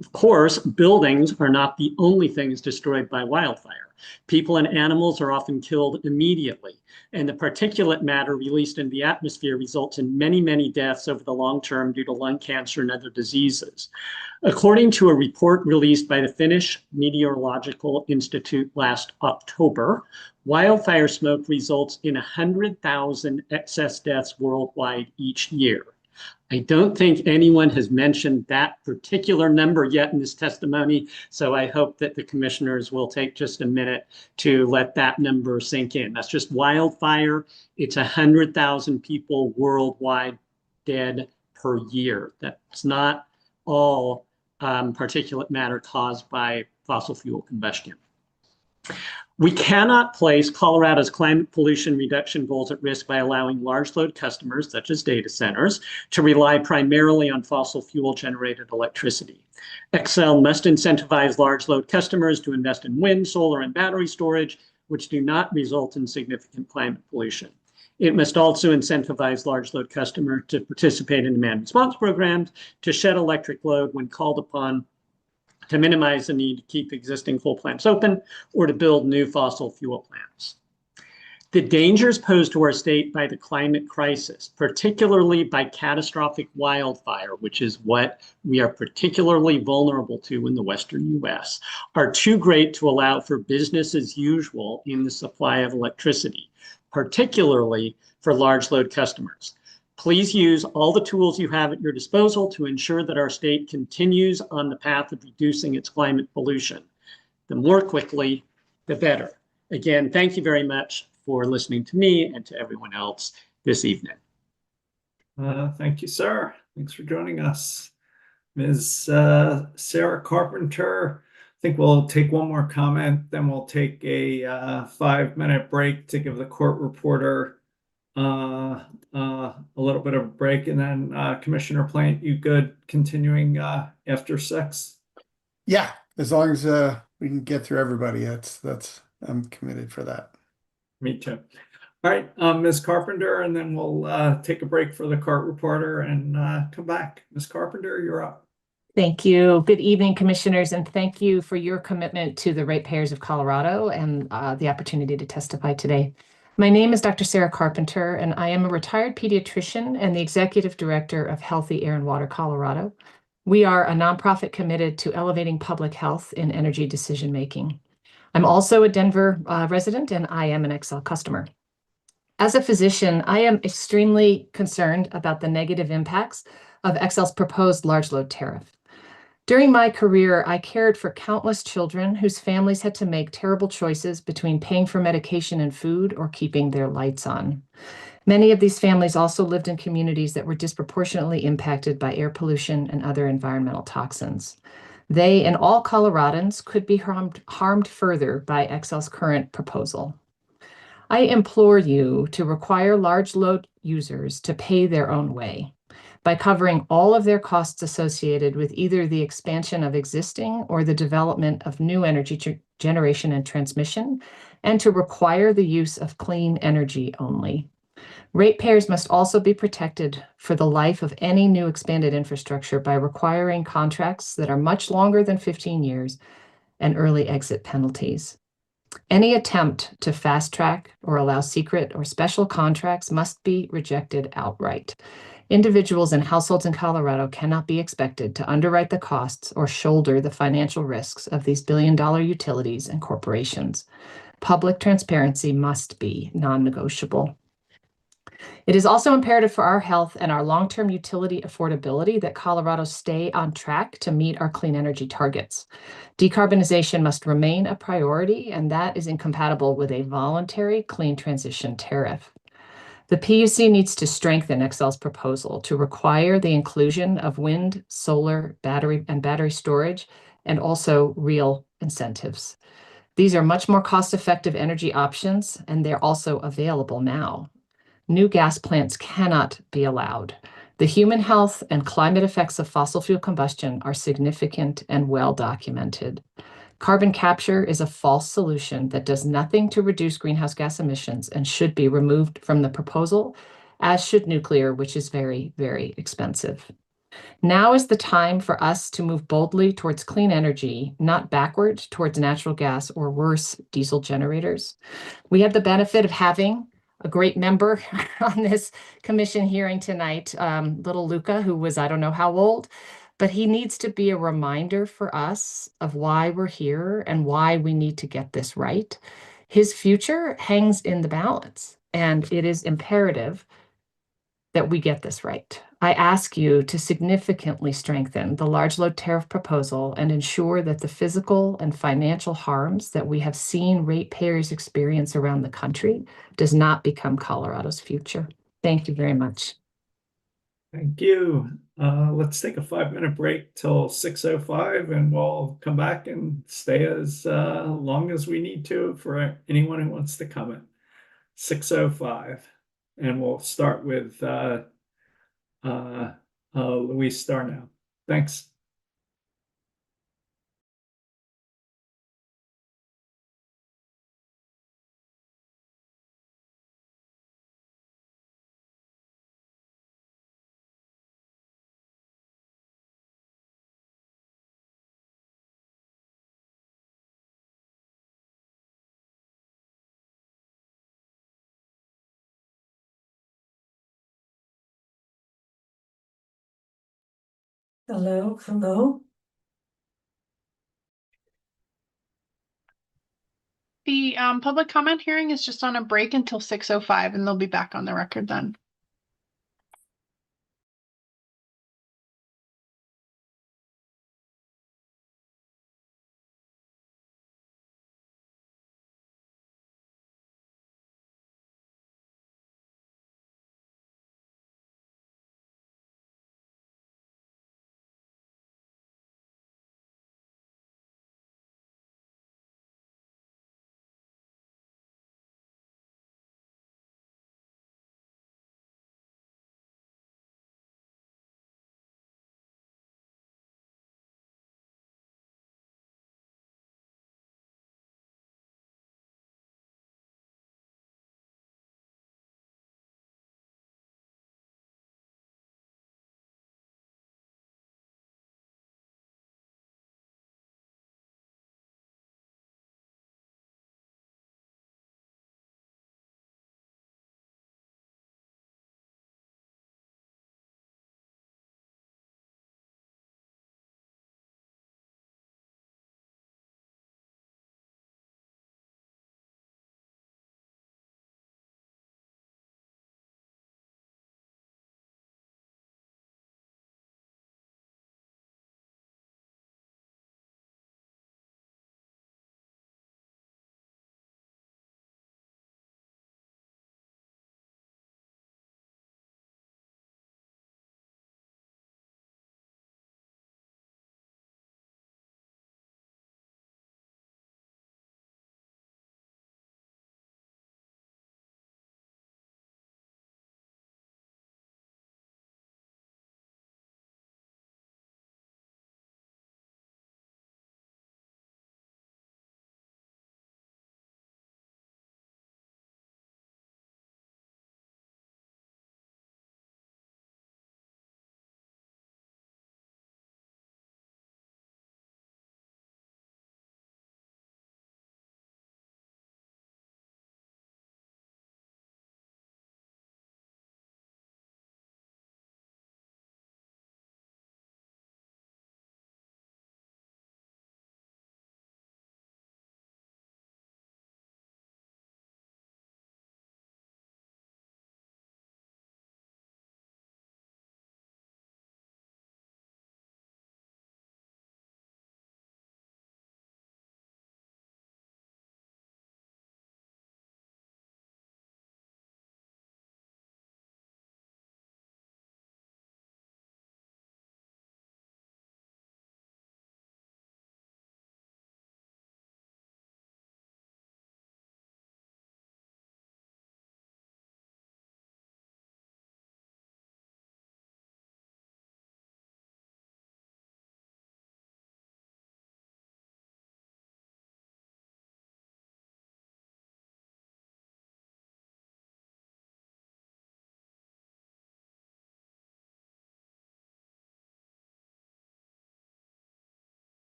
Of course, buildings are not the only things destroyed by wildfire. People and animals are often killed immediately, and the particulate matter released in the atmosphere results in many, many deaths over the long term due to lung cancer and other diseases. According to a report released by the Finnish Meteorological Institute last October, wildfire smoke results in 100,000 excess deaths worldwide each year. I don't think anyone has mentioned that particular number yet in this testimony, so I hope that the commissioners will take just a minute to let that number sink in. That's just wildfire. It's 100,000 people worldwide dead per year. That's not all particulate matter caused by fossil fuel combustion. We cannot place Colorado's climate pollution reduction goals at risk by allowing large load customers, such as data centers, to rely primarily on fossil fuel generated electricity. Xcel must incentivize large load customers to invest in wind, solar, and battery storage, which do not result in significant climate pollution. It must also incentivize large load customers to participate in demand response programs to shed electric load when called upon, to minimize the need to keep existing coal plants open or to build new fossil fuel plants. The dangers posed to our state by the climate crisis, particularly by catastrophic wildfire, which is what we are particularly vulnerable to in the Western US, are too great to allow for business as usual in the supply of electricity, particularly for large load customers. Please use all the tools you have at your disposal to ensure that our state continues on the path of reducing its climate pollution. The more quickly, the better. Again, thank you very much for listening to me and to everyone else this evening. Thank you, sir. Thanks for joining us. Ms. Sarah Carpenter, I think we'll take one more comment, then we'll take a 5-minute break to give the court reporter a little bit of a break, and then Commissioner Plant, you good continuing after 6? Yeah, as long as we can get through everybody, that's I'm committed for that. Me too. All right, Ms. Carpenter, and then we'll take a break for the court reporter and come back. Ms. Carpenter, you're up. Thank you. Good evening, commissioners, and thank you for your commitment to the ratepayers of Colorado and the opportunity to testify today. My name is Dr. Sarah Carpenter, and I am a retired pediatrician and the executive director of Healthy Air and Water Colorado. We are a nonprofit committed to elevating public health in energy decision-making. I'm also a Denver resident, and I am an Xcel customer. As a physician, I am extremely concerned about the negative impacts of Xcel's proposed large load tariff. During my career, I cared for countless children whose families had to make terrible choices between paying for medication and food or keeping their lights on. Many of these families also lived in communities that were disproportionately impacted by air pollution and other environmental toxins. They and all Coloradans could be harmed further by Xcel's current proposal. I implore you to require large load users to pay their own way by covering all of their costs associated with either the expansion of existing or the development of new energy generation and transmission, and to require the use of clean energy only. Ratepayers must also be protected for the life of any new expanded infrastructure by requiring contracts that are much longer than 15 years and early exit penalties. Any attempt to fast track or allow secret or special contracts must be rejected outright. Individuals and households in Colorado cannot be expected to underwrite the costs or shoulder the financial risks of these billion-dollar utilities and corporations. Public transparency must be non-negotiable. It is also imperative for our health and our long-term utility affordability that Colorado stay on track to meet our clean energy targets. Decarbonization must remain a priority, and that is incompatible with a voluntary clean transition tariff. The PUC needs to strengthen Xcel's proposal to require the inclusion of wind, solar, battery storage, and also real incentives. These are much more cost-effective energy options, and they're also available now. New gas plants cannot be allowed. The human health and climate effects of fossil fuel combustion are significant and well documented. Carbon capture is a false solution that does nothing to reduce greenhouse gas emissions and should be removed from the proposal, as should nuclear, which is very, very expensive. Now is the time for us to move boldly towards clean energy, not backward towards natural gas or worse, diesel generators. We have the benefit of having a great member on this commission hearing tonight, little Luca, who was, I don't know how old, but he needs to be a reminder for us of why we're here and why we need to get this right. His future hangs in the balance, and it is imperative that we get this right. I ask you to significantly strengthen the large load tariff proposal and ensure that the physical and financial harms that we have seen ratepayers experience around the country does not become Colorado's future. Thank you very much. Thank you. Let's take a 5-minute break till 6:05, and we'll come back and stay as long as we need to for anyone who wants to comment. 6:05, and we'll start with Luis Starnow. Thanks. Hello, hello. The public comment hearing is just on a break until 6:05, and they'll be back on the record then.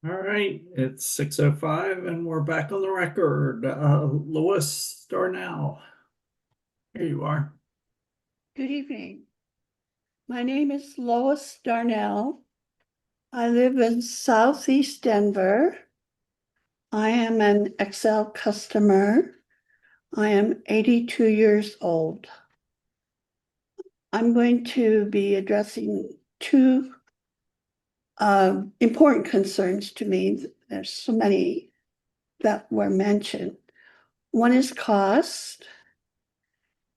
All right, it's 6:05 and we're back on the record. Lois Darnell. Here you are. Good evening. My name is Lois Darnell. I live in Southeast Denver. I am an Excel customer. I am 82 years old. I'm going to be addressing two important concerns to me. There's so many that were mentioned. One is cost,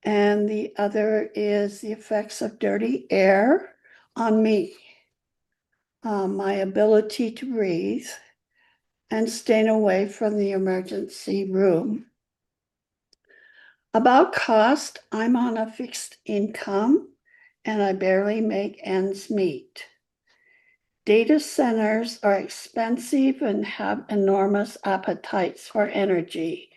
and the other is the effects of dirty air on me, my ability to breathe, and staying away from the emergency room. About cost, I'm on a fixed income and I barely make ends meet. Data centers are expensive and have enormous appetites for energy.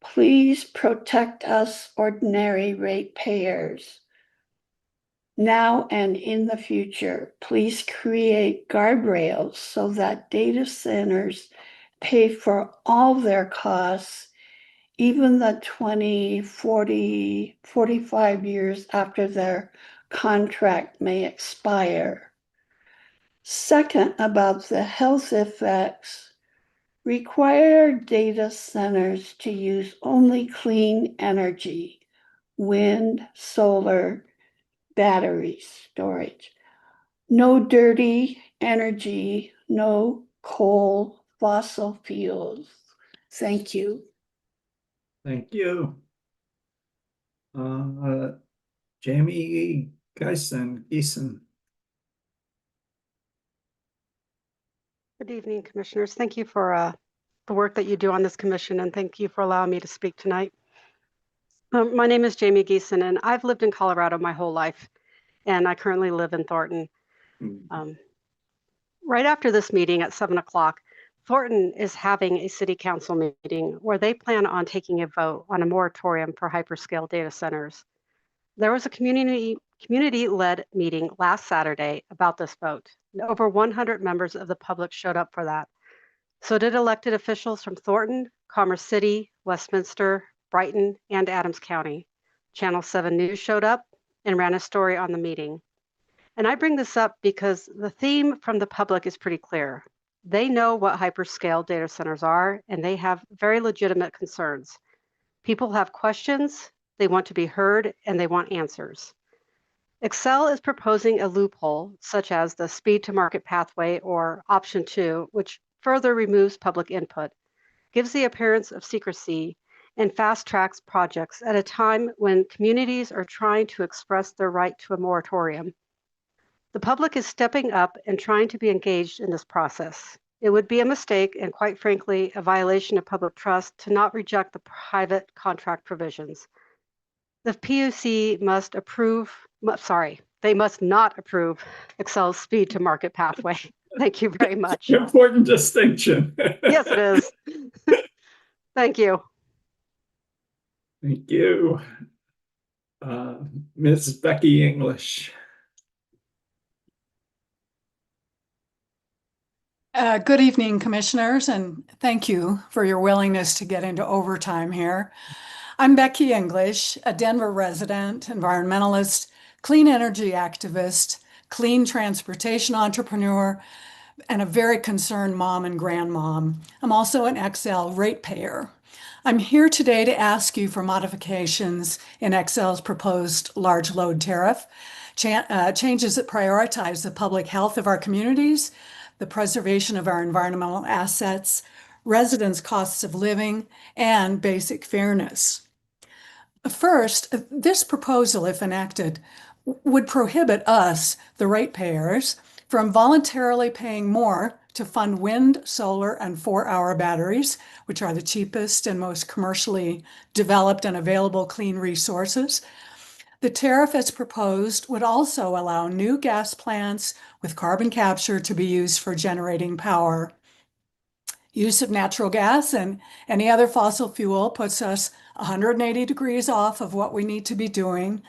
Please protect us ordinary ratepayers. Now and in the future, please create guardrails so that data centers pay for all their costs, even the 20, 40, 45 years after their contract may expire. Second, about the health effects, require data centers to use only clean energy, wind, solar, battery storage. No dirty energy, no coal, fossil fuels. Thank you. Thank you. Jamie Geisen. Good evening, commissioners. Thank you for the work that you do on this commission, and thank you for allowing me to speak tonight. My name is Jamie Geisen, and I've lived in Colorado my whole life, and I currently live in Thornton. Right after this meeting at 7 o'clock, Thornton is having a city council meeting where they plan on taking a vote on a moratorium for hyperscale data centers. There was a community-led meeting last Saturday about this vote. Over 100 members of the public showed up for that. So did elected officials from Thornton, Commerce City, Westminster, Brighton, and Adams County. Channel 7 News showed up and ran a story on the meeting. And I bring this up because the theme from the public is pretty clear. They know what hyperscale data centers are, and they have very legitimate concerns. People have questions, they want to be heard, and they want answers. Excel is proposing a loophole, such as the speed to market pathway or option 2, which further removes public input, gives the appearance of secrecy, and fast tracks projects at a time when communities are trying to express their right to a moratorium. The public is stepping up and trying to be engaged in this process. It would be a mistake and, quite frankly, a violation of public trust to not reject the private contract provisions. The PUC must they must not approve Excel's speed to market pathway. Thank you very much. Important distinction. Yes, it is. Thank you. Thank you. Ms. Becky English. Good evening, commissioners, and thank you for your willingness to get into overtime here. I'm Becky English, a Denver resident, environmentalist, clean energy activist, clean transportation entrepreneur, and a very concerned mom and grandmom. I'm also an XL ratepayer. I'm here today to ask you for modifications in XL's proposed large load tariff, changes that prioritize the public health of our communities, the preservation of our environmental assets, residents' costs of living, and basic fairness. First, this proposal, if enacted, would prohibit us, the ratepayers, from voluntarily paying more to fund wind, solar, and 4-hour batteries, which are the cheapest and most commercially developed and available clean resources. The tariff as proposed would also allow new gas plants with carbon capture to be used for generating power. Use of natural gas and any other fossil fuel puts us 180 degrees off of what we need to be doing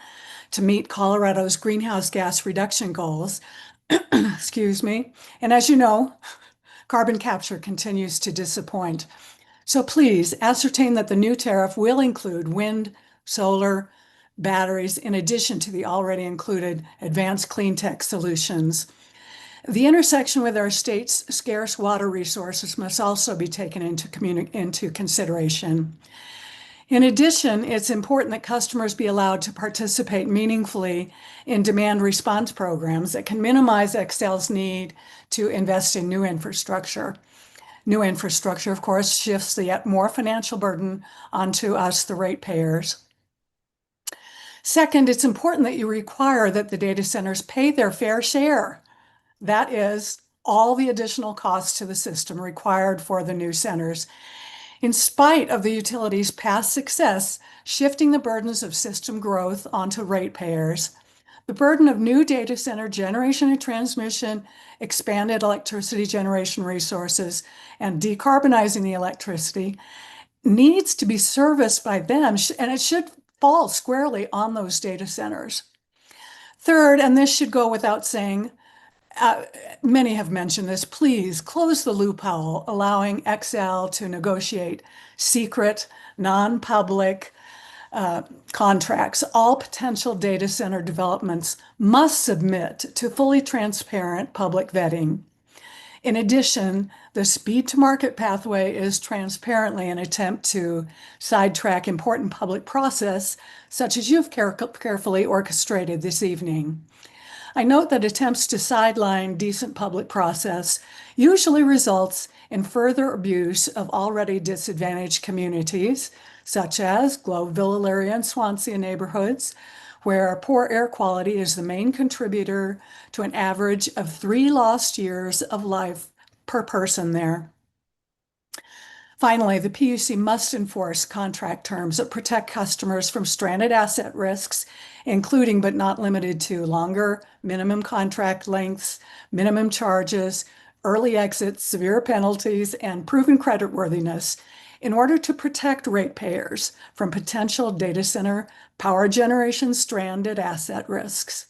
to meet Colorado's greenhouse gas reduction goals. Excuse me. And as you know, carbon capture continues to disappoint. So please ascertain that the new tariff will include wind, solar, batteries, in addition to the already included advanced clean tech solutions. The intersection with our state's scarce water resources must also be taken into consideration. In addition, it's important that customers be allowed to participate meaningfully in demand response programs that can minimize Xcel's need to invest in new infrastructure. New infrastructure, of course, shifts the yet more financial burden onto us, the ratepayers. Second, it's important that you require that the data centers pay their fair share. That is, all the additional costs to the system required for the new centers. In spite of the utility's past success shifting the burdens of system growth onto ratepayers, the burden of new data center generation and transmission, expanded electricity generation resources, and decarbonizing the electricity needs to be serviced by them, and it should fall squarely on those data centers. Third, and this should go without saying, many have mentioned this, please close the loophole allowing Xcel to negotiate secret, non-public contracts. All potential data center developments must submit to fully transparent public vetting. In addition, the speed to market pathway is transparently an attempt to sidetrack important public process, such as you've carefully orchestrated this evening. I note that attempts to sideline decent public process usually results in further abuse of already disadvantaged communities, such as Gloveville area and Swansea neighborhoods, where poor air quality is the main contributor to an average of 3 lost years of life per person there. Finally, the PUC must enforce contract terms that protect customers from stranded asset risks, including but not limited to longer minimum contract lengths, minimum charges, early exits, severe penalties, and proven creditworthiness in order to protect ratepayers from potential data center power generation stranded asset risks.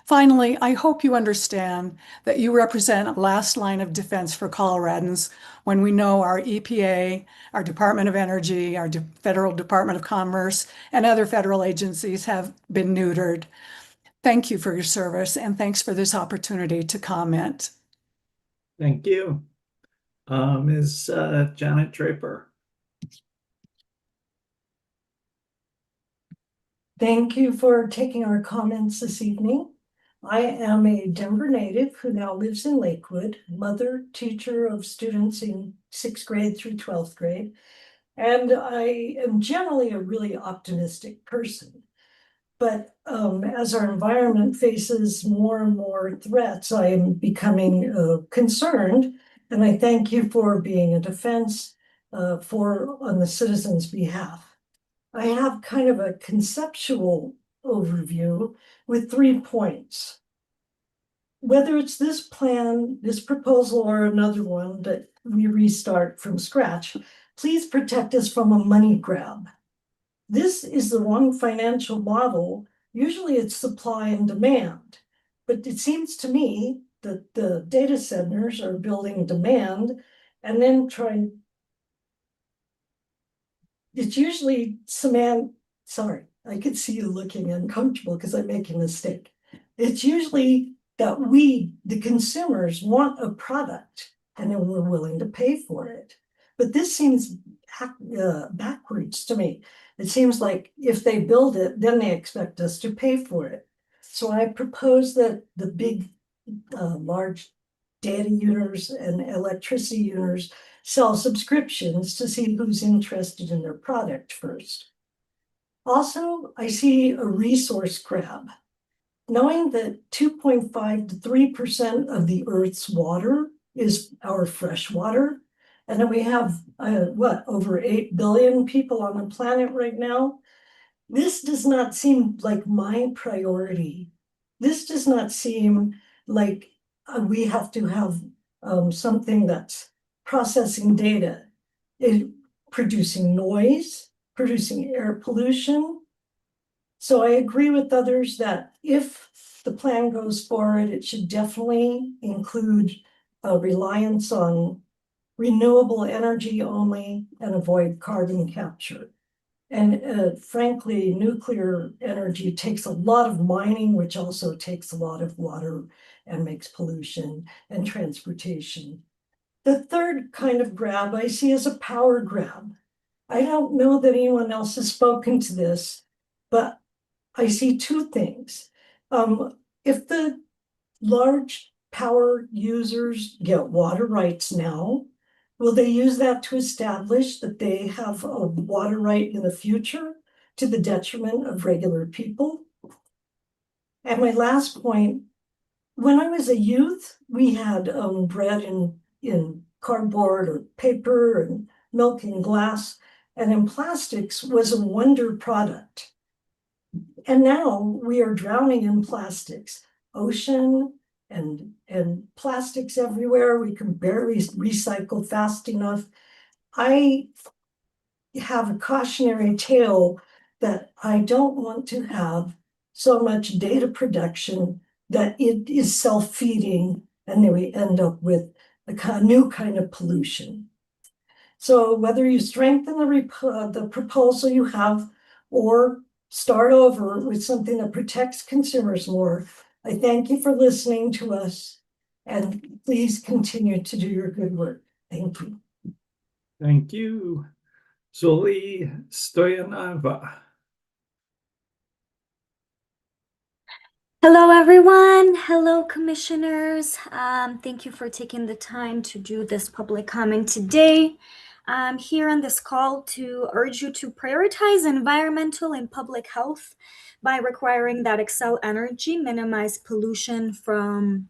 Finally, I hope you understand that you represent a last line of defense for Coloradans when we know our EPA, our Department of Energy, our Federal Department of Commerce, and other federal agencies have been neutered. Thank you for your service, and thanks for this opportunity to comment. Thank you. Ms. Janet Draper. Thank you for taking our comments this evening. I am a Denver native who now lives in Lakewood, mother, teacher of students in 6th grade through 12th grade, and I am generally a really optimistic person. But as our environment faces more and more threats, I am becoming concerned, and I thank you for being a defense on the citizens' behalf. I have kind of a conceptual overview with 3 points. Whether it's this plan, this proposal, or another one that we restart from scratch, please protect us from a money grab. This is the wrong financial model. Usually it's supply and demand, but it seems to me that the data centers are building demand and then trying. It's usually sorry, I could see you looking uncomfortable because I'm making a mistake. It's usually that we, the consumers, want a product and then we're willing to pay for it. But this seems backwards to me. It seems like if they build it, then they expect us to pay for it. So I propose that the big, large data users and electricity users sell subscriptions to see who's interested in their product first. Also, I see a resource grab. Knowing that 2.5 to 3% of the Earth's water is our fresh water, and then we have, over 8 billion people on the planet right now, this does not seem like my priority. This does not seem like we have to have something that's processing data, producing noise, producing air pollution. So I agree with others that if the plan goes forward, it should definitely include a reliance on renewable energy only and avoid carbon capture. And frankly, nuclear energy takes a lot of mining, which also takes a lot of water and makes pollution and transportation. The third kind of grab I see as a power grab. I don't know that anyone else has spoken to this, but I see two things. If the large power users get water rights now, will they use that to establish that they have a water right in the future to the detriment of regular people? And my last point, when I was a youth, we had bread in cardboard or paper and milk in glass, and in plastics was a wonder product. And now we are drowning in plastics, ocean and plastics everywhere. We can barely recycle fast enough. I have a cautionary tale that I don't want to have so much data production that it is self-feeding and then we end up with a new kind of pollution. So whether you strengthen the proposal you have or start over with something that protects consumers more, I thank you for listening to us and please continue to do your good work. Thank you. Thank you. Zuli Stoyanova. Hello, everyone. Hello, commissioners. Thank you for taking the time to do this public comment today. I'm here on this call to urge you to prioritize environmental and public health by requiring that Xcel Energy minimize pollution from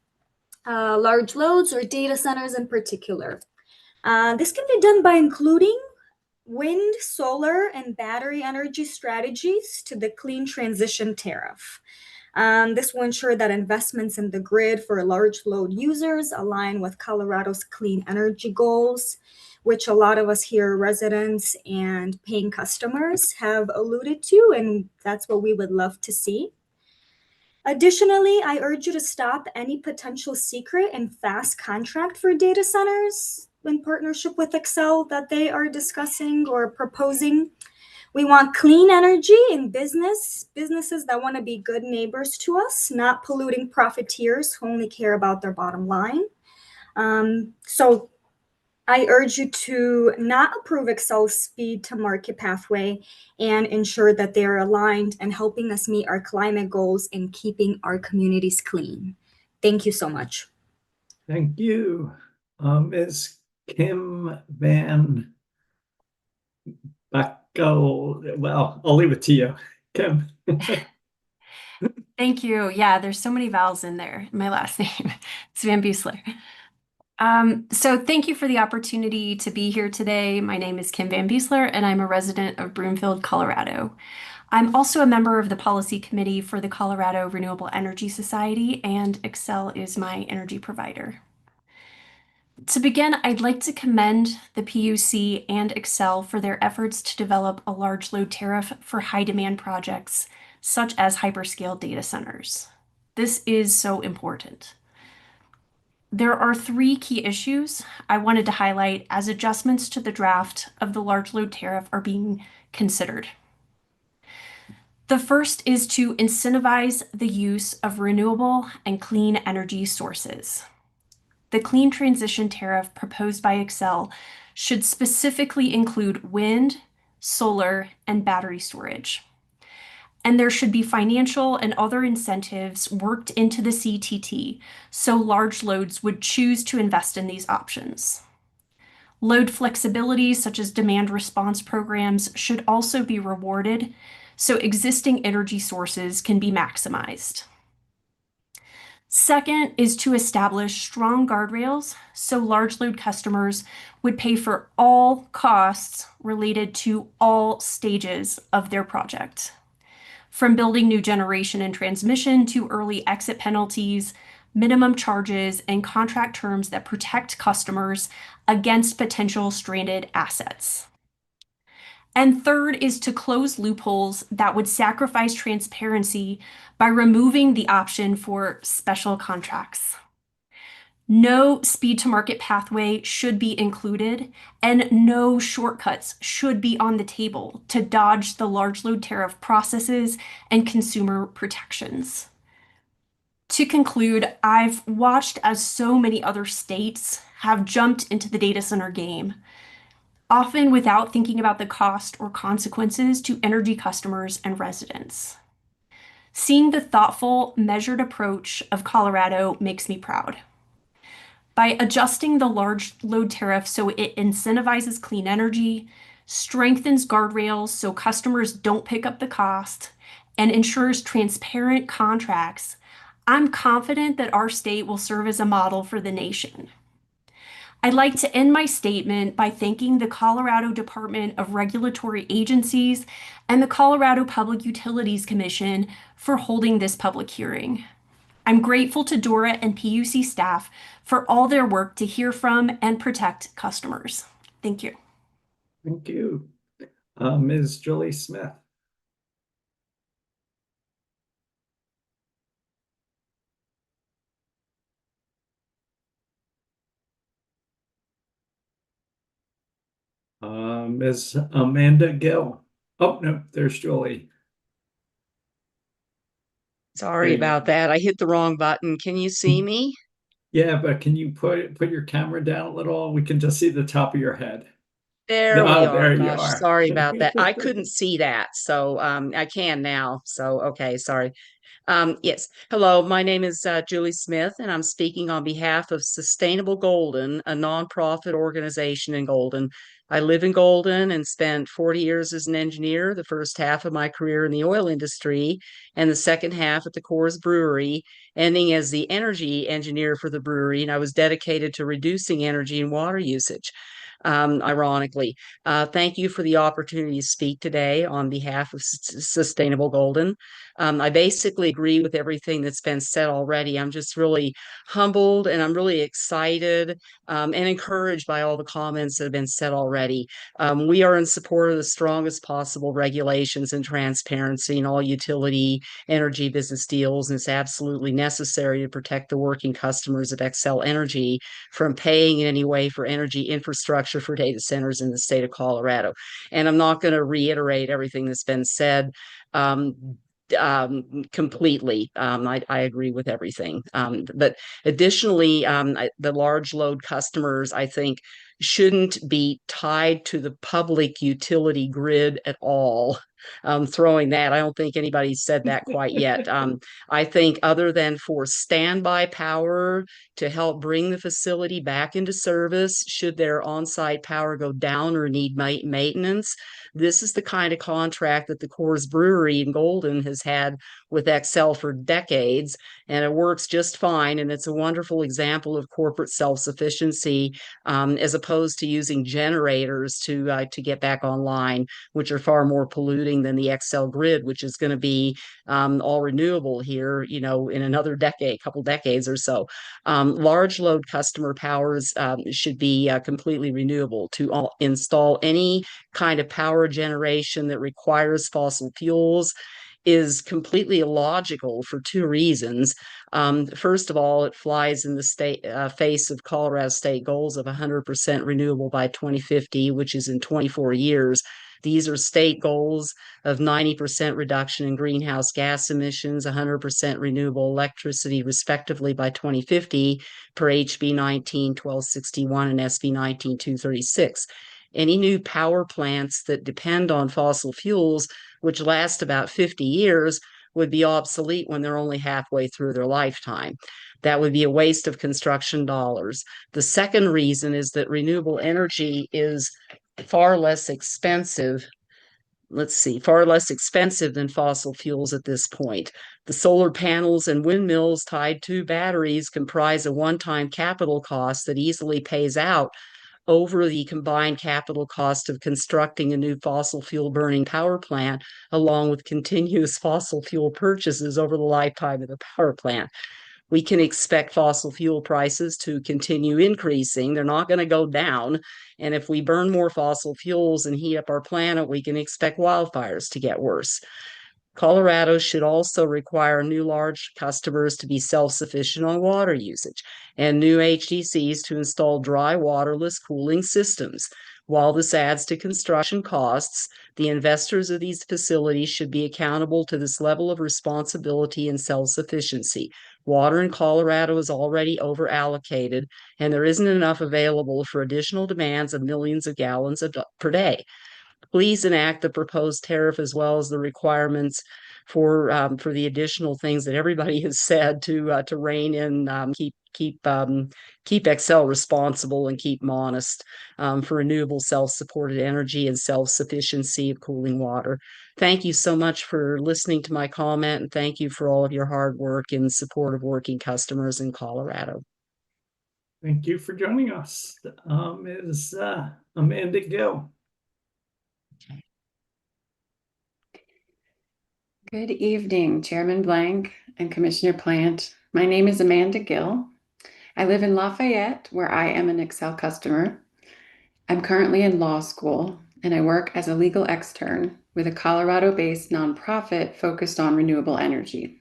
large loads or data centers in particular. This can be done by including wind, solar, and battery energy strategies to the clean transition tariff. This will ensure that investments in the grid for large load users align with Colorado's clean energy goals, which a lot of us here, residents and paying customers, have alluded to, and that's what we would love to see. Additionally, I urge you to stop any potential secret and fast contract for data centers in partnership with Xcel that they are discussing or proposing. We want clean energy in businesses that want to be good neighbors to us, not polluting profiteers who only care about their bottom line. So I urge you to not approve Xcel's speed to market pathway and ensure that they are aligned and helping us meet our climate goals and keeping our communities clean. Thank you so much. Thank you. Ms. Kim Van Backel. Well, I'll leave it to you, Kim. Thank you. Yeah, there's so many vowels in there. My last name, it's Van Buesler. So thank you for the opportunity to be here today. My name is Kim Van Buesler, and I'm a resident of Broomfield, Colorado. I'm also a member of the policy committee for the Colorado Renewable Energy Society, and Xcel is my energy provider. To begin, I'd like to commend the PUC and Xcel for their efforts to develop a large load tariff for high demand projects, such as hyperscale data centers. This is so important. There are three key issues I wanted to highlight as adjustments to the draft of the large load tariff are being considered. The first is to incentivize the use of renewable and clean energy sources. The clean transition tariff proposed by Xcel should specifically include wind, solar, and battery storage. And there should be financial and other incentives worked into the CTT so large loads would choose to invest in these options. Load flexibility, such as demand response programs, should also be rewarded so existing energy sources can be maximized. Second is to establish strong guardrails so large load customers would pay for all costs related to all stages of their project. From building new generation and transmission to early exit penalties, minimum charges, and contract terms that protect customers against potential stranded assets. And third is to close loopholes that would sacrifice transparency by removing the option for special contracts. No speed to market pathway should be included, and no shortcuts should be on the table to dodge the large load tariff processes and consumer protections. To conclude, I've watched as so many other states have jumped into the data center game, often without thinking about the cost or consequences to energy customers and residents. Seeing the thoughtful, measured approach of Colorado makes me proud. By adjusting the large load tariff so it incentivizes clean energy, strengthens guardrails so customers don't pick up the cost, and ensures transparent contracts, I'm confident that our state will serve as a model for the nation. I'd like to end my statement by thanking the Colorado Department of Regulatory Agencies and the Colorado Public Utilities Commission for holding this public hearing. I'm grateful to DORA and PUC staff for all their work to hear from and protect customers. Thank you. Thank you. Ms. Julie Smith. Ms. Amanda Gill. Oh, no, there's Julie. Sorry about that. I hit the wrong button. Can you see me? Yeah, but can you put your camera down a little? We can just see the top of your head. There we Oh, are. there you Gosh, are. sorry about that. I couldn't see that. So I can now. So, okay, sorry. Yes. Hello, my name is Julie Smith, and I'm speaking on behalf of Sustainable Golden, a nonprofit organization in Golden. I live in Golden and spent 40 years as an engineer, the first half of my career in the oil industry, and the second half at the Coors Brewery, ending as the energy engineer for the brewery. And I was dedicated to reducing energy and water usage. Ironically, thank you for the opportunity to speak today on behalf of Sustainable Golden. I basically agree with everything that's been said already. I'm just really humbled and I'm really excited and encouraged by all the comments that have been said already. We are in support of the strongest possible regulations and transparency in all utility energy business deals, and it's absolutely necessary to protect the working customers of Xcel Energy from paying in any way for energy infrastructure for data centers in the state of Colorado. And I'm not going to reiterate everything that's been said completely. I agree with everything. But additionally, the large load customers, I think, shouldn't be tied to the public utility grid at all. Throwing that, I don't think anybody said that quite yet. I think other than for standby power to help bring the facility back into service, should their on-site power go down or need maintenance, this is the kind of contract that the Coors Brewery in Golden has had with Xcel for decades, and it works just fine. And it's a wonderful example of corporate self-sufficiency, as opposed to using generators to get back online, which are far more polluting than the Xcel grid, which is going to be all renewable here, you know, in another decade, couple decades or so. Large load customer powers should be completely renewable. To install any kind of power generation that requires fossil fuels is completely illogical for two reasons. First of all, it flies in the face of Colorado state goals of 100% renewable by 2050, which is in 24 years. These are state goals of 90% reduction in greenhouse gas emissions, 100% renewable electricity, respectively, by 2050 per HB 19-1261 and SB 19-236. Any new power plants that depend on fossil fuels, which last about 50 years, would be obsolete when they're only halfway through their lifetime. That would be a waste of construction dollars. The second reason is that renewable energy is far less expensive than fossil fuels at this point. The solar panels and windmills tied to batteries comprise a one-time capital cost that easily pays out over the combined capital cost of constructing a new fossil fuel burning power plant, along with continuous fossil fuel purchases over the lifetime of the power plant. We can expect fossil fuel prices to continue increasing. They're not going to go down. And if we burn more fossil fuels and heat up our planet, we can expect wildfires to get worse. Colorado should also require new large customers to be self-sufficient on water usage and new HTCs to install dry waterless cooling systems. While this adds to construction costs, the investors of these facilities should be accountable to this level of responsibility and self-sufficiency. Water in Colorado is already over allocated, and there isn't enough available for additional demands of millions of gallons per day. Please enact the proposed tariff as well as the requirements for the additional things that everybody has said to rein in, keep Excel responsible and keep them honest for renewable self-supported energy and self-sufficiency of cooling water. Thank you so much for listening to my comment, and thank you for all of your hard work in support of working customers in Colorado. Thank you for joining us. Is Amanda Gill. Good evening, Chairman Blank and Commissioner Plant. My name is Amanda Gill. I live in Lafayette, where I am an Excel customer. I'm currently in law school, and I work as a legal extern with a Colorado-based nonprofit focused on renewable energy.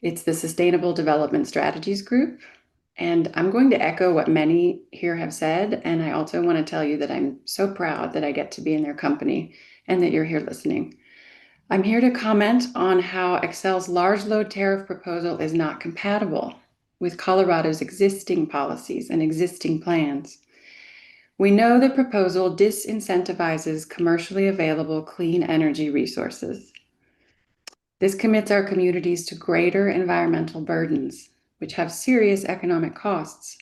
It's the Sustainable Development Strategies Group, and I'm going to echo what many here have said, and I also want to tell you that I'm so proud that I get to be in their company and that you're here listening. I'm here to comment on how Excel's large load tariff proposal is not compatible with Colorado's existing policies and existing plans. We know the proposal disincentivizes commercially available clean energy resources. This commits our communities to greater environmental burdens, which have serious economic costs.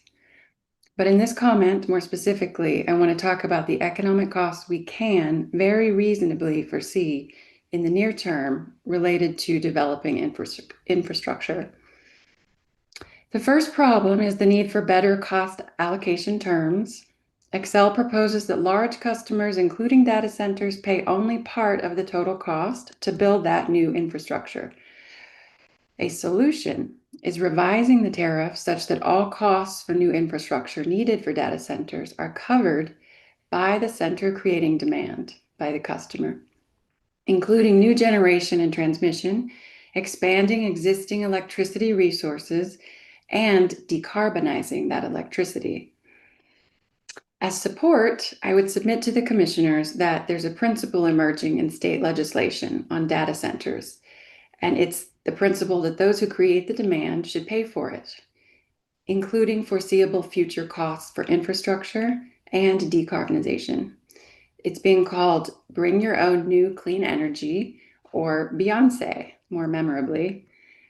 But in this comment, more specifically, I want to talk about the economic costs we can very reasonably foresee in the near term related to developing infrastructure. The first problem is the need for better cost allocation terms. Excel proposes that large customers, including data centers, pay only part of the total cost to build that new infrastructure. A solution is revising the tariff such that all costs for new infrastructure needed for data centers are covered by the center creating demand by the customer, including new generation and transmission, expanding existing electricity resources, and decarbonizing that electricity. As support, I would submit to the commissioners that there's a principle emerging in state legislation on data centers, and it's the principle that those who create the demand should pay for it, including foreseeable future costs for infrastructure and decarbonization. It's being called Bring Your Own New Clean Energy, or Beyonce, more memorably,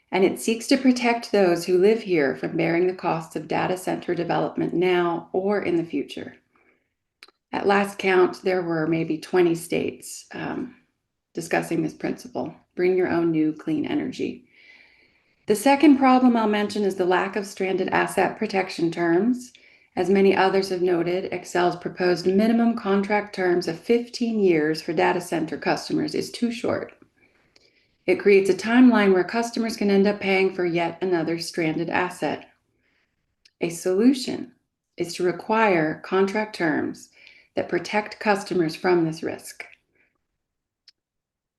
and it seeks to protect those who live here from bearing the costs of data center development now or in the future. At last count, there were maybe 20 states discussing this principle, Bring Your Own New Clean Energy. The second problem I'll mention is the lack of stranded asset protection terms. As many others have noted, Excel's proposed minimum contract terms of 15 years for data center customers is too short. It creates a timeline where customers can end up paying for yet another stranded asset. A solution is to require contract terms that protect customers from this risk.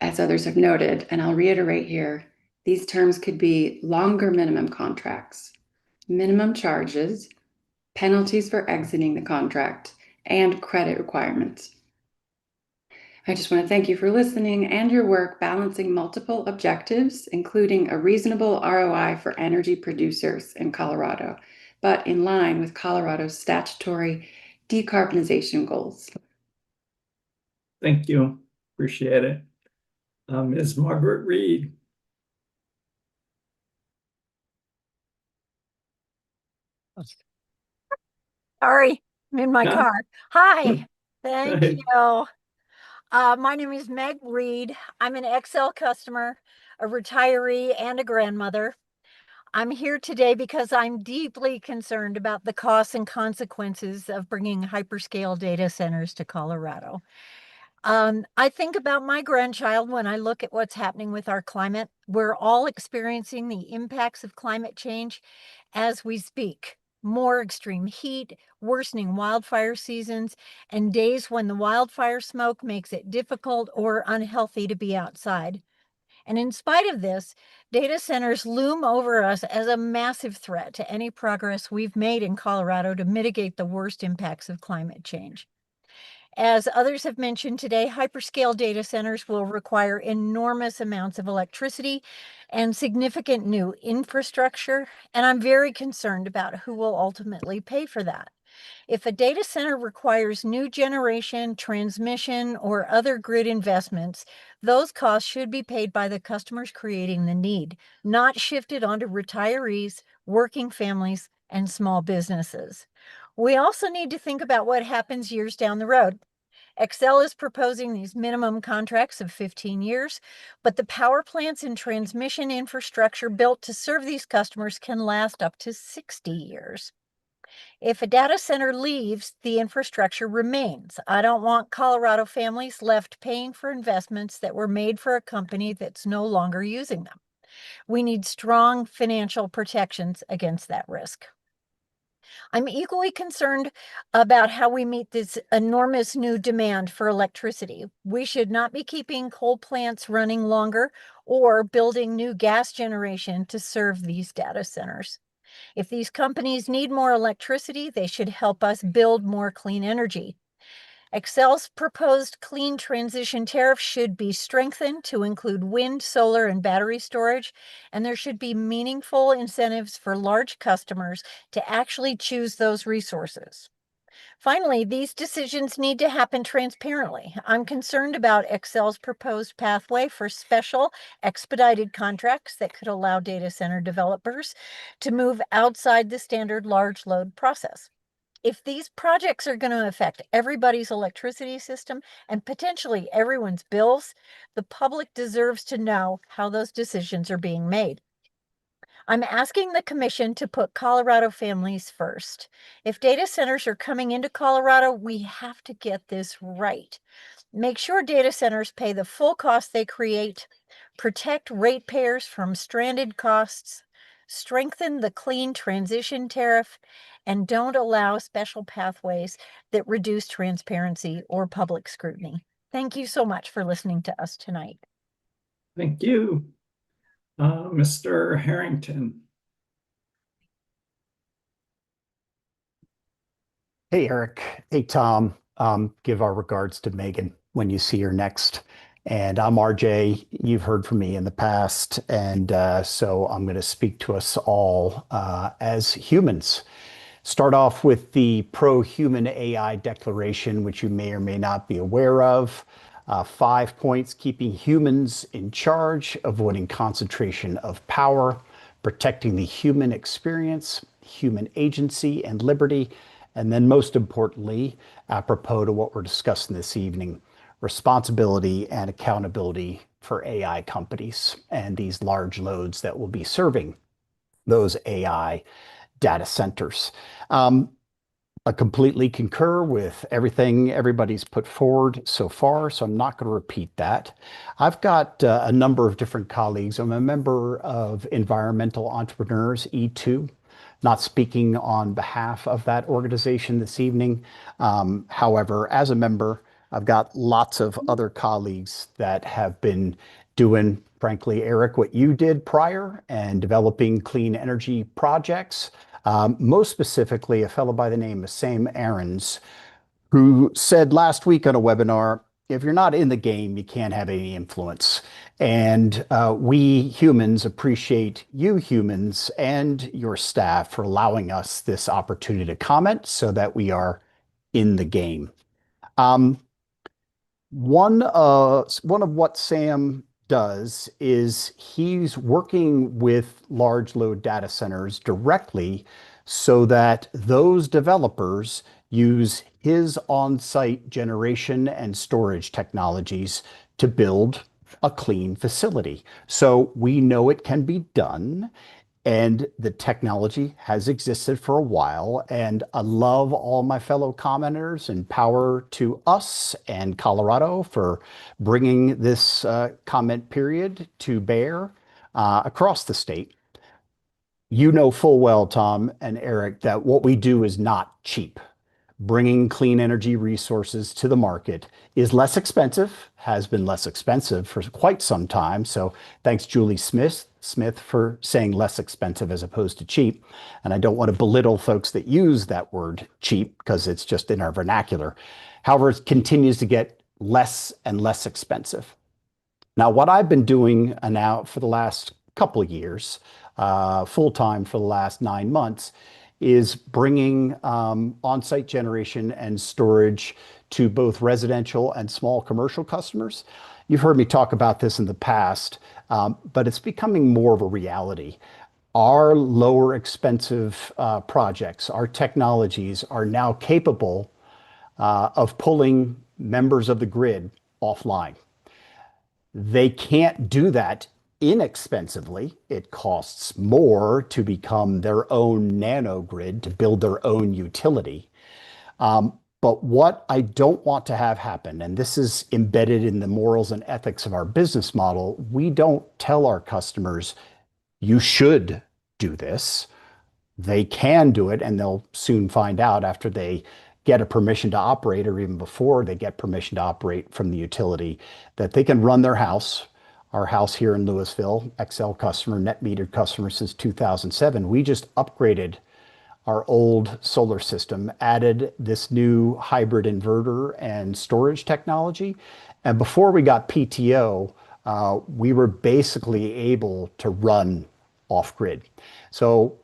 As others have noted, and I'll reiterate here, these terms could be longer minimum contracts, minimum charges, penalties for exiting the contract, and credit requirements. I just want to thank you for listening and your work balancing multiple objectives, including a reasonable ROI for energy producers in Colorado, but in line with Colorado's statutory decarbonization goals. Thank you. Appreciate it. Ms. Margaret Reed. Sorry, I'm in my Huh? car. Hi, thank Hi. you. My name is Meg Reed. I'm an Excel customer, a retiree, and a grandmother. I'm here today because I'm deeply concerned about the costs and consequences of bringing hyperscale data centers to Colorado. I think about my grandchild when I look at what's happening with our climate. We're all experiencing the impacts of climate change as we speak. More extreme heat, worsening wildfire seasons, and days when the wildfire smoke makes it difficult or unhealthy to be outside. And in spite of this, data centers loom over us as a massive threat to any progress we've made in Colorado to mitigate the worst impacts of climate change. As others have mentioned today, hyperscale data centers will require enormous amounts of electricity and significant new infrastructure, and I'm very concerned about who will ultimately pay for that. If a data center requires new generation, transmission, or other grid investments, those costs should be paid by the customers creating the need, not shifted onto retirees, working families, and small businesses. We also need to think about what happens years down the road. Xcel is proposing these minimum contracts of 15 years, but the power plants and transmission infrastructure built to serve these customers can last up to 60 years. If a data center leaves, the infrastructure remains. I don't want Colorado families left paying for investments that were made for a company that's no longer using them. We need strong financial protections against that risk. I'm equally concerned about how we meet this enormous new demand for electricity. We should not be keeping coal plants running longer or building new gas generation to serve these data centers. If these companies need more electricity, they should help us build more clean energy. Xcel's proposed clean transition tariff should be strengthened to include wind, solar, and battery storage, and there should be meaningful incentives for large customers to actually choose those resources. Finally, these decisions need to happen transparently. I'm concerned about Xcel's proposed pathway for special expedited contracts that could allow data center developers to move outside the standard large load process. If these projects are going to affect everybody's electricity system and potentially everyone's bills, the public deserves to know how those decisions are being made. I'm asking the commission to put Colorado families first. If data centers are coming into Colorado, we have to get this right. Make sure data centers pay the full cost they create, protect ratepayers from stranded costs, strengthen the clean transition tariff, and don't allow special pathways that reduce transparency or public scrutiny. Thank you so much for listening to us tonight. Thank you. Mr. Harrington. Hey, Eric. Hey, Tom. Give our regards to Megan when you see her next. And I'm RJ. You've heard from me in the past. And so I'm going to speak to us all as humans. Start off with the pro-human AI declaration, which you may or may not be aware of. 5 points: keeping humans in charge, avoiding concentration of power, protecting the human experience, human agency and liberty, and then most importantly, apropos to what we're discussing this evening, responsibility and accountability for AI companies and these large loads that will be serving those AI data centers. I completely concur with everything everybody's put forward so far, so I'm not going to repeat that. I've got a number of different colleagues. I'm a member of Environmental Entrepreneurs, E2, not speaking on behalf of that organization this evening. However, as a member, I've got lots of other colleagues that have been doing, frankly, Eric, what you did prior and developing clean energy projects. Most specifically, a fellow by the name of Sam Aarons, who said last week on a webinar, if you're not in the game, you can't have any influence. And we humans appreciate you humans and your staff for allowing us this opportunity to comment so that we are in the game. One of what Sam does is he's working with large load data centers directly so that those developers use his on-site generation and storage technologies to build a clean facility. So we know it can be done. And the technology has existed for a while. And I love all my fellow commenters, and power to us and Colorado for bringing this comment period to bear across the state. You know full well, Tom and Eric, that what we do is not cheap. bringing clean energy resources to the market is less expensive, has been less expensive for quite some time. So thanks, Julie Smith, for saying less expensive as opposed to cheap. And I don't want to belittle folks that use that word cheap because it's just in our vernacular. However, it continues to get less and less expensive. Now, what I've been doing now for the last couple of years, full-time for the last 9 months, is bringing on-site generation and storage to both residential and small commercial customers. You've heard me talk about this in the past, but it's becoming more of a reality. Our lower expensive projects, our technologies are now capable of pulling members of the grid offline. They can't do that inexpensively. It costs more to become their own nano grid, to build their own utility. But what I don't want to have happen, and this is embedded in the morals and ethics of our business model, we don't tell our customers, you should do this. They can do it, and they'll soon find out after they get a permission to operate, or even before they get permission to operate from the utility, that they can run their house. Our house here in Louisville, XL customer, net metered customer since 2007. We just upgraded our old solar system, added this new hybrid inverter and storage technology. And before we got PTO, we were basically able to run off grid. So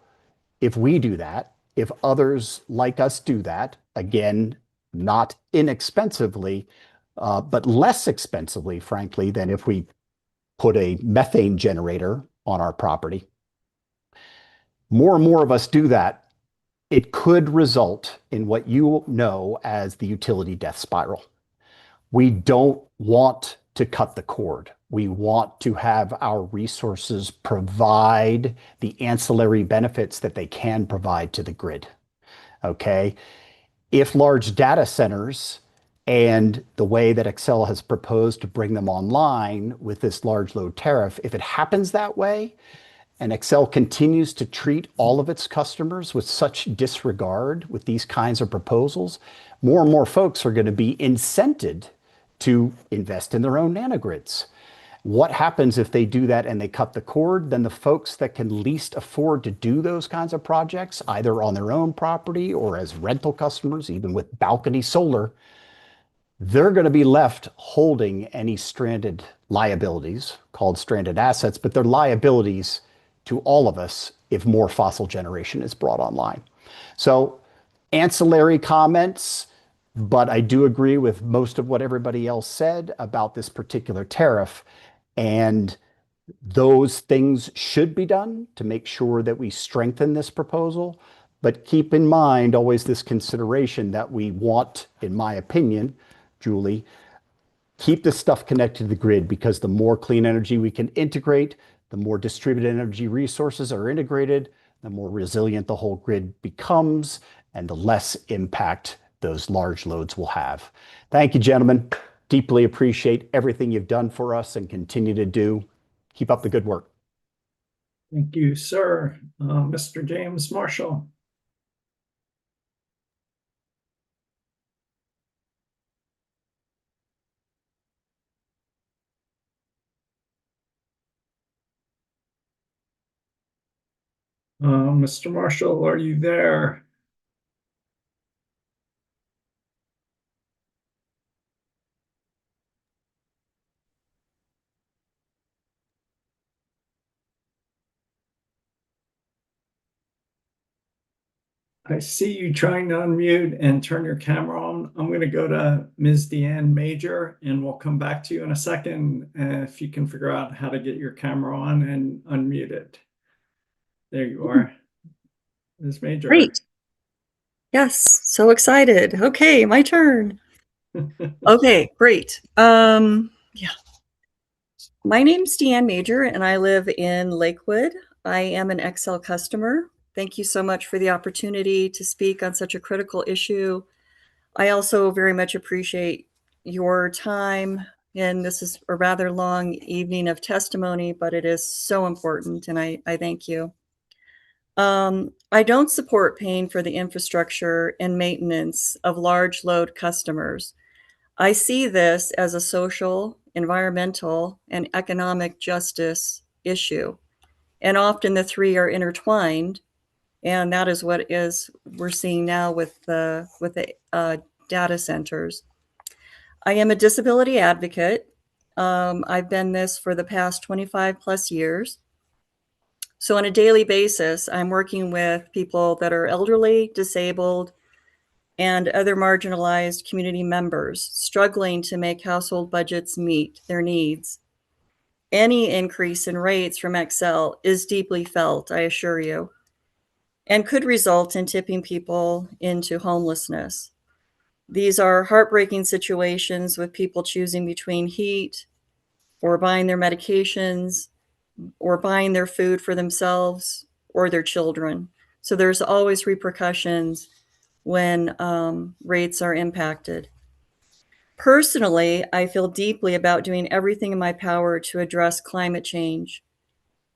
if we do that, if others like us do that, again, not inexpensively, but less expensively, frankly, than if we put a methane generator on our property, more and more of us do that, it could result in what you know as the utility death spiral. We don't want to cut the cord. We want to have our resources provide the ancillary benefits that they can provide to the grid. Okay? If large data centers and the way that Xcel has proposed to bring them online with this large load tariff, if it happens that way, and Xcel continues to treat all of its customers with such disregard with these kinds of proposals, more and more folks are going to be incented to invest in their own nanogrids. What happens if they do that and they cut the cord? Then the folks that can least afford to do those kinds of projects, either on their own property or as rental customers, even with balcony solar, they're going to be left holding any stranded liabilities, called stranded assets, but they're liabilities to all of us if more fossil generation is brought online. So ancillary comments, but I do agree with most of what everybody else said about this particular tariff. And those things should be done to make sure that we strengthen this proposal. But keep in mind always this consideration that we want, in my opinion, Julie, keep this stuff connected to the grid, because the more clean energy we can integrate, the more distributed energy resources are integrated, the more resilient the whole grid becomes, and the less impact those large loads will have. Thank you, gentlemen. Deeply appreciate everything you've done for us and continue to do. Keep up the good work. Thank you, sir. Mr. James Marshall. Mr. Marshall, are you there? I see you trying to unmute and turn your camera on. I'm going to go to Ms. Deanne Major, and we'll come back to you in a second if you can figure out how to get your camera on and unmute it. There you are, Ms. Major. Great. Yes, so excited. Okay, my turn. Okay, great. Yeah. My name's Deanne Major, and I live in Lakewood. I am an Xcel customer. Thank you so much for the opportunity to speak on such a critical issue. I also very much appreciate your time, and this is a rather long evening of testimony, but it is so important, and I thank you. I don't support paying for the infrastructure and maintenance of large load customers. I see this as a social, environmental, and economic justice issue. And often the three are intertwined. And that is what we're seeing now with the data centers. I am a disability advocate. I've been this for the past 25 plus years. So on a daily basis, I'm working with people that are elderly, disabled, and other marginalized community members struggling to make household budgets meet their needs. Any increase in rates from Xcel is deeply felt, I assure you, and could result in tipping people into homelessness. These are heartbreaking situations with people choosing between heat or buying their medications or buying their food for themselves or their children. So there's always repercussions when rates are impacted. Personally, I feel deeply about doing everything in my power to address climate change,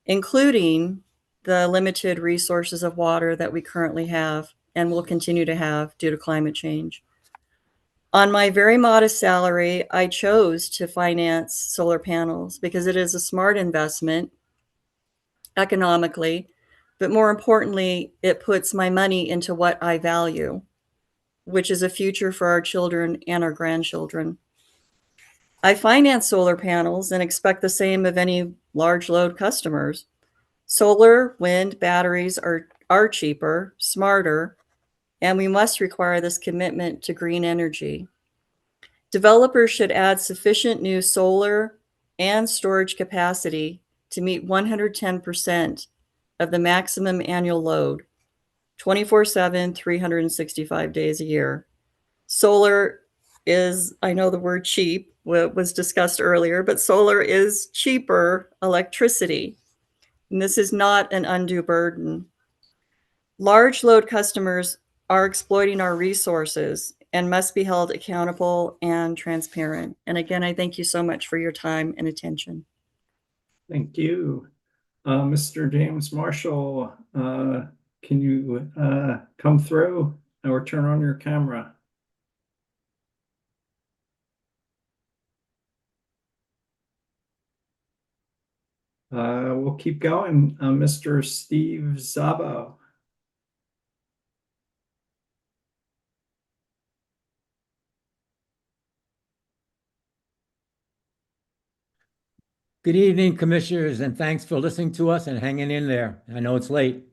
including the limited resources of water that we currently have and will continue to have due to climate change. On my very modest salary, I chose to finance solar panels because it is a smart investment economically, but more importantly, it puts my money into what I value, which is a future for our children and our grandchildren. I finance solar panels and expect the same of any large load customers. Solar, wind, batteries are cheaper, smarter, and we must require this commitment to green energy. Developers should add sufficient new solar and storage capacity to meet 110% of the maximum annual load, 24/7, 365 days a year. Solar is, I know the word cheap was discussed earlier, but solar is cheaper electricity. And this is not an undue burden. Large load customers are exploiting our resources and must be held accountable and transparent. And again, I thank you so much for your time and attention. Thank you. Mr. James Marshall, can you come through or turn on your camera? We'll keep going. Mr. Steve Zabo. Good evening, commissioners, and thanks for listening to us and hanging in there. I know it's late.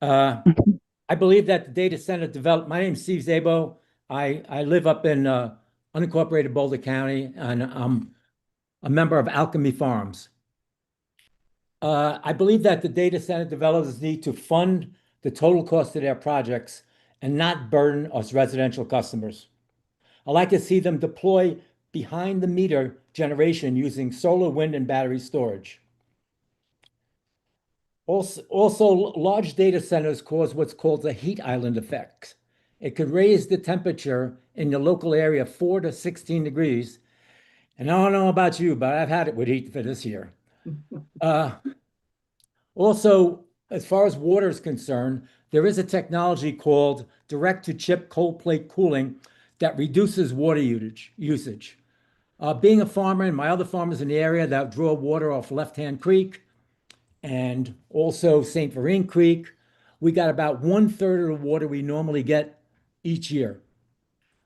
I believe that the data center developed. My name is Steve Zabo. I live up in unincorporated Boulder County, and I'm a member of Alchemy Farms. I believe that the data center developers need to fund the total cost of their projects and not burden us residential customers. I like to see them deploy behind the meter generation using solar, wind, and battery storage. Also, large data centers cause what's called the heat island effect. It could raise the temperature in your local area 4 to 16 degrees. And I don't know about you, but I've had it with heat for this year. Also, as far as water is concerned, there is a technology called direct-to-chip cold plate cooling that reduces water usage. Being a farmer and my other farmers in the area that draw water off Left Hand Creek and also St. Vereen Creek, we got about 1/3 of the water we normally get each year.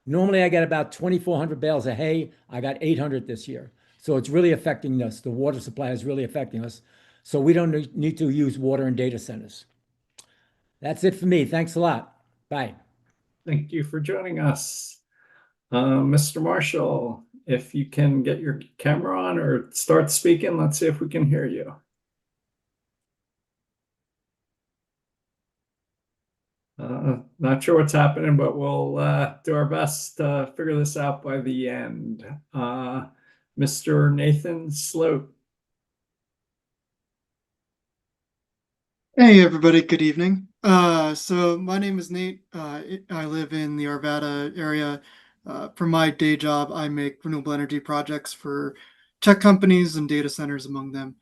Normally I get about 2,400 bales of hay. I got 800 this year. So it's really affecting us. The water supply is really affecting us. So we don't need to use water in data centers. That's it for me. Thanks a lot. Bye. Thank you for joining us. Mr. Marshall, if you can get your camera on or start speaking, let's see if we can hear you. Not sure what's happening, but we'll do our best to figure this out by the end. Mr. Nathan Sloat. Hey everybody, good evening. So my name is Nate. I live in the Arvada area. For my day job, I make renewable energy projects for tech companies and data centers among them.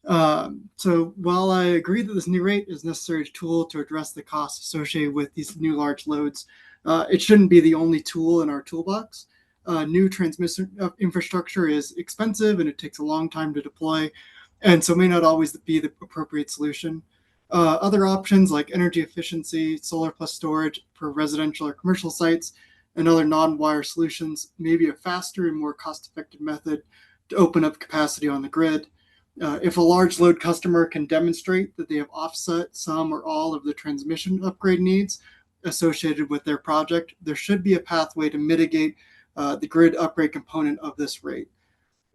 So while I agree that this new rate is a necessary tool to address the costs associated with these new large loads, it shouldn't be the only tool in our toolbox. New transmission infrastructure is expensive and it takes a long time to deploy, and so may not always be the appropriate solution. Other options like energy efficiency, solar plus storage for residential or commercial sites, and other non-wire solutions may be a faster and more cost-effective method to open up capacity on the grid. If a large load customer can demonstrate that they have offset some or all of the transmission upgrade needs associated with their project, there should be a pathway to mitigate the grid upgrade component of this rate.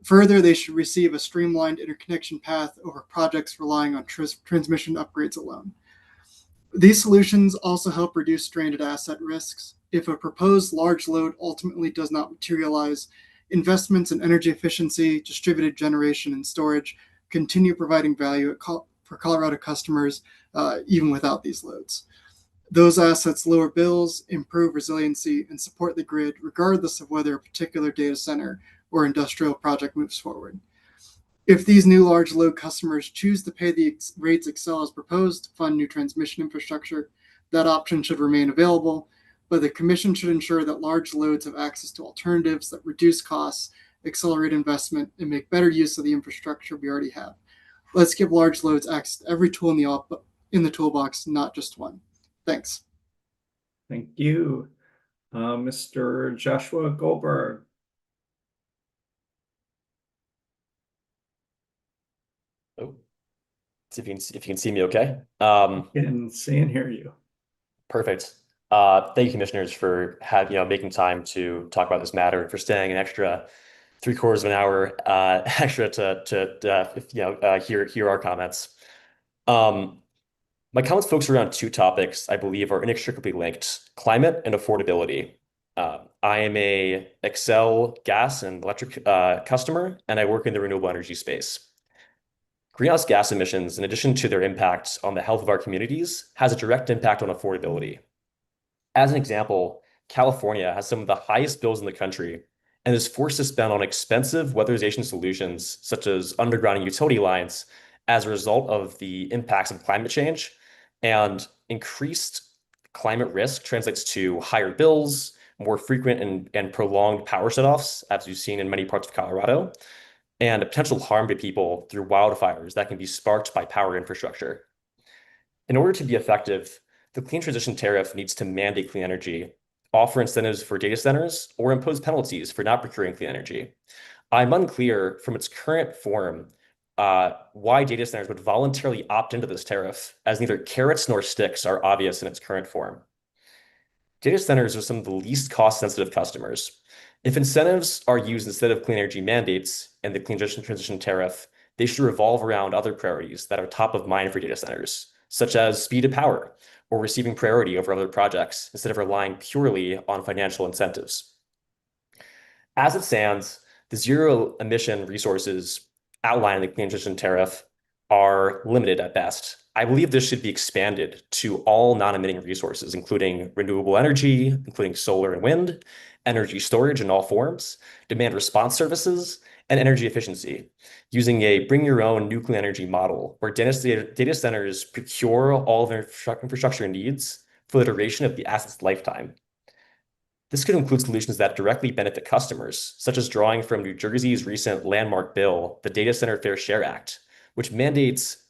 Further, they should receive a streamlined interconnection path over projects relying on transmission upgrades alone. These solutions also help reduce stranded asset risks. If a proposed large load ultimately does not materialize, investments in energy efficiency, distributed generation, and storage continue providing value for Colorado customers even without these loads. Those assets lower bills, improve resiliency, and support the grid regardless of whether a particular data center or industrial project moves forward. If these new large load customers choose to pay the rates Xcel has proposed to fund new transmission infrastructure, that option should remain available, but the Commission should ensure that large loads have access to alternatives that reduce costs, accelerate investment, and make better use of the infrastructure we already have. Let's give large loads access to every tool in the toolbox, not just one. Thanks. Thank you. Mr. Joshua Goldberg. Oh, see if you can see me okay. Can see and hear you. Perfect. Thank you, commissioners, for making time to talk about this matter and for staying an extra 3/4 of an hour extra to hear our comments. My comments focus around two topics I believe are inextricably linked: climate and affordability. I am a Xcel gas and electric customer, and I work in the renewable energy space. Greenhouse gas emissions, in addition to their impact on the health of our communities, has a direct impact on affordability. As an example, California has some of the highest bills in the country and is forced to spend on expensive weatherization solutions such as undergrounding utility lines as a result of the impacts of climate change. And increased climate risk translates to higher bills, more frequent and prolonged power shutoffs, as we've seen in many parts of Colorado, and a potential harm to people through wildfires that can be sparked by power infrastructure. In order to be effective, the Clean Transition Tariff needs to mandate clean energy, offer incentives for data centers, or impose penalties for not procuring clean energy. I'm unclear from its current form why data centers would voluntarily opt into this tariff, as neither carrots nor sticks are obvious in its current form. Data centers are some of the least cost-sensitive customers. If incentives are used instead of clean energy mandates and the Clean Transition Tariff, they should revolve around other priorities that are top of mind for data centers, such as speed of power or receiving priority over other projects instead of relying purely on financial incentives. As it stands, the zero emission resources outlined in the Clean Transition Tariff are limited at best. I believe this should be expanded to all non-emitting resources, including renewable energy, including solar and wind, energy storage in all forms, demand response services, and energy efficiency, using a bring your own nuclear energy model where data centers procure all of their infrastructure needs for the duration of the asset's lifetime. This could include solutions that directly benefit customers, such as drawing from New Jersey's recent landmark bill, the Data Center Fair Share Act, which mandates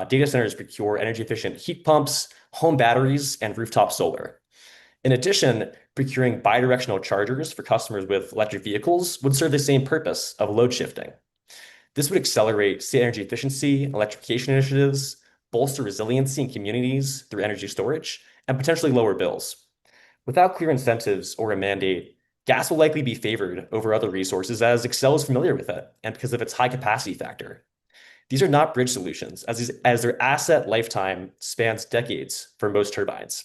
data centers procure energy-efficient heat pumps, home batteries, and rooftop solar. In addition, procuring bidirectional chargers for customers with electric vehicles would serve the same purpose of load shifting. This would accelerate state energy efficiency, electrification initiatives, bolster resiliency in communities through energy storage, and potentially lower bills. Without clear incentives or a mandate, gas will likely be favored over other resources as Xcel is familiar with it and because of its high capacity factor. These are not bridge solutions as their asset lifetime spans decades for most turbines.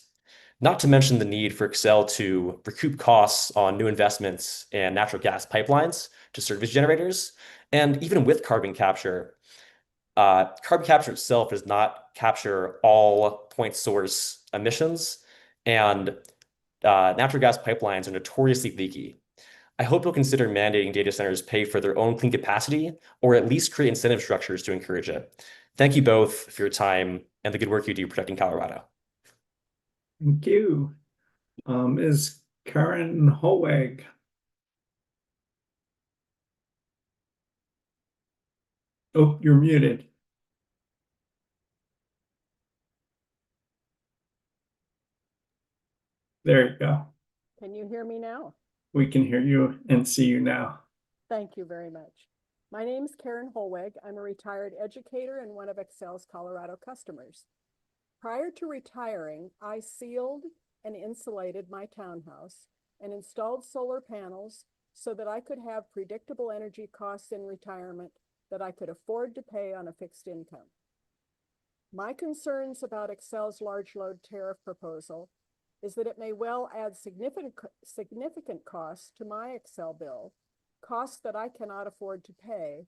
Not to mention the need for Xcel to recoup costs on new investments in natural gas pipelines to service generators. And even with carbon capture itself does not capture all point source emissions, and natural gas pipelines are notoriously leaky. I hope you'll consider mandating data centers pay for their own clean capacity, or at least create incentive structures to encourage it. Thank you both for your time and the good work you do protecting Colorado. Thank you. Is Karen Holweg? Oh, you're muted. There you go. Can you hear me now? We can hear you and see you now. Thank you very much. My name is Karen Holweg. I'm a retired educator and one of Excel's Colorado customers. Prior to retiring, I sealed and insulated my townhouse and installed solar panels so that I could have predictable energy costs in retirement that I could afford to pay on a fixed income. My concerns about Excel's large load tariff proposal is that it may well add significant costs to my Excel bill, costs that I cannot afford to pay.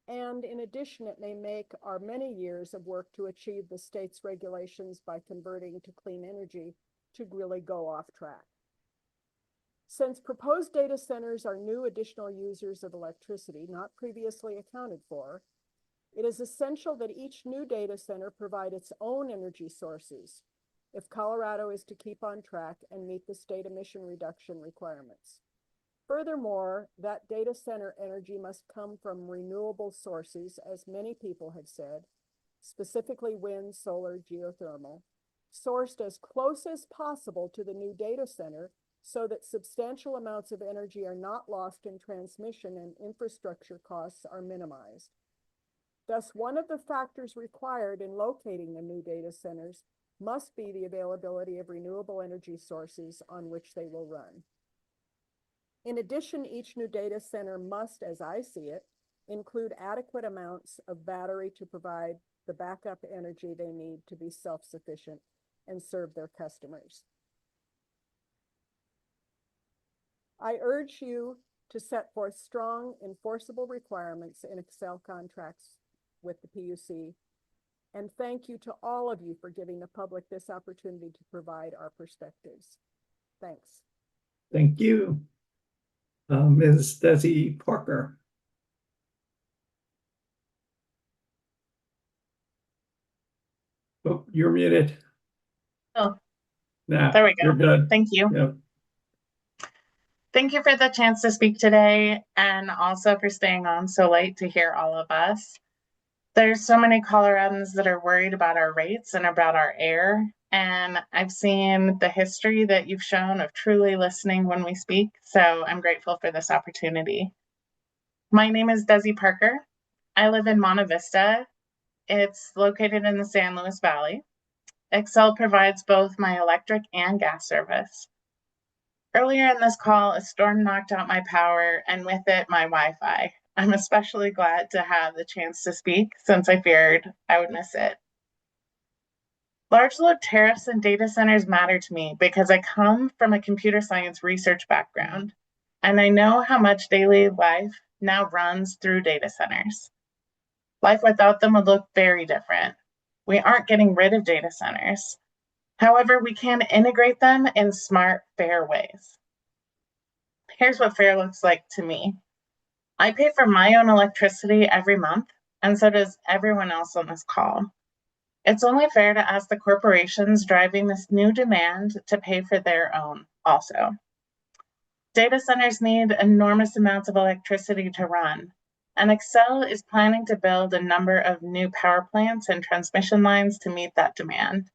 And in addition, it may make our many years of work to achieve the state's regulations by converting to clean energy to really go off track. Since proposed data centers are new additional users of electricity not previously accounted for, it is essential that each new data center provide its own energy sources if Colorado is to keep on track and meet the state emission reduction requirements. Furthermore, that data center energy must come from renewable sources, as many people have said, specifically wind, solar, geothermal, sourced as close as possible to the new data center so that substantial amounts of energy are not lost in transmission and infrastructure costs are minimized. Thus, one of the factors required in locating the new data centers must be the availability of renewable energy sources on which they will run. In addition, each new data center must, as I see it, include adequate amounts of battery to provide the backup energy they need to be self-sufficient and serve their customers. I urge you to set forth strong, enforceable requirements in Excel contracts with the PUC. And thank you to all of you for giving the public this opportunity to provide our perspectives. Thanks. Thank you. Ms. Desi Parker. Oh, you're muted. Oh, Nah, there we go. you're good. Thank you. Yep. Thank you for the chance to speak today and also for staying on so late to hear all of us. There's so many Coloradans that are worried about our rates and about our air. And I've seen the history that you've shown of truly listening when we speak. So I'm grateful for this opportunity. My name is Desi Parker. I live in Monte Vista. It's located in the San Luis Valley. Excel provides both my electric and gas service. Earlier in this call, a storm knocked out my power and with it, my Wi-Fi. I'm especially glad to have the chance to speak since I feared I would miss it. Large load tariffs and data centers matter to me because I come from a computer science research background, and I know how much daily life now runs through data centers. Life without them would look very different. We aren't getting rid of data centers. However, we can integrate them in smart, fair ways. Here's what fair looks like to me. I pay for my own electricity every month, and so does everyone else on this call. It's only fair to ask the corporations driving this new demand to pay for their own also. Data centers need enormous amounts of electricity to run, and Excel is planning to build a number of new power plants and transmission lines to meet that demand.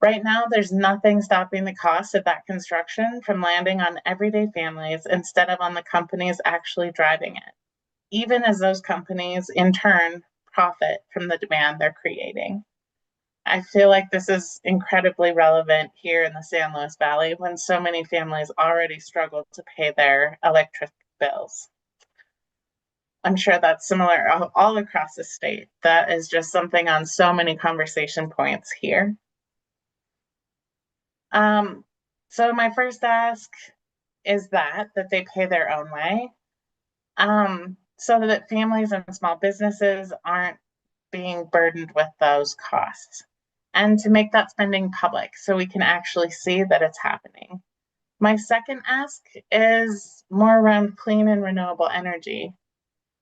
Right now, there's nothing stopping the cost of that construction from landing on everyday families instead of on the companies actually driving it, even as those companies in turn profit from the demand they're creating. I feel like this is incredibly relevant here in the San Luis Valley when so many families already struggle to pay their electric bills. I'm sure that's similar all across the state. That is just something on so many conversation points here. So my first ask is that they pay their own way, so that families and small businesses aren't being burdened with those costs, and to make that spending public so we can actually see that it's happening. My second ask is more around clean and renewable energy.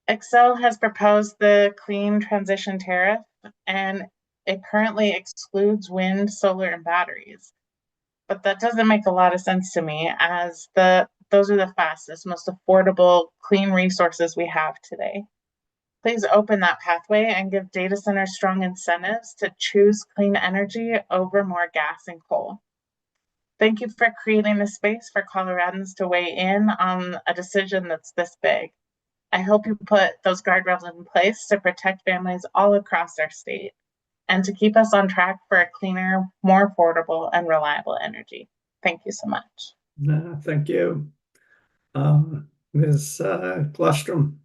Xcel has proposed the Clean Transition Tariff, and it currently excludes wind, solar, and batteries. But that doesn't make a lot of sense to me, as those are the fastest, most affordable, clean resources we have today. Please open that pathway and give data centers strong incentives to choose clean energy over more gas and coal. Thank you for creating the space for Coloradans to weigh in on a decision that's this big. I hope you put those guardrails in place to protect families all across our state and to keep us on track for a cleaner, more affordable, and reliable energy. Thank you so much. Thank you. Ms. Glustrom.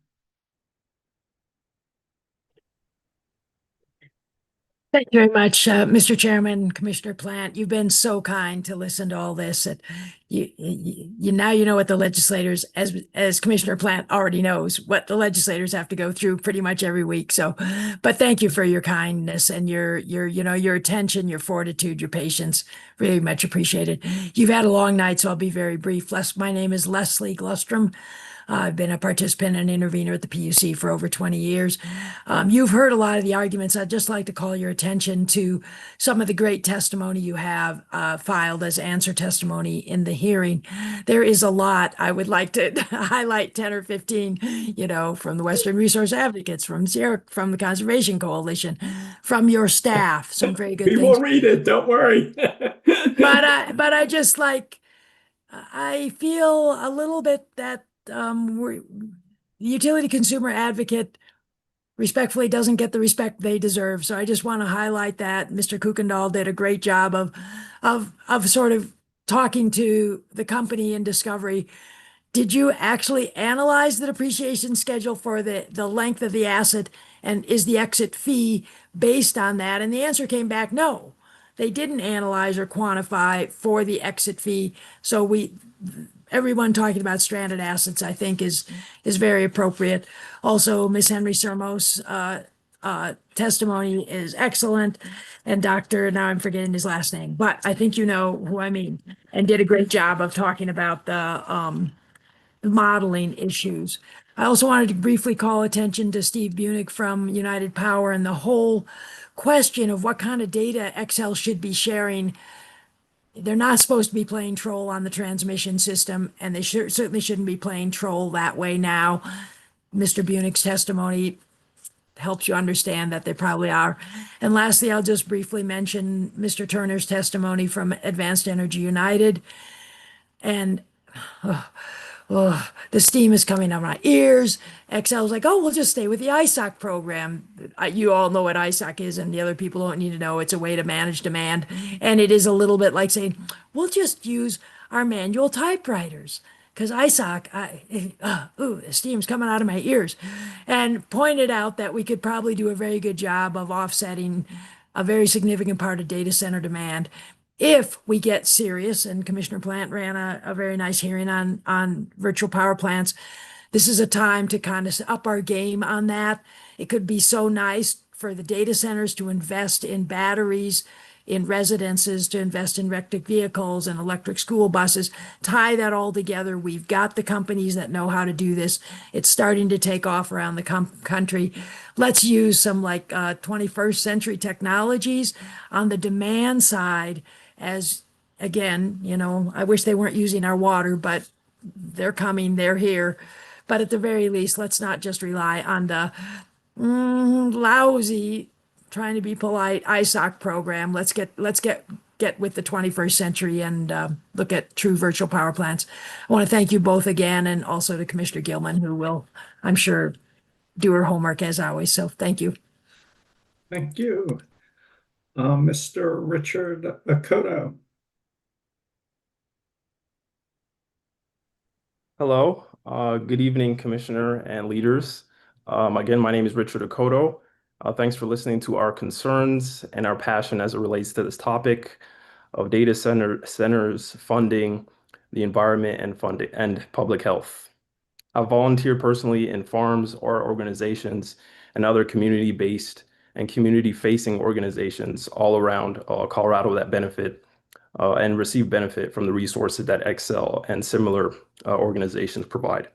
Thank you very much, Mr. Chairman, Commissioner Plant. You've been so kind to listen to all this. And you now you know what the legislators, as Commissioner Plant already knows, what the legislators have to go through pretty much every week. So, but thank you for your kindness and your attention, your fortitude, your patience. Really much appreciated. You've had a long night, so I'll be very brief. My name is Leslie Glustrom. I've been a participant and intervener at the PUC for over 20 years. You've heard a lot of the arguments. I'd just like to call your attention to some of the great testimony you have filed as answer testimony in the hearing. There is a lot. I would like to highlight 10 or 15, from the Western Resource Advocates, from the Conservation Coalition, from your staff, some very good things. We will read it, don't worry. But I just I feel a little bit that the utility consumer advocate respectfully doesn't get the respect they deserve. So I just want to highlight that Mr. Kuykendall did a great job of sort of talking to the company in discovery. Did you actually analyze the depreciation schedule for the length of the asset, and is the exit fee based on that? And the answer came back, no. They didn't analyze or quantify for the exit fee. So everyone talking about stranded assets, I think, is very appropriate. Also, Ms. Henry Sermos' testimony is excellent. And now I'm forgetting his last name, but I think you know who I mean, and did a great job of talking about the modeling issues. I also wanted to briefly call attention to Steve Bunick from United Power and the whole question of what kind of data Xcel should be sharing. They're not supposed to be playing troll on the transmission system, and they certainly shouldn't be playing troll that way now. Mr. Bunick's testimony helps you understand that they probably are. And lastly, I'll just briefly mention Mr. Turner's testimony from Advanced Energy United. And the steam is coming out of my ears. Xcel's like, oh, we'll just stay with the ISOC program. You all know what ISOC is, and the other people don't need to know. It's a way to manage demand. And it is a little bit like saying, we'll just use our manual typewriters. Because ISOC, the steam's coming out of my ears. And pointed out that we could probably do a very good job of offsetting a very significant part of data center demand if we get serious. And Commissioner Plant ran a very nice hearing on virtual power plants. This is a time to kind of up our game on that. It could be so nice for the data centers to invest in batteries, in residences, to invest in electric vehicles and electric school buses, tie that all together. We've got the companies that know how to do this. It's starting to take off around the country. Let's use some 21st century technologies on the demand side. As again, I wish they weren't using our water, but they're coming, they're here. But at the very least, let's not just rely on the lousy, trying to be polite ISOC program. Let's get with the 21st century and look at true virtual power plants. I want to thank you both again, and also to Commissioner Gilman, who will, I'm sure, do her homework as always. So thank you. Thank you. Mr. Richard Akoto. Hello. Good evening, Commissioner and leaders. Again, my name is Richard Akoto. Thanks for listening to our concerns and our passion as it relates to this topic of data centers funding, the environment, and public health. I volunteer personally in farms or organizations and other community-based and community-facing organizations all around Colorado that benefit and receive benefit from the resources that Excel and similar organizations provide.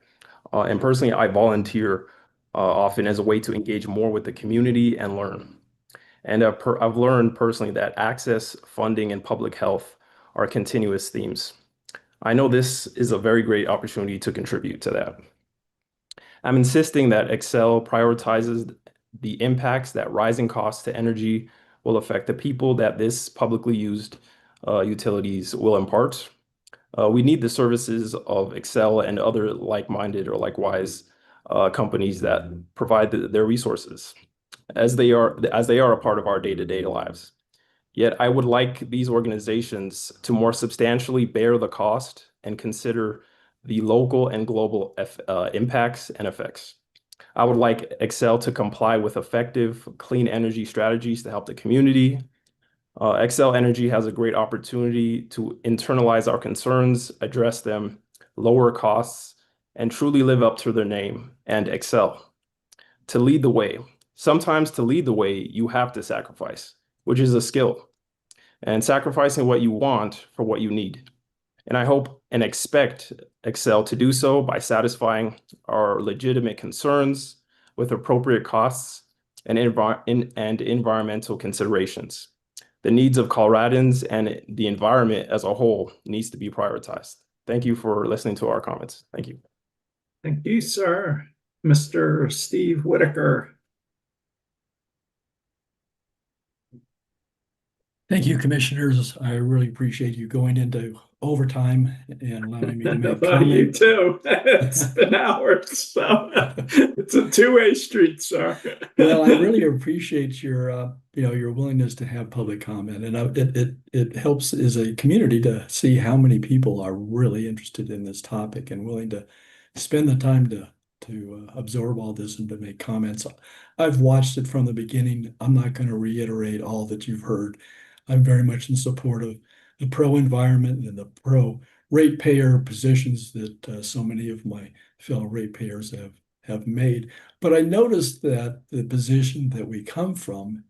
And personally, I volunteer often as a way to engage more with the community and learn. And I've learned personally that access, funding, and public health are continuous themes. I know this is a very great opportunity to contribute to that. I'm insisting that Excel prioritizes the impacts that rising costs to energy will affect the people that this publicly used utilities will impart. We need the services of Excel and other like-minded or likewise companies that provide their resources, as they are a part of our day-to-day lives. Yet I would like these organizations to more substantially bear the cost and consider the local and global impacts and effects. I would like Excel to comply with effective clean energy strategies to help the community. Excel Energy has a great opportunity to internalize our concerns, address them, lower costs, and truly live up to their name and excel. To lead the way. Sometimes to lead the way, you have to sacrifice, which is a skill, and sacrificing what you want for what you need. And I hope and expect Excel to do so by satisfying our legitimate concerns with appropriate costs and environmental considerations. The needs of Coloradans and the environment as a whole needs to be prioritized. Thank you for listening to our comments. Thank you. Thank you, sir. Mr. Steve Whitaker. Thank you, commissioners. I really appreciate you going into overtime and allowing me to make You comments. too. It's been hours, so it's a two-way street, sir. Well, I really appreciate your, your willingness to have public comment, and it helps as a community to see how many people are really interested in this topic and willing to spend the time to absorb all this and to make comments. I've watched it from the beginning. I'm not going to reiterate all that you've heard. I'm very much in support of the pro-environment and the pro-ratepayer positions that so many of my fellow ratepayers have made. But I noticed that the position that we come from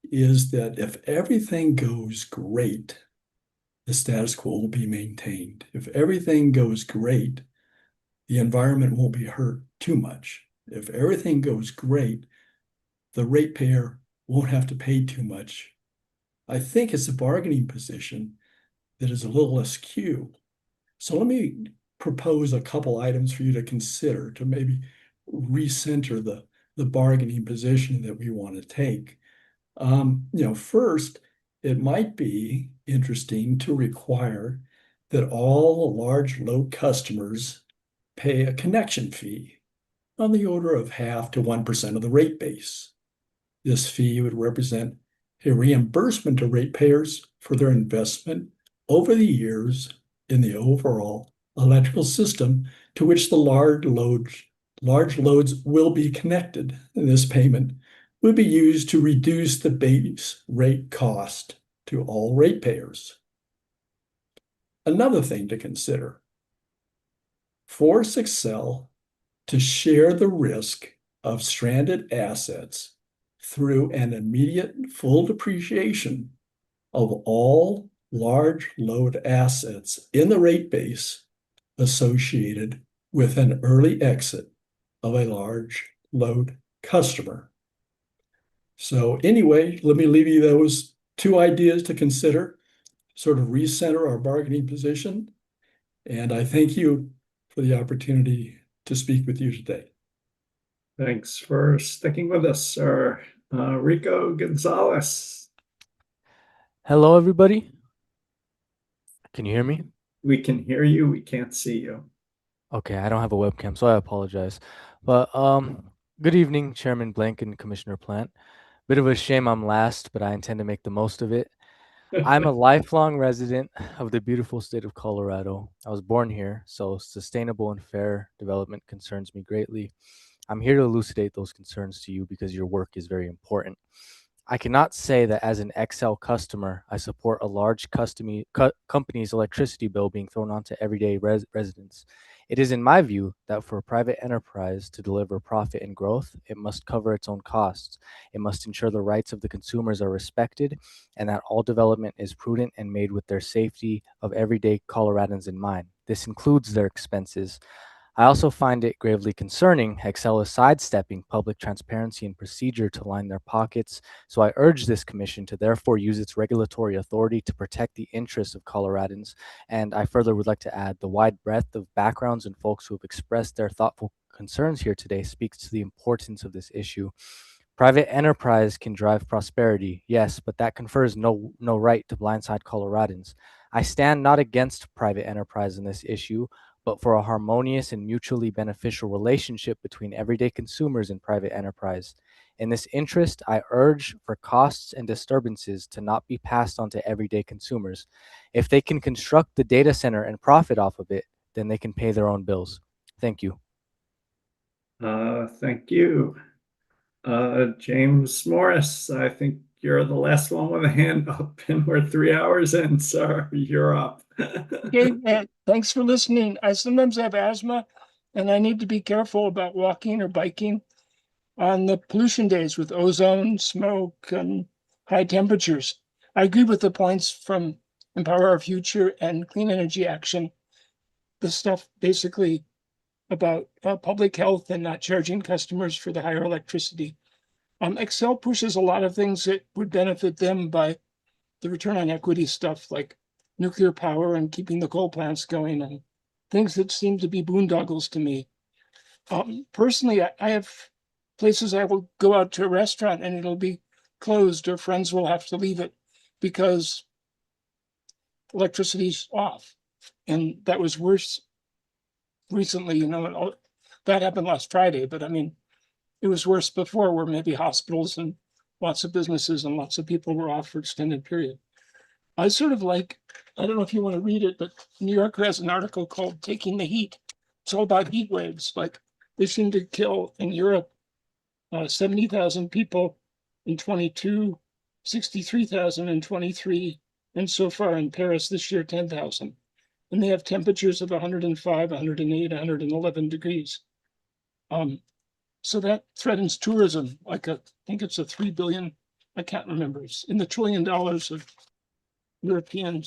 is that if everything goes great, the status quo will be maintained. If everything goes great, the environment won't be hurt too much. If everything goes great, the ratepayer won't have to pay too much. I think it's a bargaining position that is a little askew. So let me propose a couple items for you to consider to maybe recenter the bargaining position that we want to take. First, it might be interesting to require that all large load customers pay a connection fee on the order of 0.5 to 1% of the rate base. This fee would represent a reimbursement to ratepayers for their investment over the years in the overall electrical system to which the large loads will be connected. And this payment would be used to reduce the base rate cost to all ratepayers. Another thing to consider, force Excel to share the risk of stranded assets through an immediate full depreciation of all large load assets in the rate base associated with an early exit of a large load customer. So anyway, let me leave you those two ideas to consider, sort of recenter our bargaining position. And I thank you for the opportunity to speak with you today. Thanks for sticking with us, sir. Rico Gonzalez. Hello, everybody. Can you hear me? We can hear you. We can't see you. Okay, I don't have a webcam, so I apologize. But good evening, Chairman Blank and Commissioner Plant. Bit of a shame I'm last, but I intend to make the most of it. I'm a lifelong resident of the beautiful state of Colorado. I was born here, so sustainable and fair development concerns me greatly. I'm here to elucidate those concerns to you because your work is very important. I cannot say that as an Excel customer, I support a large company's electricity bill being thrown onto everyday residents. It is in my view that for a private enterprise to deliver profit and growth, it must cover its own costs. It must ensure the rights of the consumers are respected and that all development is prudent and made with their safety of everyday Coloradans in mind. This includes their expenses. I also find it gravely concerning Excel is sidestepping public transparency and procedure to line their pockets, so I urge this commission to therefore use its regulatory authority to protect the interests of Coloradans, and I further would like to add the wide breadth of backgrounds and folks who have expressed their thoughtful concerns here today speaks to the importance of this issue. Private enterprise can drive prosperity, yes, but that confers no right to blindside Coloradans. I stand not against private enterprise in this issue, but for a harmonious and mutually beneficial relationship between everyday consumers and private enterprise. In this interest, I urge for costs and disturbances to not be passed on to everyday consumers. If they can construct the data center and profit off of it, then they can pay their own bills. Thank you. Thank you. James Morris, I think you're the last one with a hand up, and we're 3 hours in, so you're up. Okay, thanks for listening. I sometimes have asthma, and I need to be careful about walking or biking on the pollution days with ozone, smoke, and high temperatures. I agree with the points from Empower Our Future and Clean Energy Action. The stuff basically about public health and not charging customers for the higher electricity. Excel pushes a lot of things that would benefit them by the return on equity stuff like nuclear power and keeping the coal plants going and things that seem to be boondoggles to me. Personally, I have places I will go out to a restaurant and it'll be closed or friends will have to leave it because electricity's off. And that was worse recently, that happened last Friday, but I mean, it was worse before where maybe hospitals and lots of businesses and lots of people were off for extended period. I sort of like, I don't know if you want to read it, but New Yorker has an article called Taking the Heat. It's all about heat waves. Like they seem to kill in Europe 70,000 people in 22, 63,000 in 23, and so far in Paris this year, 10,000. And they have temperatures of 105, 108, 111 degrees. So that threatens tourism, I think it's a 3 billion, I can't remember, it's in the $1 trillion of European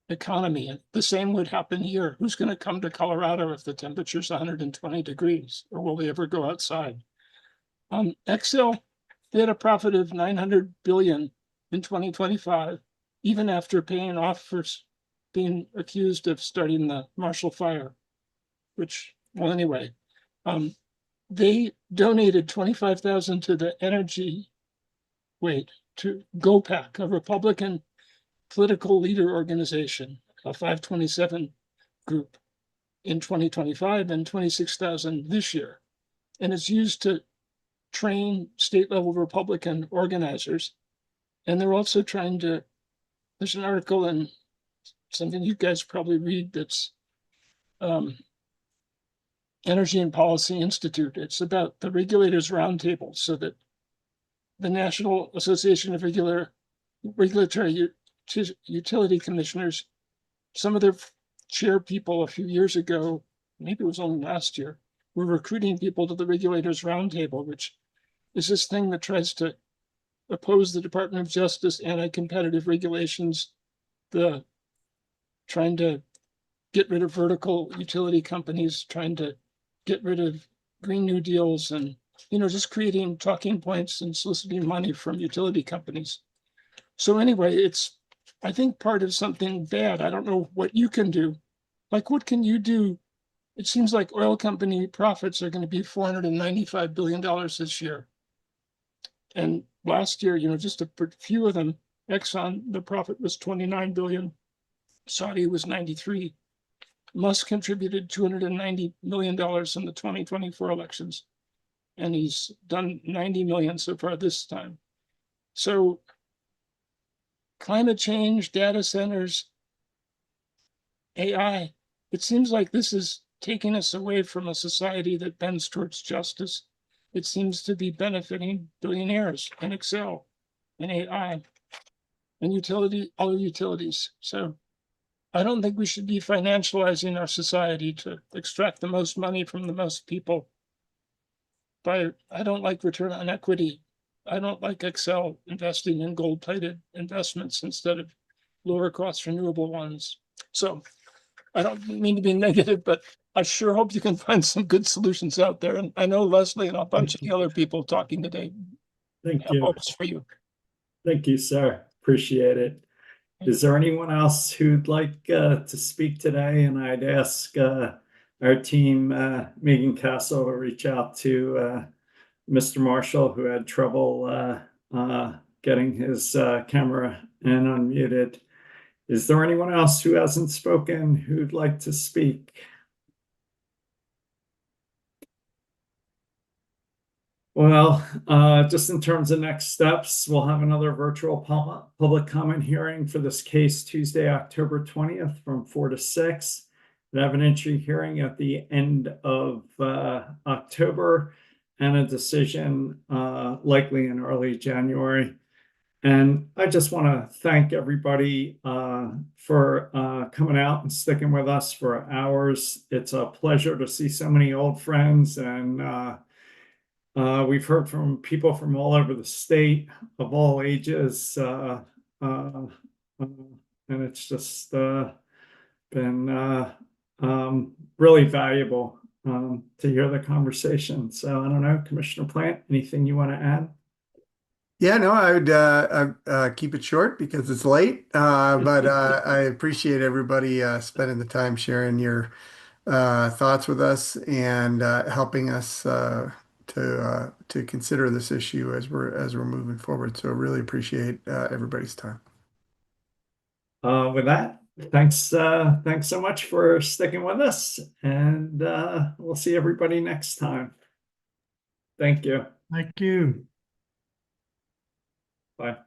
economy. And the same would happen here. Who's going to come to Colorado if the temperature's 120 degrees, or will they ever go outside? Excel, they had a profit of 900 billion in 2025, even after paying off for being accused of starting the Marshall Fire, which, well, anyway, they donated 25,000 to the to GOPAC, a Republican political leader organization, a 527 group in 2025 and 26,000 this year. And it's used to train state level Republican organizers. And they're also trying to, there's an article in something you guys probably read that's Energy and Policy Institute. It's about the regulators roundtable so that the National Association of Regulatory Utility Commissioners, some of their chair people a few years ago, maybe it was only last year, were recruiting people to the regulators roundtable, which is this thing that tries to oppose the Department of Justice anti-competitive regulations, trying to get rid of vertical utility companies, trying to get rid of Green New Deals and, just creating talking points and soliciting money from utility companies. So anyway, it's, I think, part of something bad. I don't know what you can do. Like, what can you do? It seems like oil company profits are going to be $495 billion this year. And last year, just a few of them, Exxon, the profit was 29 billion. Saudi was 93. Musk contributed $290 million in the 2024 elections. And he's done 90 million so far this time. So climate change, data centers, AI, it seems like this is taking us away from a society that bends towards justice. It seems to be benefiting billionaires and Excel and AI and other utilities. So I don't think we should be financializing our society to extract the most money from the most people. But I don't like return on equity. I don't like Excel investing in gold-plated investments instead of lower cost renewable ones. So I don't mean to be negative, but I sure hope you can find some good solutions out there. And I know Leslie and a bunch of the other people talking today Thank have you. hopes for you. Thank you, sir. Appreciate it. Is there anyone else who'd like to speak today? And I'd ask our team, Megan Castle, to reach out to Mr. Marshall, who had trouble getting his camera in unmuted. Is there anyone else who hasn't spoken who'd like to speak? Well, just in terms of next steps, we'll have another virtual public comment hearing for this case Tuesday, October 20th from 4 to 6. We have an entry hearing at the end of October and a decision likely in early January. And I just want to thank everybody for coming out and sticking with us for hours. It's a pleasure to see so many old friends, and we've heard from people from all over the state of all ages, and it's just been really valuable to hear the conversation. So I don't know, Commissioner Plant, anything you want to add? Yeah, no, I would keep it short because it's late. But I appreciate everybody spending the time sharing your thoughts with us and helping us to consider this issue as we're moving forward. So I really appreciate everybody's time. With that, thanks so much for sticking with us, and we'll see everybody next time. Thank you. Thank you. Bye.